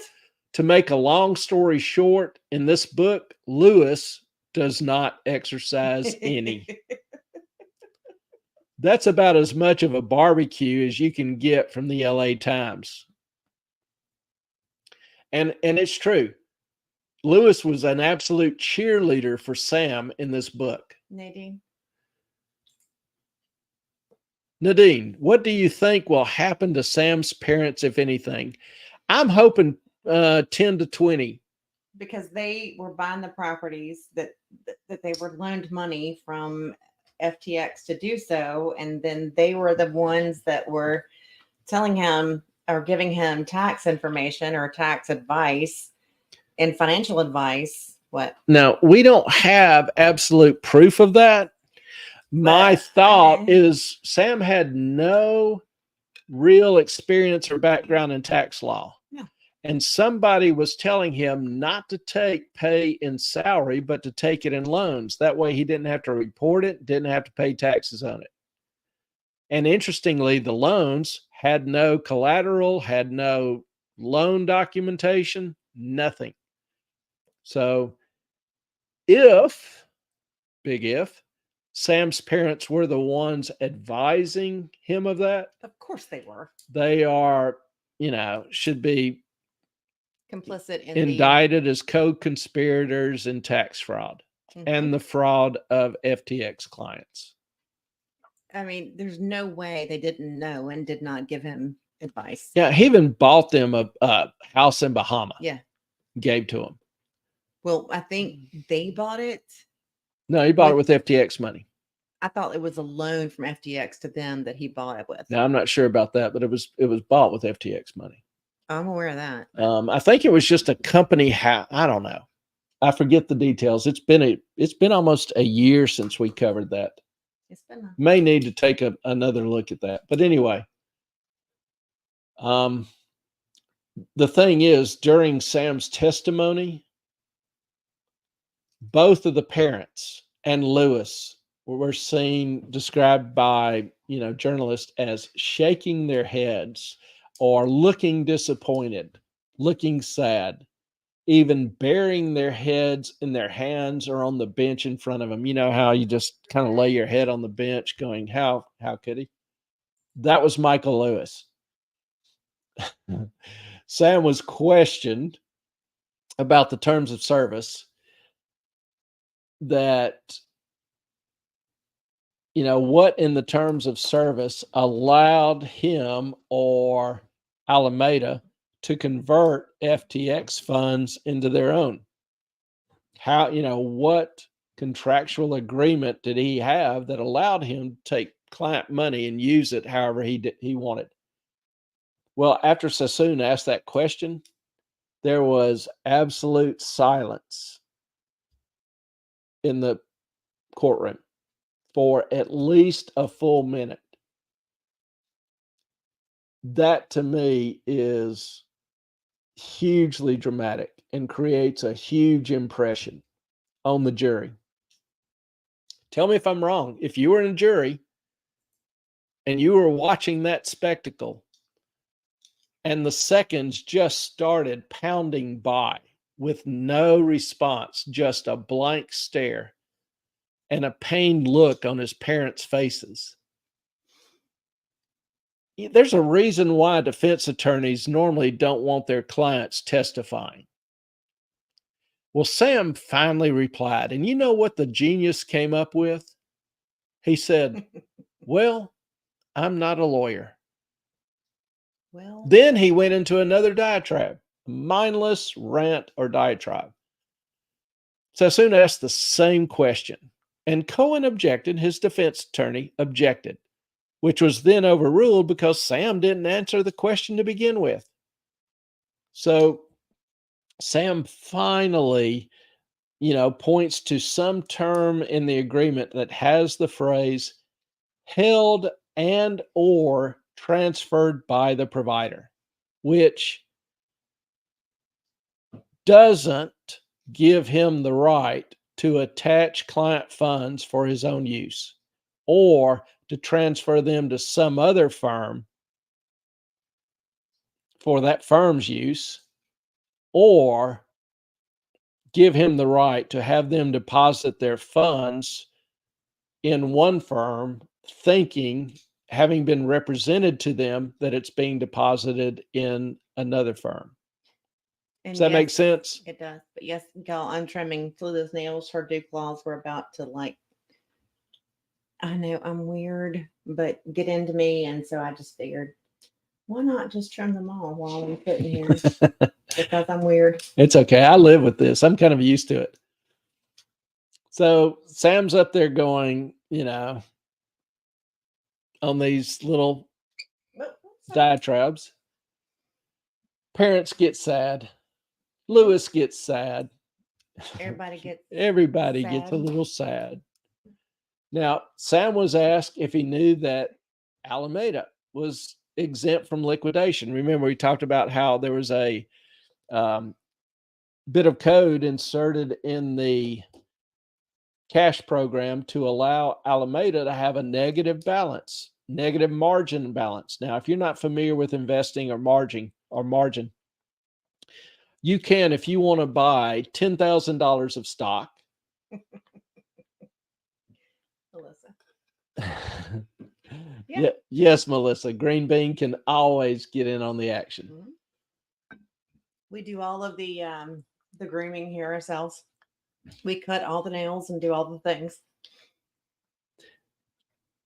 To make a long story short, in this book, Lewis does not exercise any. That's about as much of a barbecue as you can get from the LA Times. And it's true. Lewis was an absolute cheerleader for Sam in this book. Nadine, what do you think will happen to Sam's parents, if anything? I'm hoping 10 to 20. Because they were buying the properties that they were loaned money from FTX to do so. And then they were the ones that were telling him or giving him tax information or tax advice and financial advice. What? Now, we don't have absolute proof of that. My thought is Sam had no real experience or background in tax law. Yeah. And somebody was telling him not to take pay in salary, but to take it in loans. That way he didn't have to report it, didn't have to pay taxes on it. And interestingly, the loans had no collateral, had no loan documentation, nothing. So big if, Sam's parents were the ones advising him of that, of course they were. They are, should be complicit in indicted as co-conspirators in tax fraud and the fraud of FTX clients. I mean, there's no way they didn't know and did not give him advice. Yeah, he even bought them a house in Bahama. Yeah. Gave to him. Well, I think they bought it. No, he bought it with FTX money. I thought it was a loan from FTX to them that he bought it with. Now, I'm not sure about that, but it was bought with FTX money. I'm aware of that. I think it was just a company house. I don't know. I forget the details. It's been almost a year since we covered that. It's been may need to take another look at that. But anyway, the thing is, during Sam's testimony, both of the parents and Lewis were described by journalists as shaking their heads or looking disappointed, looking sad, even burying their heads in their hands or on the bench in front of them. You know how you just kind of lay your head on the bench going, how could he? That was Michael Lewis. Sam was questioned about the terms of service that, what in the terms of service allowed him or Alameda to convert FTX funds into their own. How, what contractual agreement did he have that allowed him to take client money and use it however he wanted? Well, after Sassoon asked that question, there was absolute silence in the courtroom for at least a full minute. That to me is hugely dramatic and creates a huge impression on the jury. Tell me if I'm wrong. If you were in a jury and you were watching that spectacle and the seconds just started pounding by with no response, just a blank stare and a pained look on his parents' faces. There's a reason why defense attorneys normally don't want their clients testifying. Well, Sam finally replied, and you know what the genius came up with? He said, well, I'm not a lawyer. Well, Then he went into another diatribe, mindless rant or diatribe. Sassoon asked the same question, and Cohen objected. His defense attorney objected, which was then overruled because Sam didn't answer the question to begin with. So Sam finally, points to some term in the agreement that has the phrase held and or transferred by the provider, which doesn't give him the right to attach client funds for his own use or to transfer them to some other firm for that firm's use, or give him the right to have them deposit their funds in one firm, thinking, having been represented to them, that it's being deposited in another firm. Does that make sense? It does. But yes, y'all, I'm trimming Fluda's nails. Her dew claws were about to, I know I'm weird, but get into me. And so I just figured, why not just trim them all while I'm sitting here? Because I'm weird. It's okay. I live with this. I'm kind of used to it. So Sam's up there going, on these little diatribes. Parents get sad. Lewis gets sad. Everybody gets a little sad. Now, Sam was asked if he knew that Alameda was exempt from liquidation. Remember, we talked about how there was a bit of code inserted in the cash program to allow Alameda to have a negative margin balance. Now, if you're not familiar with investing or margin, you can, if you want to buy $10,000 of stock. Melissa. Yeah. Yes, Melissa. Green Bean can always get in on the action. Mm-hmm. We do all of the grooming here ourselves. We cut all the nails and do all the things.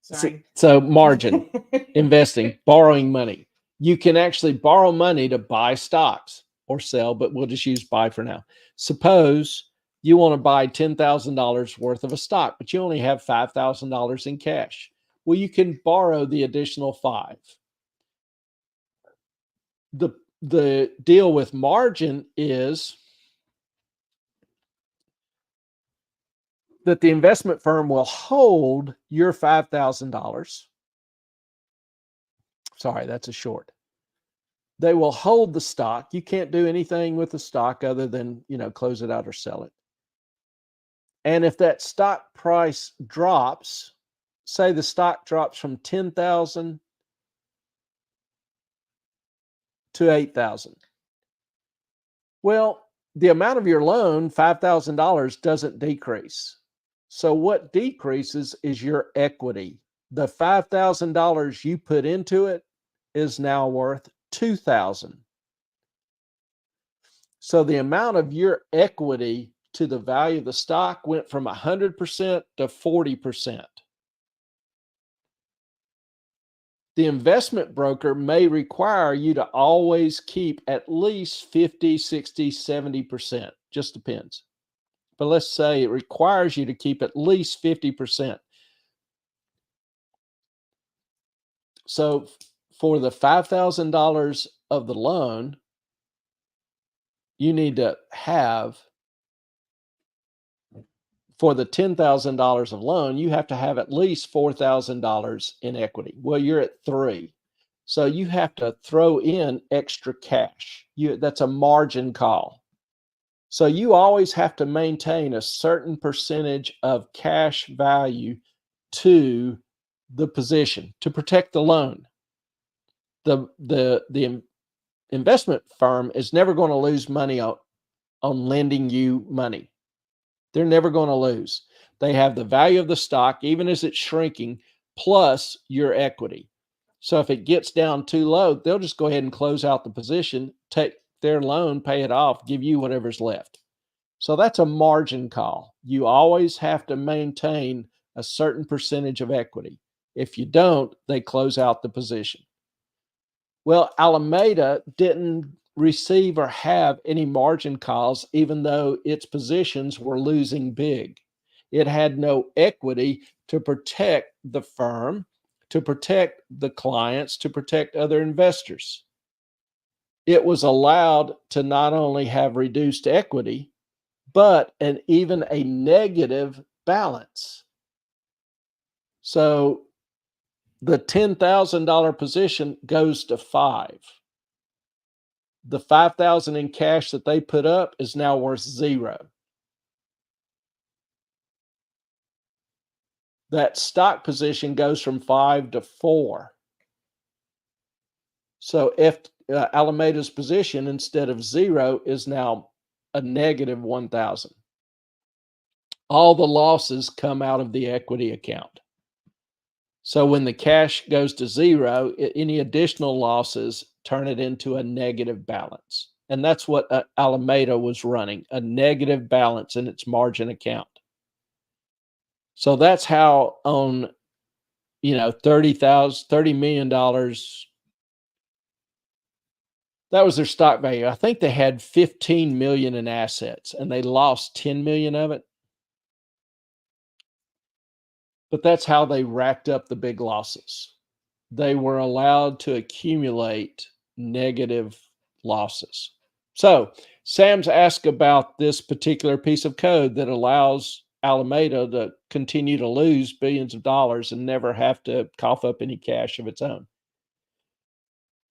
Sorry. So margin, investing, borrowing money. You can actually borrow money to buy stocks or sell, but we'll just use buy for now. Suppose you want to buy $10,000 worth of a stock, but you only have $5,000 in cash. Well, you can borrow the additional $5,000. The deal with margin is that the investment firm will hold your $5,000. Sorry, that's a short. They will hold the stock. You can't do anything with the stock other than, close it out or sell it. And if that stock price drops, say the stock drops from 10,000 to 8,000. Well, the amount of your loan, $5,000, doesn't decrease. So what decreases is your equity. The $5,000 you put into it is now worth $2,000. So the amount of your equity to the value of the stock went from 100% to 40%. The investment broker may require you to always keep at least 50, 60, 70%. Just depends. But let's say it requires you to keep at least 50%. So for the $5,000 of the loan, you need to have, for the $10,000 of loan, you have to have at least $4,000 in equity. Well, you're at $3,000. So you have to throw in extra cash. That's a margin call. So you always have to maintain a certain percentage of cash value to the position to protect the loan. The investment firm is never going to lose money on lending you money. They're never going to lose. They have the value of the stock, even as it's shrinking, plus your equity. So if it gets down too low, they'll just go ahead and close out the position, take their loan, pay it off, give you whatever's left. So that's a margin call. You always have to maintain a certain percentage of equity. If you don't, they close out the position. Well, Alameda didn't receive or have any margin calls, even though its positions were losing big. It had no equity to protect the firm, to protect the clients, to protect other investors. It was allowed to not only have reduced equity, but even a negative balance. So the $10,000 position goes to 5. The 5,000 in cash that they put up is now worth 0. That stock position goes from 5 to 4. So if Alameda's position instead of 0 is now a negative 1,000. All the losses come out of the equity account. So when the cash goes to 0, any additional losses turn it into a negative balance. And that's what Alameda was running, a negative balance in its margin account. So that's how on, $30 million, that was their stock value. I think they had 15 million in assets and they lost 10 million of it. But that's how they racked up the big losses. They were allowed to accumulate negative losses. So Sam's asked about this particular piece of code that allows Alameda to continue to lose billions of dollars and never have to cough up any cash of its own.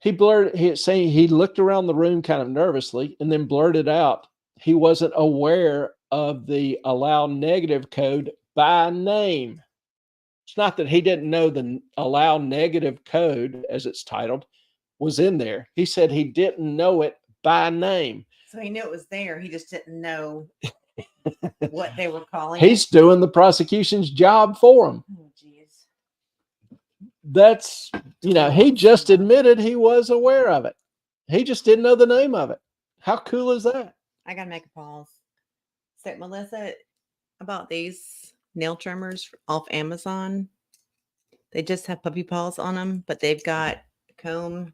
He looked around the room kind of nervously and then blurted out he wasn't aware of the allow negative code by name. It's not that he didn't know the allow negative code, as it's titled, was in there. He said he didn't know it by name. So he knew it was there. He just didn't know what they were calling He's doing the prosecution's job for him. Oh, geez. That's, he just admitted he was aware of it. He just didn't know the name of it. How cool is that? I got to make a pause. So, Melissa, about these nail trimmers off Amazon, they just have puppy paws on them, but they've got a comb.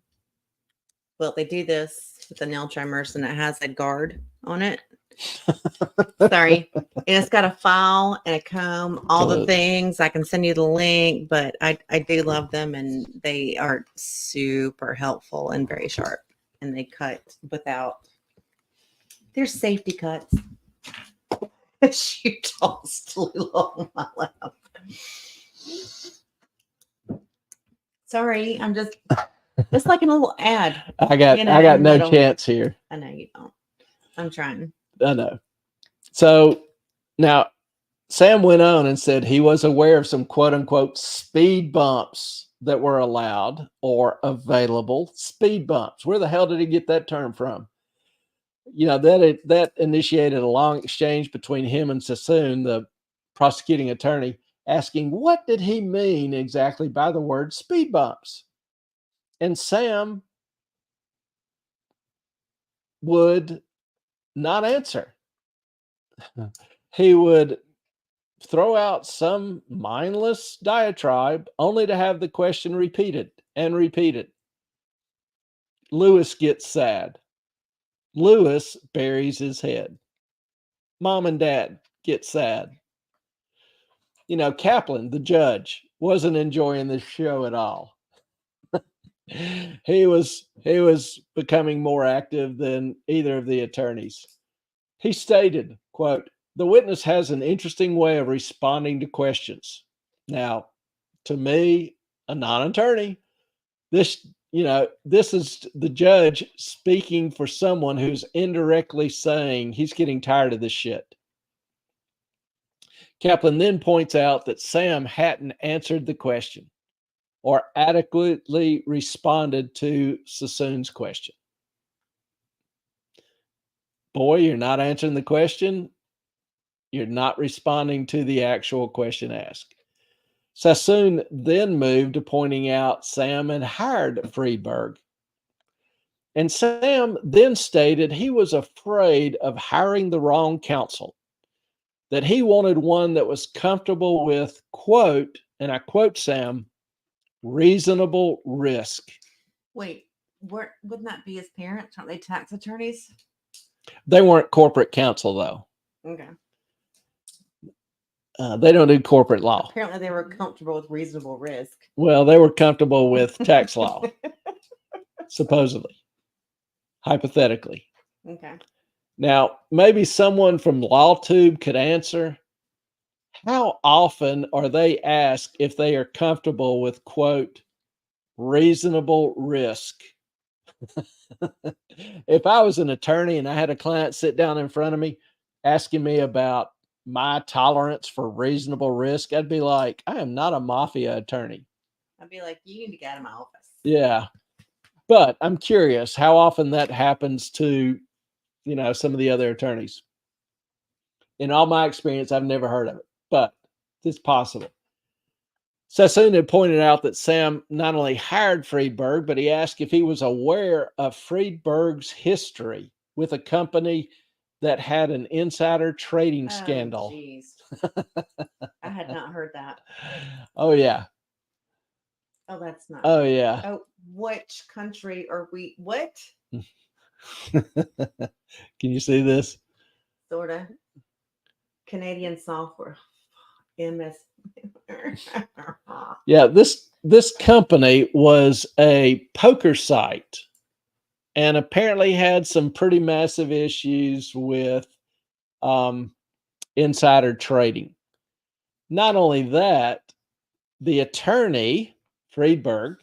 Well, they do this with the nail trimmers and it has a guard on it. Sorry. And it's got a file and a comb, all the things. I can send you the link, but I do love them and they are super helpful and very sharp. And they cut without, they're safety cuts. She tossed Lula on my lap. Sorry, I'm just, it's like a little ad. I got no chance here. I know you don't. I'm trying. I know. So now Sam went on and said he was aware of some quote unquote speed bumps that were allowed or available. Speed bumps. Where the hell did he get that term from? That initiated a long exchange between him and Sassoon, the prosecuting attorney, asking what did he mean exactly by the word speed bumps? And Sam would not answer. He would throw out some mindless diatribe only to have the question repeated and repeated. Lewis gets sad. Lewis buries his head. Mom and Dad get sad. Kaplan, the judge, wasn't enjoying this show at all. He was becoming more active than either of the attorneys. He stated, quote, "The witness has an interesting way of responding to questions." Now, to me, a non-attorney, this is the judge speaking for someone who's indirectly saying he's getting tired of this shit. Kaplan then points out that Sam hadn't answered the question or adequately responded to Sassoon's question. Boy, you're not answering the question. You're not responding to the actual question asked. Sassoon then moved to pointing out Sam had hired Freeberg. And Sam then stated he was afraid of hiring the wrong counsel. that he wanted one that was comfortable with, quote, and I quote Sam, reasonable risk. Wait, wouldn't that be his parents? Aren't they tax attorneys? They weren't corporate counsel, though. Okay. They don't do corporate law. Apparently, they were comfortable with reasonable risk. Well, they were comfortable with tax law, supposedly, hypothetically. Okay. Now, maybe someone from LawTube could answer. How often are they asked if they are comfortable with, quote, reasonable risk? If I was an attorney and I had a client sit down in front of me asking me about my tolerance for reasonable risk, I'd be like, I am not a mafia attorney. I'd be like, you need to get out of my office. Yeah. But I'm curious how often that happens to, some of the other attorneys. In all my experience, I've never heard of it, but it's possible. Sassoon had pointed out that Sam not only hired Friedberg, but he asked if he was aware of Friedberg's history with a company that had an insider trading scandal. Jeez. I had not heard that. Oh, yeah. Oh, that's not. Oh, yeah. Oh, which country are we? What? Can you see this? Sort of. Canadian software. MS. Yeah, this company was a poker site and apparently had some pretty massive issues with insider trading. Not only that, the attorney, Friedberg,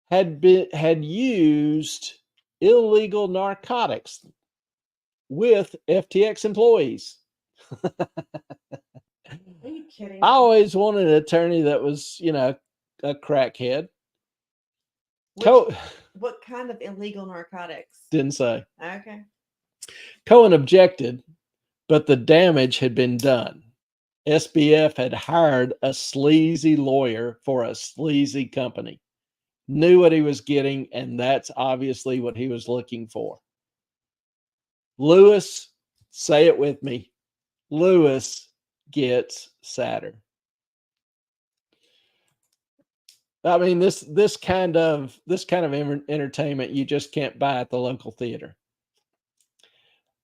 had used illegal narcotics with FTX employees. Are you kidding? I always wanted an attorney that was, a crackhead. What kind of illegal narcotics? Didn't say. Okay. Cohen objected, but the damage had been done. SBF had hired a sleazy lawyer for a sleazy company, knew what he was getting, and that's obviously what he was looking for. Lewis, say it with me, Lewis gets sadder. I mean, this kind of entertainment you just can't buy at the local theater.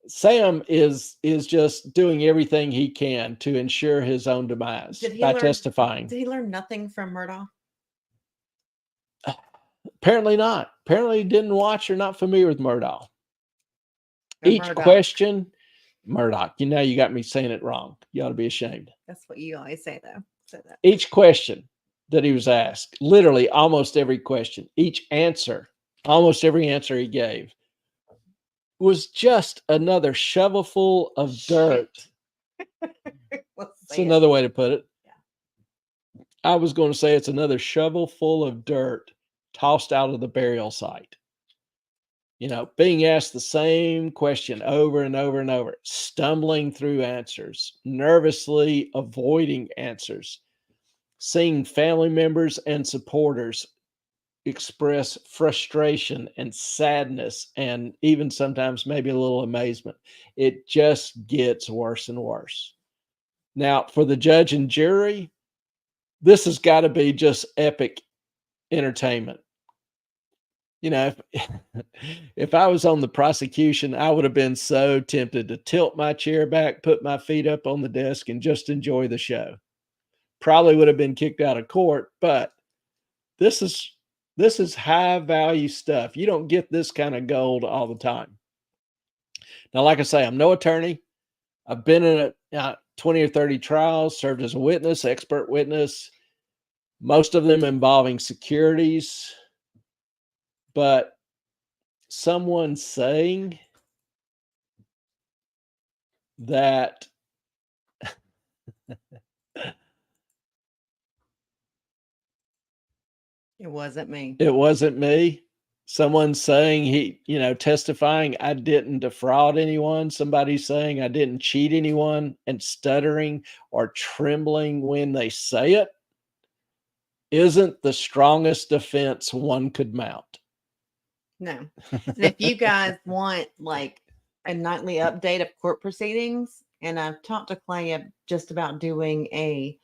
Sam is just doing everything he can to ensure his own demise by testifying. Did he learn nothing from Murdaugh? Apparently not. Apparently he didn't watch or not familiar with Murdaugh. Question, Murdoch. You got me saying it wrong. You ought to be ashamed. That's what you always say, though. Say that. Each question that he was asked, literally almost every question, almost every answer he gave was just another shovelful of dirt. It's another way to put it. Yeah. I was going to say it's another shovelful of dirt tossed out of the burial site. Being asked the same question over and over and over, stumbling through answers, nervously avoiding answers, seeing family members and supporters express frustration and sadness and even sometimes maybe a little amazement. It just gets worse and worse. Now, for the judge and jury, this has got to be just epic entertainment. If I was on the prosecution, I would have been so tempted to tilt my chair back, put my feet up on the desk, and just enjoy the show. Probably would have been kicked out of court, but this is high value stuff. You don't get this kind of gold all the time. Now, like I say, I'm no attorney. I've been in 20 or 30 trials, served as a witness, expert witness, most of them involving securities. But someone saying that it wasn't me. It wasn't me. Someone saying testifying I didn't defraud anyone. Somebody saying I didn't cheat anyone and stuttering or trembling when they say it isn't the strongest defense one could mount. No. And if you guys want like a nightly update of court proceedings, And I've talked to Clay just about doing a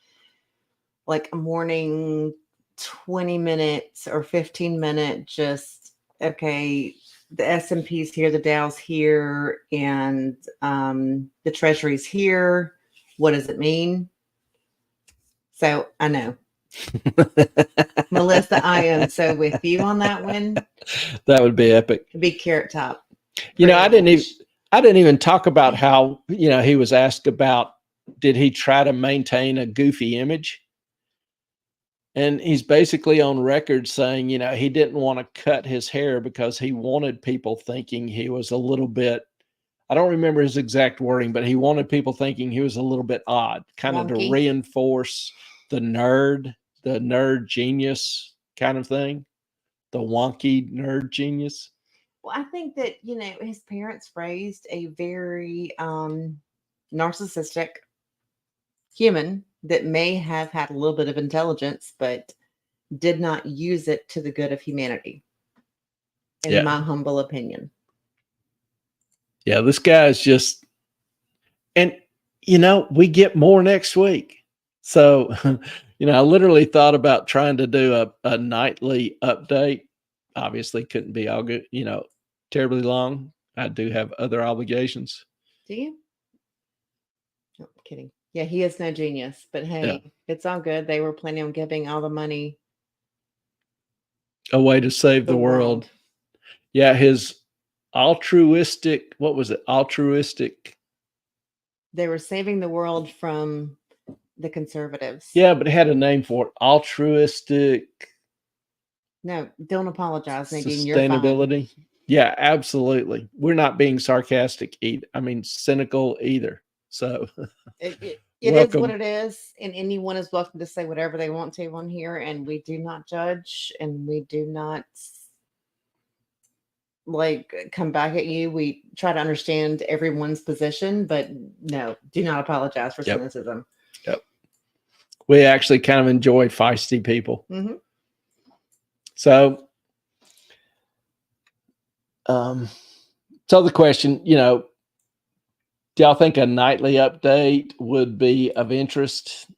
morning 20 minutes or 15-minute, just okay, the S&P's here, the Dow's here, and the Treasury's here. What does it mean? So I know. Melissa, I am so with you on that one. That would be epic. It'd be Carrot Top. You know, I didn't even talk about how, you know, he was asked about, did he try to maintain a goofy image? And he's basically on record saying, you know, he didn't want to cut his hair because he wanted people thinking he was a little bit, I don't remember his exact wording, but he wanted people thinking he was a little bit odd, kind of to reinforce the nerd genius kind of thing, the wonky nerd genius. Well, I think that, you know, his parents raised a very narcissistic human that may have had a little bit of intelligence, but did not use it to the good of humanity, in my humble opinion. Yeah, this guy is just, and, you know, we get more next week. So, you know, I literally thought about trying to do a nightly update. Obviously couldn't be all good, you know, terribly long. I do have other obligations. Do you? No, I'm kidding. Yeah, he is no genius, but hey, it's all good. They were planning on giving all the money a way to save the world. Yeah, his altruistic, what was it? Altruistic. They were saving the world from the conservatives. Yeah, but it had a name for it. Altruistic. No, don't apologize, Nadine. Sustainability. Yeah, absolutely. We're not being sarcastic either. I mean, cynical either. So it is what it is, and anyone is welcome to say whatever they want to on here, and we do not judge, and we do not come back at you. We try to understand everyone's position, but no, do not apologize for cynicism. Yep. We actually kind of enjoy feisty people. Mm-hmm. So, so the question, you know, do y'all think a nightly update would be of interest,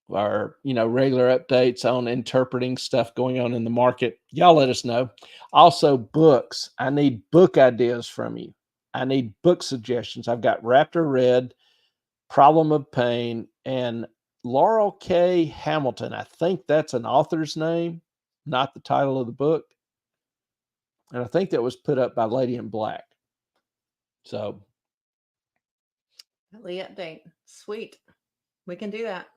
or, you know, regular updates on interpreting stuff going on in the market? Y'all let us know. Also, books. I need book ideas from you. I need book suggestions. I've got Raptor Red, Problem of Pain, and Laurel K. Hamilton. I think that's an author's name, not the title of the book. And I think that was put up by Lady in Black. So, nightly update. Sweet. We can do that.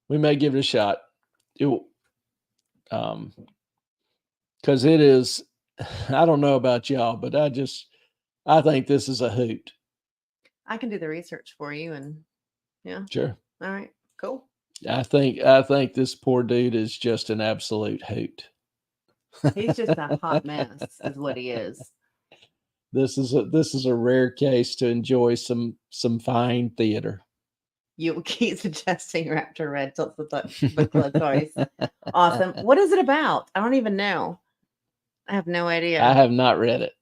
We may give it a shot. Because it is, I don't know about y'all, but I think this is a hoot. I can do the research for you, and yeah. Sure. All right. Cool. I think this poor dude is just an absolute hoot. He's just a hot mess, is what he is. This is a rare case to enjoy some fine theater. You will keep suggesting Raptor Red till the book club toys. Awesome. What is it about? I don't even know. I have no idea. I have not read it.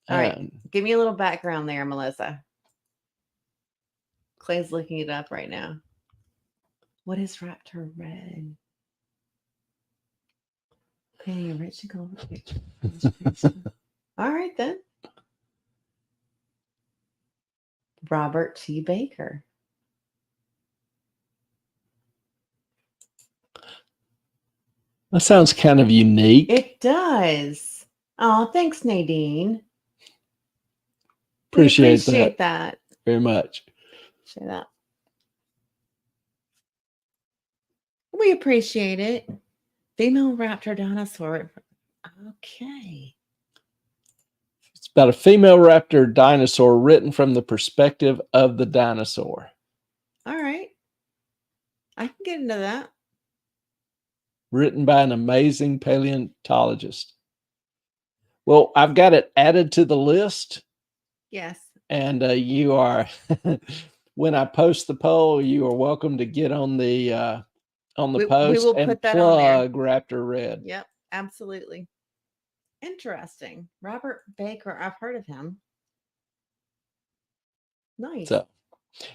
All right. Give me a little background there, Melissa. Clay's looking it up right now. What is Raptor Red? Okay, rich and gold. All right, then. Robert T. Baker. That sounds kind of unique. It does. Oh, thanks, Nadine. Appreciate that very much. Appreciate that. We appreciate it. Female raptor dinosaur. Okay. It's about a female raptor dinosaur written from the perspective of the dinosaur. All right. I can get into that. Written by an amazing paleontologist. Well, I've got it added to the list. Yes. And you are, when I post the poll, you are welcome to get on the post and plug Raptor Red. Yep, absolutely. Interesting. Robert Baker, I've heard of him. Nice. So,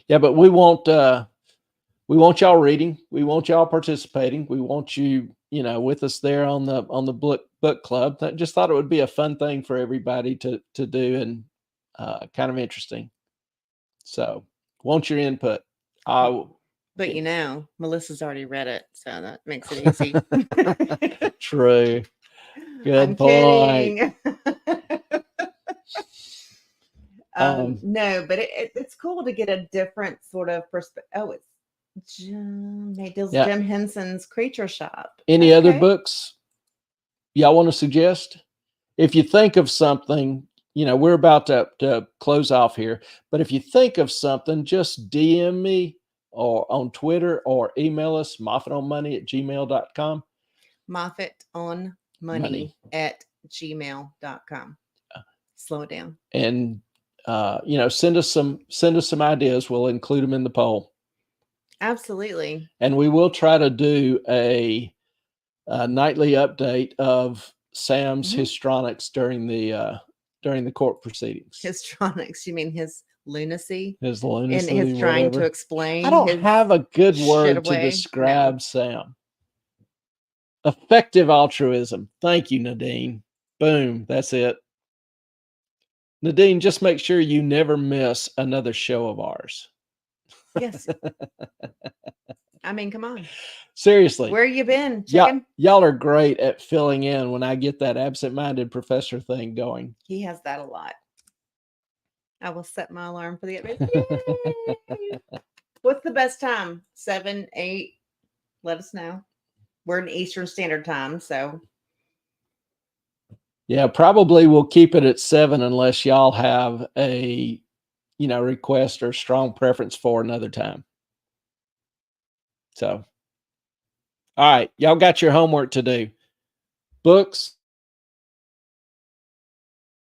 yeah, but we want y'all reading. We want y'all participating. We want you, with us there on the book club. I just thought it would be a fun thing for everybody to do, and kind of interesting. So, want your input. But Melissa's already read it, so that makes it easy. True. Good I'm point. kidding. No, but it's cool to get a different sort of perspective. Oh, it's Jim Henson's Creature Shop. Any other books y'all want to suggest? If you think of something, we're about to close off here, but if you think of something, just DM me or on Twitter or email us, moffatonmoney@gmail.com. moffatonmoney@gmail.com. Slow it down. And send us some ideas. We'll include them in the poll. Absolutely. And we will try to do a nightly update of Sam's histrionics during the court proceedings. Histrionics? You mean his lunacy? His lunacy. And his trying to explain. I don't have a good word to describe Sam. Effective altruism. Thank you, Nadine. Boom. That's it. Nadine, just make sure you never miss another show of ours. Yes. I mean, come on. Seriously. Where you been, chicken? Y'all are great at filling in when I get that absent-minded professor thing going. He has that a lot. I will set my alarm for the What's the best time? 7, 8? Let us know. We're in Eastern Standard Time, so. Yeah, probably we'll keep it at 7 unless y'all have a, request or strong preference for another time. So, all right, y'all got your homework to do. Books,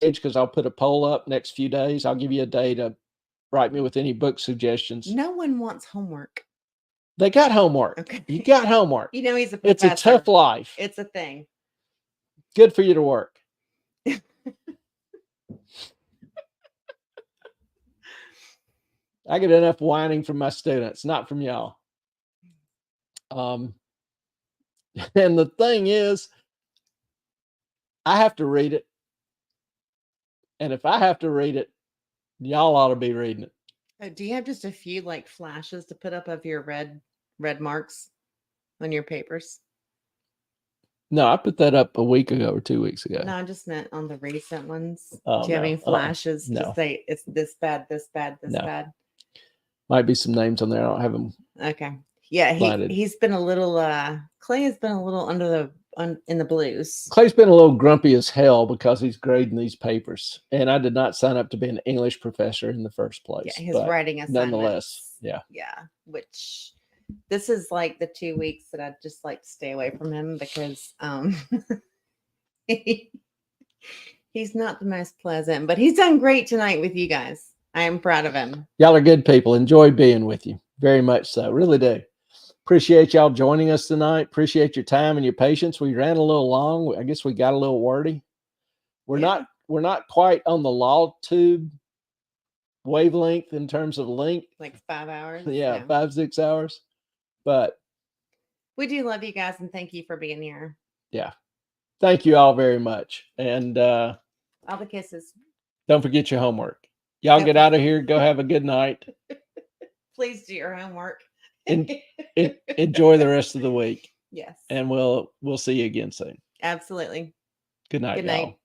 because I'll put a poll up next few days. I'll give you a day to write me with any book suggestions. No one wants homework. They got homework. Okay. You got homework. He's a professor. It's a tough life. It's a thing. Good for you to work. I get enough whining from my students, not from y'all. And the thing is, I have to read it. And if I have to read it, y'all ought to be reading it. Do you have just a few flashes to put up of your red marks on your papers? No, I put that up a week ago or 2 weeks ago. No, I just meant on the recent ones. Do you have any flashes to say it's this bad, this bad, this bad? Might be some names on there. I don't have them. Okay. Yeah, he's been a little Clay has been a little in the blues. Clay's been a little grumpy as hell because he's grading these papers, and I did not sign up to be an English professor in the first place. Yeah, his writing assignments. Nonetheless, yeah. Which this is the 2 weeks that I'd just like to stay away from him because he's not the most pleasant, but he's done great tonight with you guys. I am proud of him. Y'all are good people. Enjoy being with you. Very much so. Really do. Appreciate y'all joining us tonight. Appreciate your time and your patience. We ran a little long. I guess we got a little wordy. We're not quite on the law tube wavelength in terms of length. 5 hours. Yeah, 5-6 hours. But we do love you guys and thank you for being here. Yeah. Thank you all very much. And all the kisses. Don't forget your homework. Y'all get out of here. Go have a good night. Please do your homework. Enjoy the rest of the week. Yes. And we'll see you again soon. Absolutely. Good night, y'all.